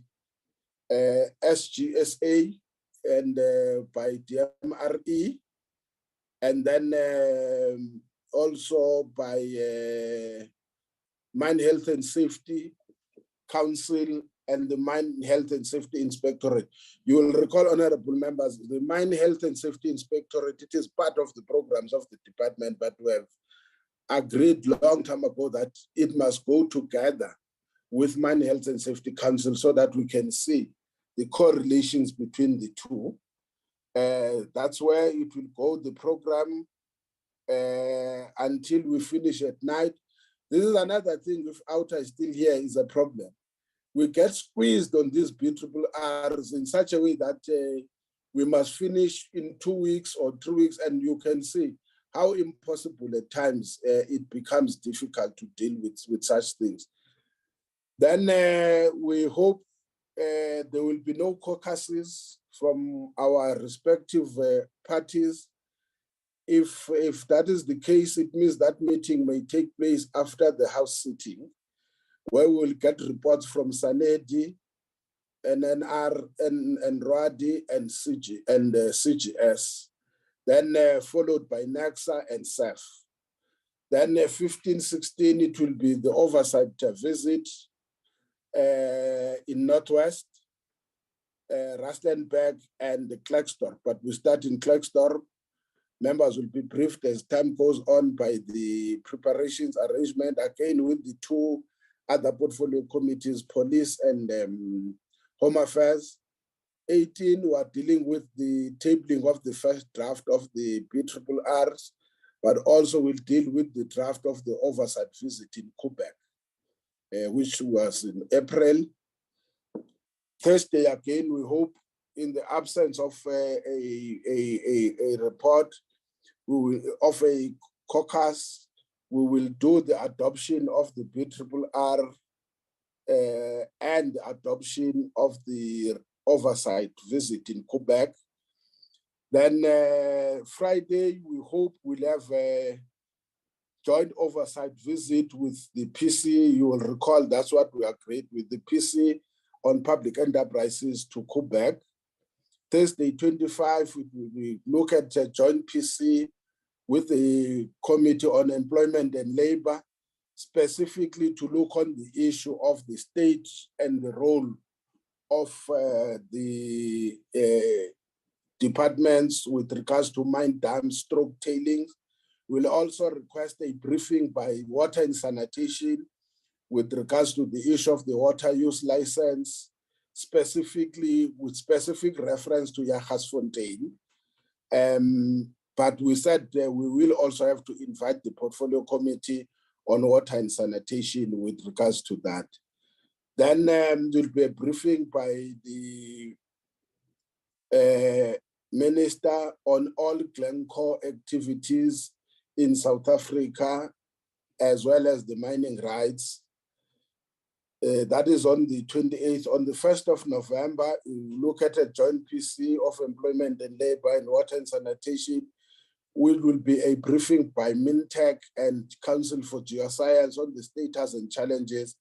SGSA and by DMRE, and then also by Mine Health and Safety Council and the Mine Health and Safety Inspectorate. You will recall, honorable members, the Mine Health and Safety Inspectorate, it is part of the programs of the department, but we have agreed long time ago that it must go together with Mine Health and Safety Council so that we can see the correlations between the two. That's where it will go, the program, until we finish at night. This is another thing, if OUTA is still here, is a problem. We get squeezed on these BRRRs in such a way that we must finish in 2 weeks or 3 weeks, and you can see how impossible at times it becomes difficult to deal with such things. Then we hope there will be no caucuses from our respective parties. If that is the case, it means that meeting may take place after the House sitting, where we will get reports from Sanedi, NNR, and RWADI, and CGS. Then followed by NACSA and SEF. Then 15-16, it will be the oversight visit in Northwest, Rustenburg, and Klerksdorp. But we start in Klerksdorp. Members will be briefed as time goes on by the preparations arrangement, again with the 2 other portfolio committees, police and home affairs. 18, we are dealing with the tabling of the first draft of the BRRRs, but also will deal with the draft of the oversight visit in Quebec, which was in April. Thursday, again, we hope, in the absence of a report, we will, of a caucus, we will do the adoption of the BRRR and the adoption of the oversight visit in Quebec. Then Friday, we hope we'll have a joint oversight visit with the PC. You will recall that's what we agreed with the PC on public enterprises to Quebec. Thursday, 25, we look at a joint PC with the Committee on Employment and Labor, specifically to look on the issue of the state and the role of the departments with regards to mine dams, stroke tailings. We'll also request a briefing by Water and Sanitation with regards to the issue of the water use license, specifically with specific reference to Jagersfontein. But we said we will also have to invite the portfolio committee on water and sanitation with regards to that. Then there'll be a briefing by the minister on all Glencore activities in South Africa, as well as the mining rights. That is on the 28th. On the 1st of November, we look at a joint PC of employment and labor and water and sanitation. Will be a briefing by Mintech and Council for Geoscience on the status and challenges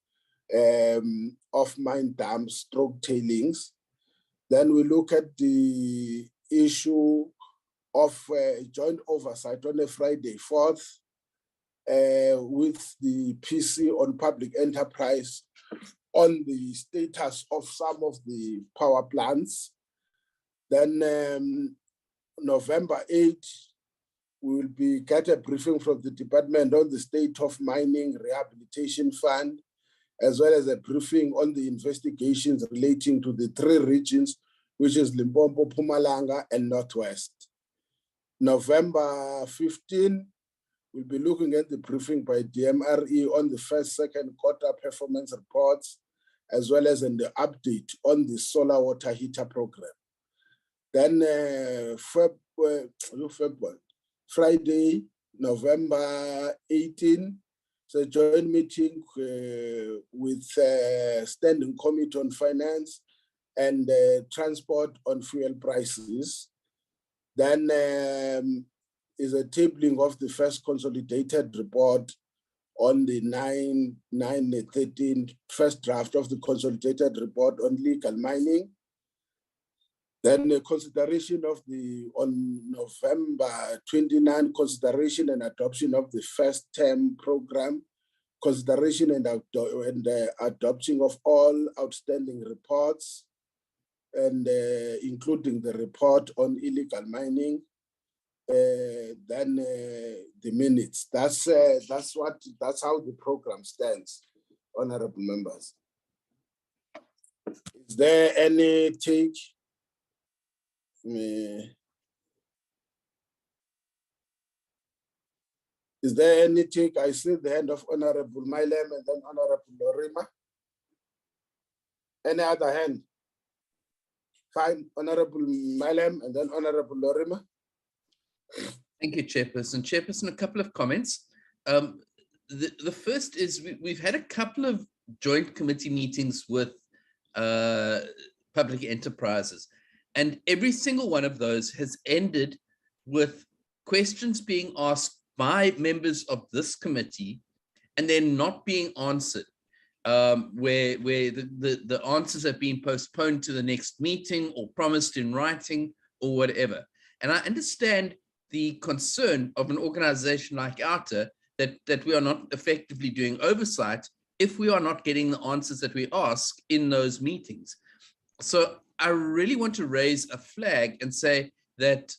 of mine dams, stroke tailings. Then we look at the issue of joint oversight on a Friday 4th with the PC on public enterprise on the status of some of the power plants. Then November 8th, we will get a briefing from the department on the state of mining rehabilitation fund, as well as a briefing on the investigations relating to the 3 regions, which is Limpopo, Mpumalanga, and Northwest. November 15, we'll be looking at the briefing by DMRE on the first, second quarter performance reports, as well as in the update on the solar water heater program. Then Friday, November 18, it's a joint meeting with Standing Committee on Finance and Transport on fuel prices. Then is a tabling of the first consolidated report on the 9/13 first draft of the consolidated report on legal mining. Then the consideration of on November 29, consideration and adoption of the first term program, consideration and adoption of all outstanding reports, and including the report on illegal mining. Then the minutes. That's how the program stands, honorable members. Is there any take? Is there anything? I see the hand of Honorable Mylem and then Honorable Lorima. Any other hand? Fine, Honorable Mylem and then Honorable Lorima. Thank you, Chairperson. Chairperson, a couple of comments. The first is we've had a couple of joint committee meetings with public enterprises, and every single one of those has ended with questions being asked by members of this committee and then not being answered, where the answers have been postponed to the next meeting or promised in writing or whatever. And I understand the concern of an organization like OUTA that we are not effectively doing oversight if we are not getting the answers that we ask in those meetings. So I really want to raise a flag and say that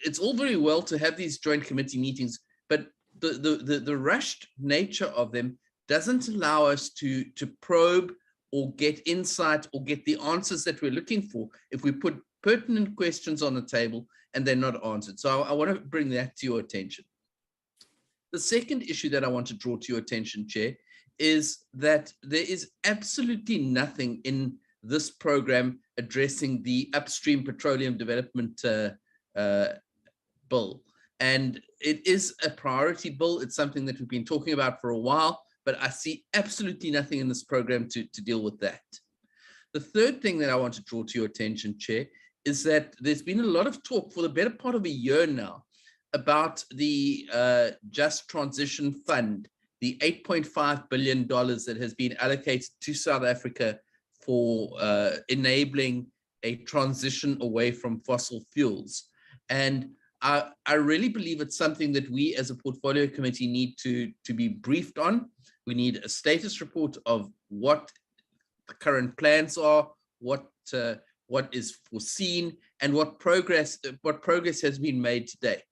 it's all very well to have these joint committee meetings, but the rushed nature of them doesn't allow us to probe or get insight or get the answers that we're looking for if we put pertinent questions on the table and they're not answered. So I want to bring that to your attention. The second issue that I want to draw to your attention, Chair, is that there is absolutely nothing in this program addressing the upstream petroleum development bill. And it is a priority bill. It's something that we've been talking about for a while, but I see absolutely nothing in this program to deal with that. The third thing that I want to draw to your attention, Chair, is that there's been a lot of talk for the better part of a year now about the Just Transition Fund, the $8.5 billion that has been allocated to South Africa for enabling a transition away from fossil fuels. And I really believe it's something that we as a portfolio committee need to be briefed on. We need a status report of what the current plans are, what is foreseen, and what progress has been made to date.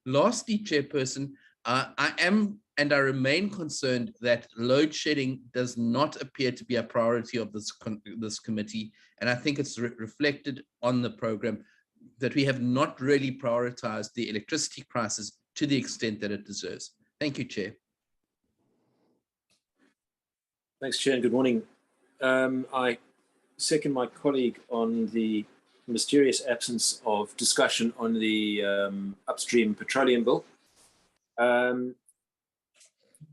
Lastly, Chairperson, I am and I remain concerned that load shedding does not appear to be a priority of this committee, and I think it's reflected on the program that we have not really prioritized the electricity prices to the extent that it deserves. Thank you, Chair. Thanks, Chair, and good morning. I second my colleague on the mysterious absence of discussion on the upstream petroleum bill.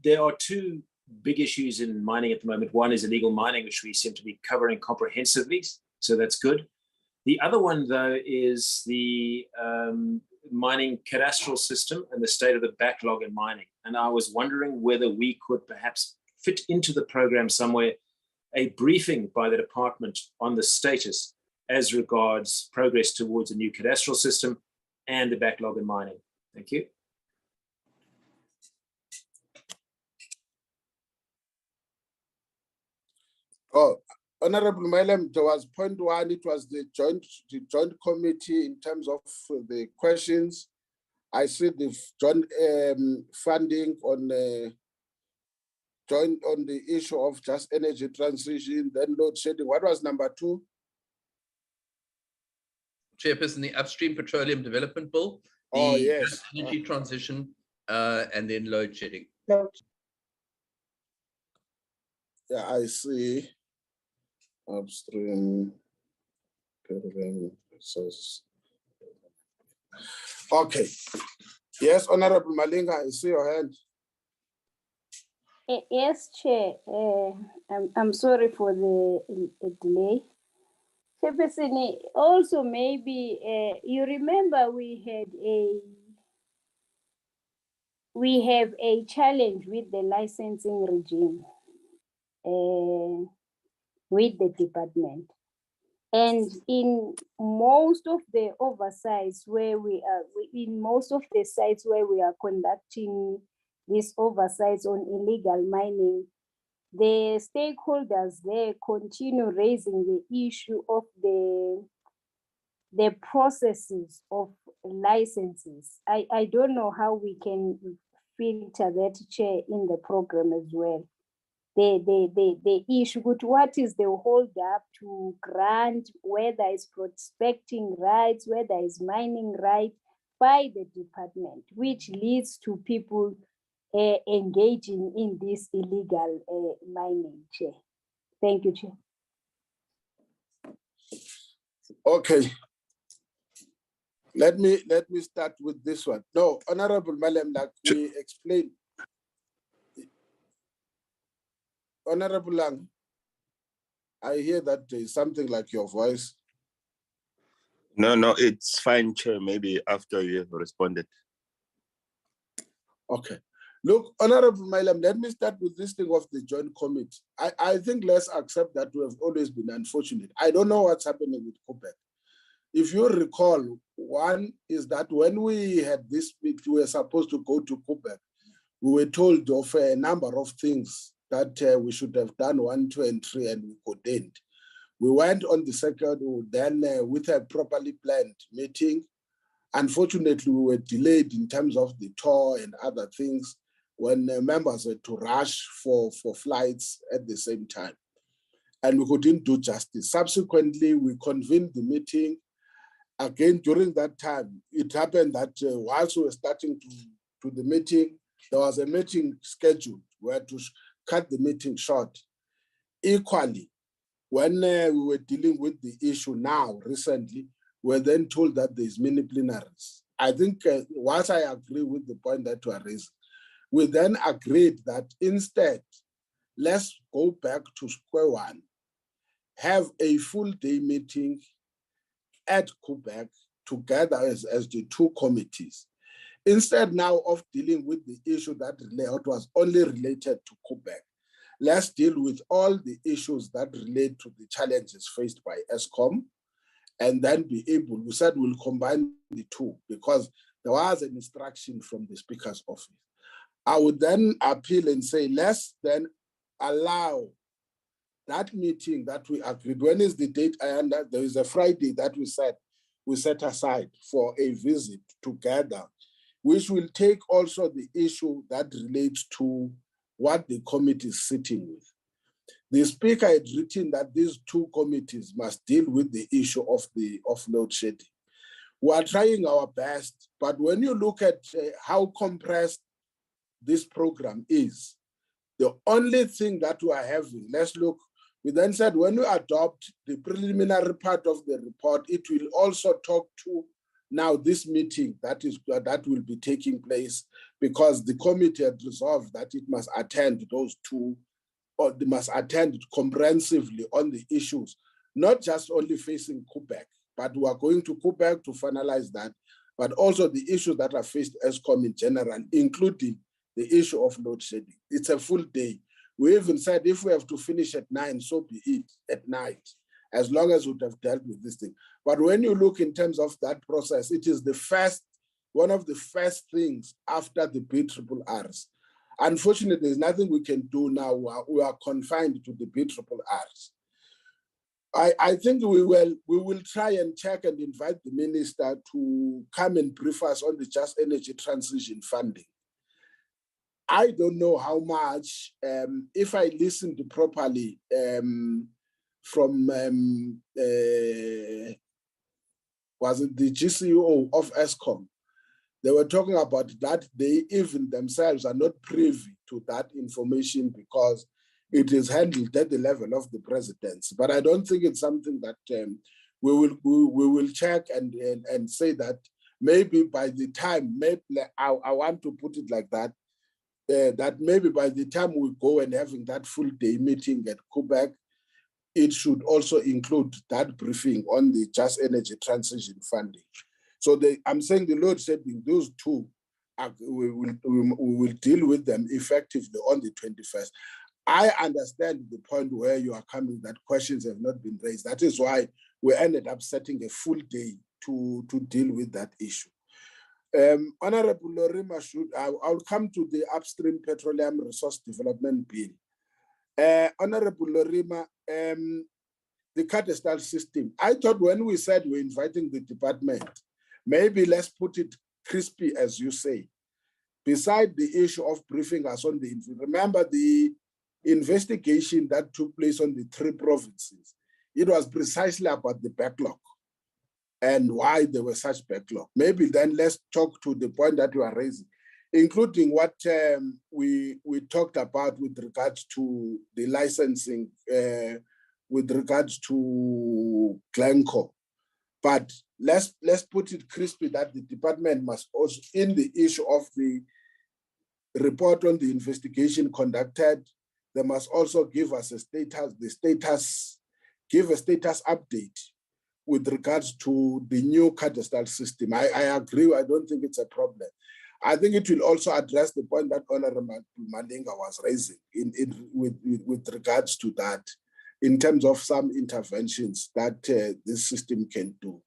There are two big issues in mining at the moment. One is illegal mining, which we seem to be covering comprehensively, so that's good. The other one, though, is the mining cadastral system and the state of the backlog in mining. And I was wondering whether we could perhaps fit into the program somewhere a briefing by the department on the status as regards progress towards a new cadastral system and the backlog in mining. Thank you. Oh, Honorable Mylem, there was point one, it was the joint committee in terms of the questions. I see the joint funding on joint on the issue of just energy transition, then load shedding. What was number two? Chairperson, the upstream petroleum development bill, the oh, yes. energy transition, and then load shedding. Load. Yeah, I see. Upstream. Okay. Yes, Honorable Malinga, I see your hand. Yes, Chair. I'm sorry for the delay. Chairperson, also maybe you remember we have a challenge with the licensing regime with the department. And in most of the oversights where in most of the sites where we are conducting these oversights on illegal mining, the stakeholders there continue raising the issue of the processes of licenses. I don't know how we can filter that, Chair, in the program as well. The issue, but what is the hold up to grant, whether it's prospecting rights, whether it's mining rights, by the department, which leads to people engaging in this illegal mining, Chair. Thank you, Chair. Okay. Let me start with this one. No, Honorable Malem, like we explained. Honorable Lang, I hear that there is something like your voice. No, it's fine, Chair. Maybe after you have responded. Okay. Look, Honorable Malem, let me start with this thing of the joint committee. I think let's accept that we have always been unfortunate. I don't know what's happening with Quebec. If you recall, one is that when we had this speech, we were supposed to go to Quebec. We were told of a number of things that we should have done 1, 2, and 3, and we couldn't. We went on the 2nd, then with a properly planned meeting. Unfortunately, we were delayed in terms of the tour and other things when members had to rush for flights at the same time. And we couldn't do justice. Subsequently, we convened the meeting. Again, during that time, it happened that whilst we were starting to the meeting, there was a meeting scheduled. We had to cut the meeting short. Equally, when we were dealing with the issue now, recently, we were then told that there's many plenaries. I think, whilst I agree with the point that you are raising, we then agreed that instead, let's go back to square one, have a full day meeting at Quebec together as the two committees. Instead now of dealing with the issue that was only related to Quebec, let's deal with all the issues that relate to the challenges faced by ESCOM, and then be able, we said we'll combine the two because there was an instruction from the Speaker's office. I would then appeal and say, let's then allow that meeting that we agreed. When is the date? There is a Friday that we set aside for a visit together, which will take also the issue that relates to what the committee is sitting with. The Speaker had written that these two committees must deal with the issue of load shedding. We are trying our best, but when you look at how compressed this program is, the only thing that we are having, let's look, we then said when we adopt the preliminary part of the report, it will also talk to now this meeting that will be taking place, because the committee had resolved that it must attend those two, or they must attend comprehensively on the issues, not just only facing Quebec, but we are going to Quebec to finalize that, but also the issues that are faced ESCOM in general, including the issue of load shedding. It's a full day. We even said if we have to finish at 9, so be it at night, as long as we would have dealt with this thing. But when you look in terms of that process, it is one of the first things after the BRRRs. Unfortunately, there's nothing we can do now. We are confined to the BRRRs. I think we will try and check and invite the minister to come and brief us on the Just Energy Transition funding. I don't know how much, if I listened properly from, was it the GCO of ESCOM? They were talking about that they even themselves are not privy to that information because it is handled at the level of the presidency. But I don't think it's something that we will check and say that maybe by the time, I want to put it like that, that maybe by the time we go and having that full day meeting at Quebec, it should also include that briefing on the Just Energy Transition funding. So I'm saying the load shedding, those two, we will deal with them effectively on the 21st. I understand the point where you are coming, that questions have not been raised. That is why we ended up setting a full day to deal with that issue. Honorable Lorima, I'll come to the Upstream Petroleum Resource Development Bill. Honorable Lorima, the cadastral system. I thought when we said we're inviting the department, maybe let's put it crispy, as you say. Beside the issue of briefing us on remember the investigation that took place on the 3 provinces. It was precisely about the backlog. and why there was such backlog. Maybe then let's talk to the point that you are raising, including what we talked about with regards to the licensing, with regards to Glencore. But let's put it crisply that the department must also, in the issue of the report on the investigation conducted, they must also give us a status, give a status update with regards to the new cadastral system. I agree, I don't think it's a problem. I think it will also address the point that Honorable Mandinga was raising with regards to that, in terms of some interventions that this system can do.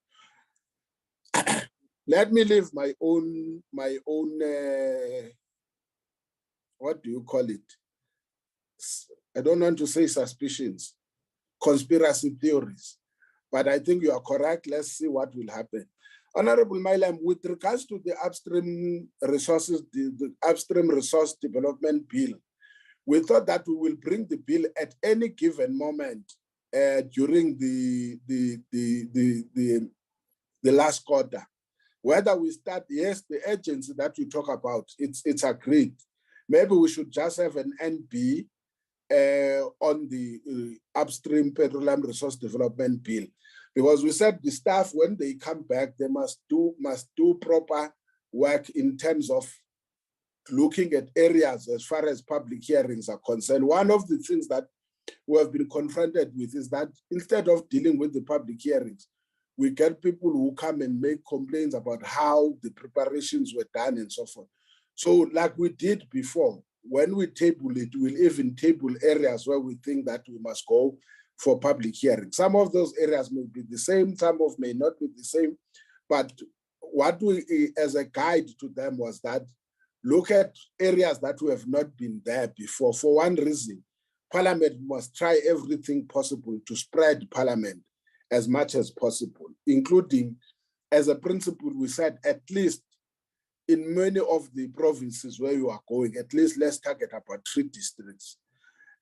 Let me leave my own what do you call it? I don't want to say suspicions, conspiracy theories, but I think you are correct. Let's see what will happen. Honorable Mailam, with regards to the upstream resources, the upstream resource development bill, we thought that we will bring the bill at any given moment during the last quarter. Whether we start, yes, the agency that you talk about, it's agreed. Maybe we should just have an NB on the upstream petroleum resource development bill, because we said the staff, when they come back, they must do proper work in terms of looking at areas as far as public hearings are concerned. One of the things that we have been confronted with is that instead of dealing with the public hearings, we get people who come and make complaints about how the preparations were done and so forth. So like we did before, when we table it, we'll even table areas where we think that we must go for public hearing. Some of those areas may be the same, some of may not be the same, but what we, as a guide to them, was that look at areas that we have not been there before. For one reason, Parliament must try everything possible to spread Parliament as much as possible, including, as a principle, we said, at least in many of the provinces where you are going, at least let's target about 3 districts.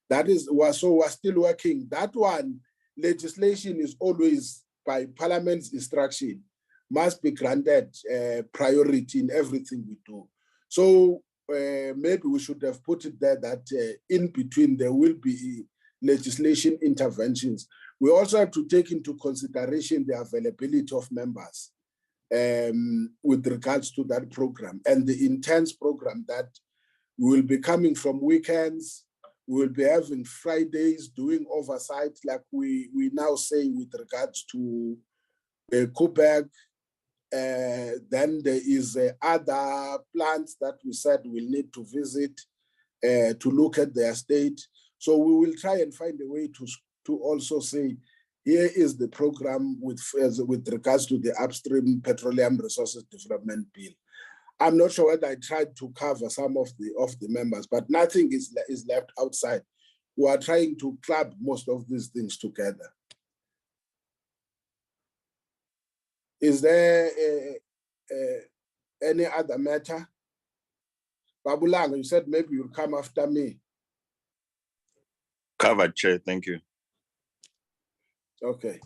That is, so we're still working. That one, legislation is always, by Parliament's instruction, must be granted priority in everything we do. So maybe we should have put it there that in between there will be legislation interventions. We also have to take into consideration the availability of members with regards to that program and the intense program that will be coming from weekends. We will be having Fridays doing oversight, like we now say with regards to Koeberg. Then there is other plants that we said we'll need to visit to look at their state. So we will try and find a way to also say, here is the program with regards to the upstream petroleum resources development bill. I'm not sure whether I tried to cover some of the members, but nothing is left outside. We are trying to club most of these things together. Is there any other matter? Babulanga, you said maybe you'll come after me. Covered, Chair. Thank you. Okay.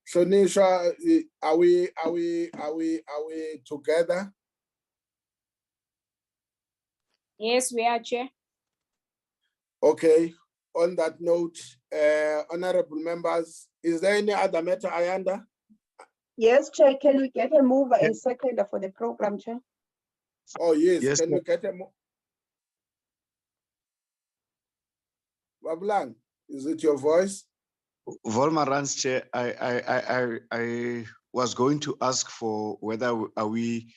So Nisha, are we together? Yes, we are, Chair. Okay. On that note, honorable members, is there any other matter, Ayanda? Yes, Chair, can we get a mover and seconder for the program, Chair? Oh, yes. Yes, Can we get a Bablang, is it your voice? Volma Rans, Chair, I was going to ask for whether are we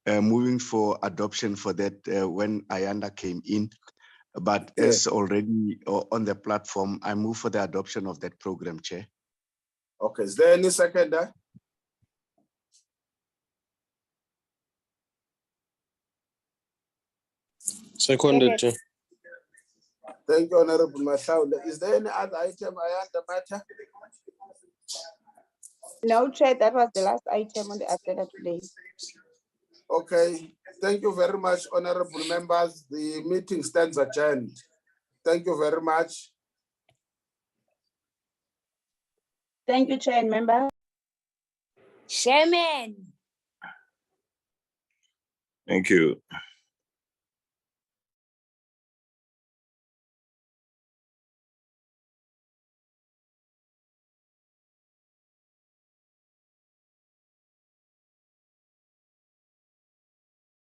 moving for adoption for that when Ayanda came in, but as already on the platform, I move for the adoption of that program, Chair. Okay, is there any seconder? Seconded, Chair. Thank you, Honorable Mashaula. Is there any other item, Ayanda, matter? No, Chair, that was the last item on the agenda today. Okay, thank you very much, honorable members. The meeting stands adjourned. Thank you very much. Thank you, Chair and Member. Chairman. Thank you.